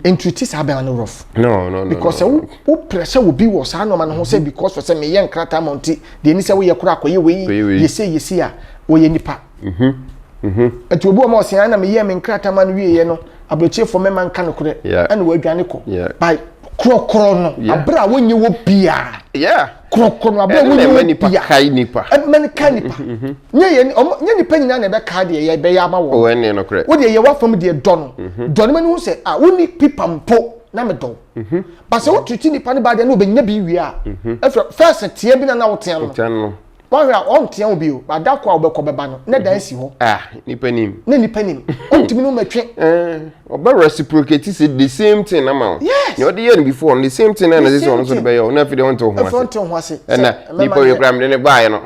entreaty sa be no rough no because wo pressure will be was ano man ho say because for say me ye nkrata monti de ni say wo ye kura akoye we yesi a wo ye nipa ati obi o ma osia na me ye me nkrata man wie ye no abroche for me man kan kure ana wadwane ko by krokro no abra wonye wo bia krokro no abra wonye wo nipa kai nipa man kai nipa nye nipa nyina na be ka de ye be ya ma wo o ene no kure wo de ye wa fam de don man hu say woni pipa mpo na me don ba se wo tuti nipa ne ba de na obenya bi wi a first tie bi na wo tie no Wahra on tia obi o adakwa obekọ beba no na dan si ho nipa nim ontimi no matwe oba reciprocate say the same thing na ma you dey hear before the same thing na this one so dey be na fi dey want to ho ase na nipa we kram ne bae no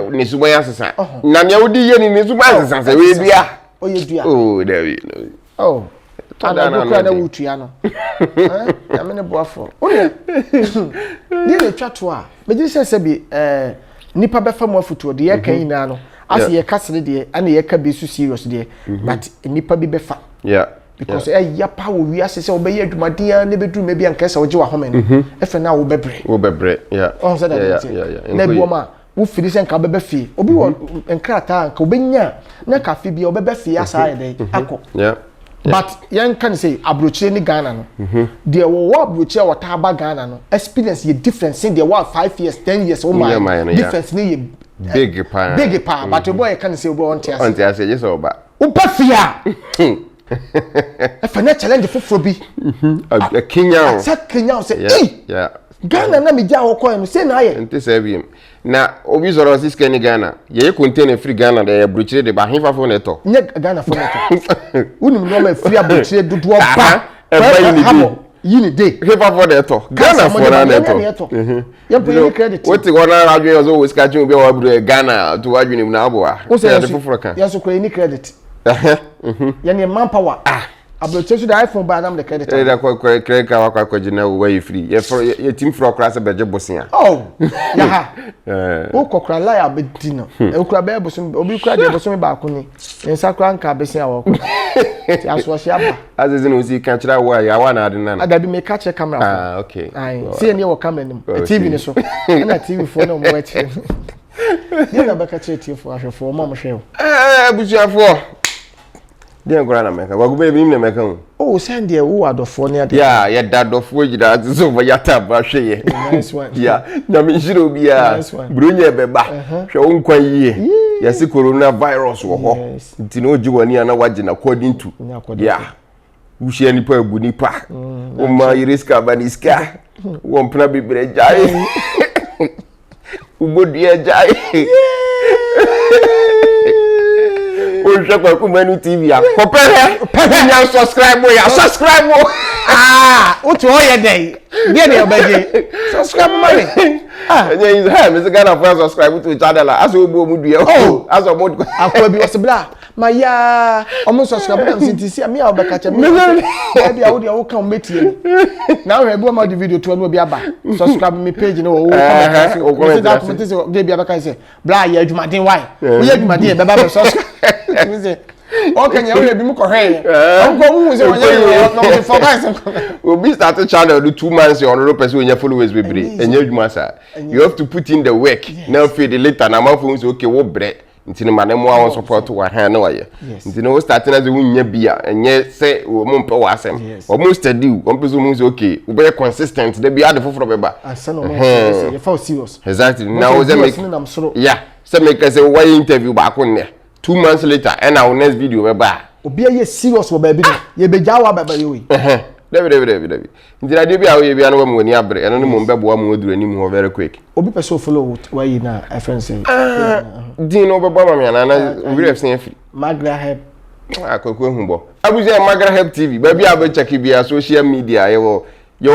ni suban asesa na me wo dey hear ni suban asesa say we dua there we tada na wutua no na me ne boafo oni ni le twato a me ji se bi nipa befa mo afuto de ye kan ina no as ye kasere de ana ye ka be su serious de but nipa bi befa because ya pa wo wi asese wo be ye adwumaden ne bedu me bi anka se wo je wa home no efe na wo bebre on say that na bi wo ma wo firi se nka bebe fie obi wo nkrata nka obenya na ka fi bi obebe fie asa ye de akọ but yan can say abrochire ni Ghana no there wo abrochire wata ba Ghana no experience ye difference in there 5 years 10 years difference ni ye big pa but boy can say obo on tiase just oba upa fia e fa na challenge foforo bi a Kenya say Ghana na mi ja ho ko no say na ye ente say bi na obi zoro siske ni Ghana ye container free Ghana de abrochire de ba hinfa fo neto nye Ghana fo neto unim no ma free abrochire dudu oba yini day hinfa fo neto Ghana fo na neto ye pay credit what go na adwe zo we ska chu bi wa abro Ghana to adwe ni na aboa ya de foforo kan ya so ko ni credit ya ni manpower abrochire so the iPhone ba na the credit da ko credit ka wa kwa jina wo way free ye team for class beje bosia ya ha o kokra la ya bedi no e kura be bosom obi kura de bosom ba ko ni ensa kura nka besia wo ti aso hia ba azeze no si kan kira wa ya wa na ade na adabi me catch camera okay see any wo camera nim TV ni so na TV phone no mo eche ye na ba catch TV for ahwefo mo mo hwe busuafo dey go na meka wagu be bi na meka send there wo adofo ne ade ya dadofo gida azo ba yata ba hwe ye nice one na me jiro bia bronya beba hwe wo nkwan yie yesi coronavirus wo ho nti no oji wani ana waje na according to Ushia nipa ebu nipa. Uma iriska baniska. Wompna bibire jai. Ubodia jai. Oja kwa Kumenu TV ya. Kopere. Nya subscribe ya. Subscribe. Utu oye dey. Dia dey obeje. Subscribe money. Nya is ha, Mr. Ghana for subscribe to channel. Aso obo mu dua. Aso mo akwa bi osebla. Maya, omo subscribe na msintisi ami a obeka che me. Bia wo dia wo kan metie. Na we bu ma di video to no bi aba. Subscribe me page no wo comment say dey bia beka say bla ya adwumaden why. Wo ya adwumaden e beba be subscribe. Me say okay nya we bi mu ko hwe. Onko mu say wonya no focus. Obi start channel do 2 months on no person wonya followers be bre. Enya adwuma sa. You have to put in the work. Now feed later na ma fo say okay wo bre. Ntini manemu a won support wa han na waye ntini wo start na ze wunya bia enye se wo mo mpe wa asem wo mo study wo mpe so mo say okay wo be consistent da bia de foforo beba asana mo say you fall serious exactly now ze make yeah se make say why interview ba ko ne 2 months later and our next video beba obi ye serious wo ba bi ye beja wa baba ye we David. Ndira de bia we bia na wo ni abre eno ne mo mbebo wa mo oduru ani mo very quick obi person follow why you na a friend say din no beba ma me na we have seen free Magra help akoko ehunbo abuze Magra help TV ba bia ba check bia social media yo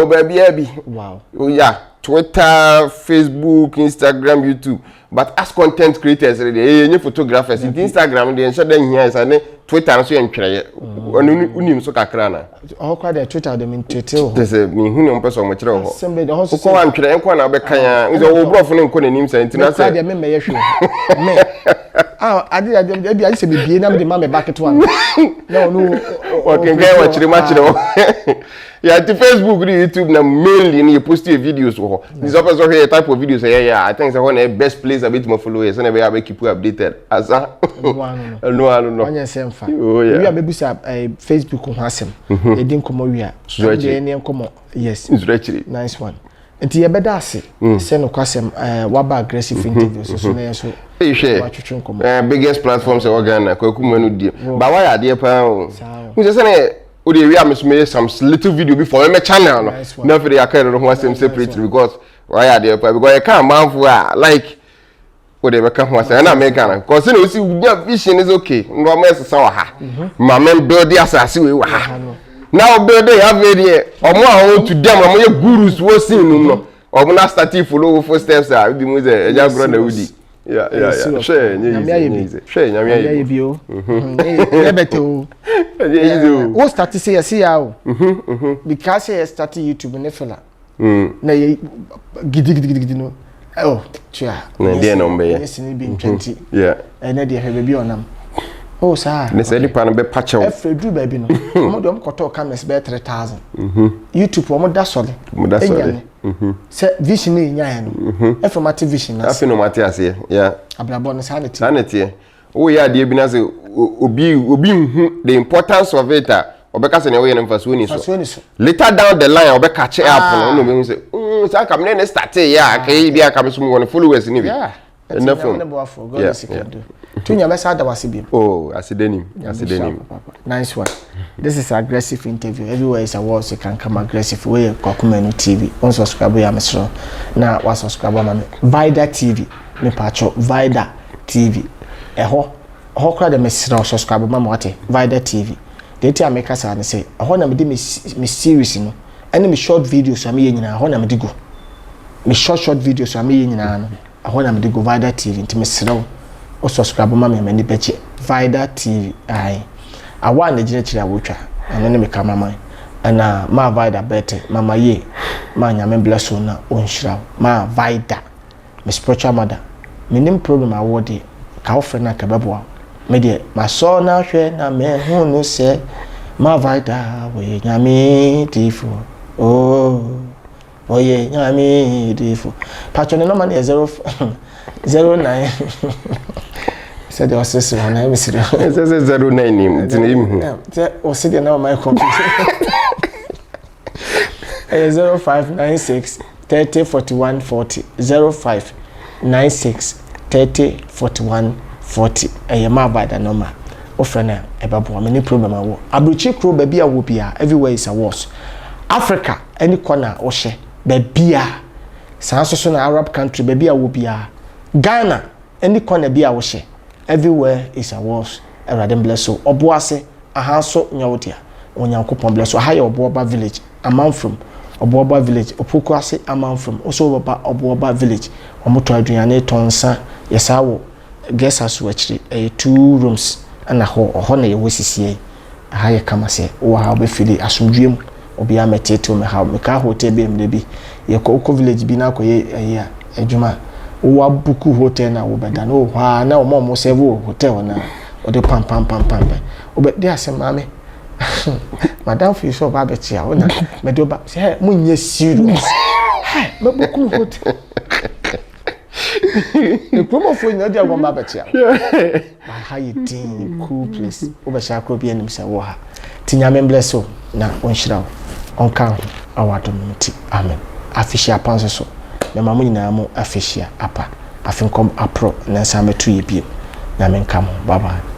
ba bia bi wow yeah Twitter, Facebook, Instagram, YouTube. But as content creators, they photographers. In Instagram, they ensure them here. And Twitter, so you try. Unim so kakrana. How quite the Twitter them in Twitter. There's a me who no person much wrong. Assembly the host. Ko am try enko na be kan. Uzo wo bro fun enko nanim say ntina say. Me me yehwe. Me. I say be na me the man me back to one. No. Okay, get watch the match. Yeah, to Facebook, YouTube, na mainly you post your videos. These others are here type of videos. Yeah. I think it's one of the best place a bit more followers, and we have keep you updated. As no. One year same fact. Oh yeah. We are maybe say Facebook on Hasem. They didn't come over here. They didn't come. Yes. It's actually nice one. And you better say, send no question. What aggressive interviews? So na so. You share. Biggest platforms are Ghana. Kumenu di. But why are they pa? We just say. We have made some little video before my channel. Now for the account, don't want them separately because why are they? Because I can't man for like whatever come once and American. Because you know, see, vision is okay. No mess so ha. My men build the assassin we ha. Now build they have it or more to them. I'm your gurus was seen no. Or when I start to follow footsteps, I be with a young brother Woody. Yeah. Share, nyamia bio. Ebeto. What start to say I see how? Because I started YouTube and fella. Na gidi no. Oh, tia. Na dia number. Yes, ni be 20. Yeah. And na dia be on am. Oh, sir. Ne say nipa no be patch out. Every do baby no. Mo dem koto cameras be 3000. YouTube mo da solid. Se vision ni nya no. Informative vision na. Afi no mate ase. Yeah. Abrabo no sanity. Sanity. Oh yeah, dey bi na say obi hu the importance of it. Obeka se ne we no faso ni so. Later down the line obeka che up no be say say kam ne start ya kai bia kam so mo followers ni bi. Yeah. Enough for God is do. Tunya mesa da wasibi. Oh, asidenim. Nice one. This is aggressive interview. Everywhere is awards you can come aggressive way Kumenu TV. On subscribe ya mesro. Na wa subscribe ma me. Vida TV. Me pacho Vida TV. Eho kra de mesro subscribe ma wate. Vida TV. They tell me kasa na say, "Eho na me de me series no. Ene me short videos am ye nyina, eho na me de go. Me short videos am ye nyina no. Eho na me de go Vida TV nti mesro. O subscribe ma me ni beche Vida TV ai awa na gire kire awotwa ane me kama man ana ma Vida bete mama ye ma nyame bless na onhira ma Vida me spiritual mother me nim problem awode ka ofre na ka beboa me de ma so na hwe na me hu no se ma Vida we nyame tifo oye nyame tifo patron no man 09 said there was this one I was 09 name it's name was sitting now my computer 0596 30 41 40 0596 30 41 40 ma by the number ofrena ebabo me ni problem awo abrochi kro ba bia wo bia everywhere is a wars Africa any corner wo hye ba bia so na Arab country ba bia wo bia Ghana any corner bia wo hye everywhere is a wars erade bless so oboase aha so nyawodia onyankopon bless so aha ye oboba village amount from oboba village opokuase amount from also oboba village omoto aduane tonsa yesawo guest house wachiri 2 rooms ana ho na ye wosisie aha ye kama se wo ha obefili asomdwem obi ametete me ha me ka hotel be mde bi ye ko village bi na koye adwuma wo abuku hotel na wo beda na wo ha na mo serve hotel na ode pam obe dey asemame madam fi so ba betia ona me do ba say munye serious me buku hotel the promo for you dey go ba betia how you doing cool place obe sha ko bi anim say wo ha tinyame bless o na onhira onka awadom ti amen afishia panso so me mamu nyina mu afishia apa afinkom apro na sa metu ye bi na menkam bye bye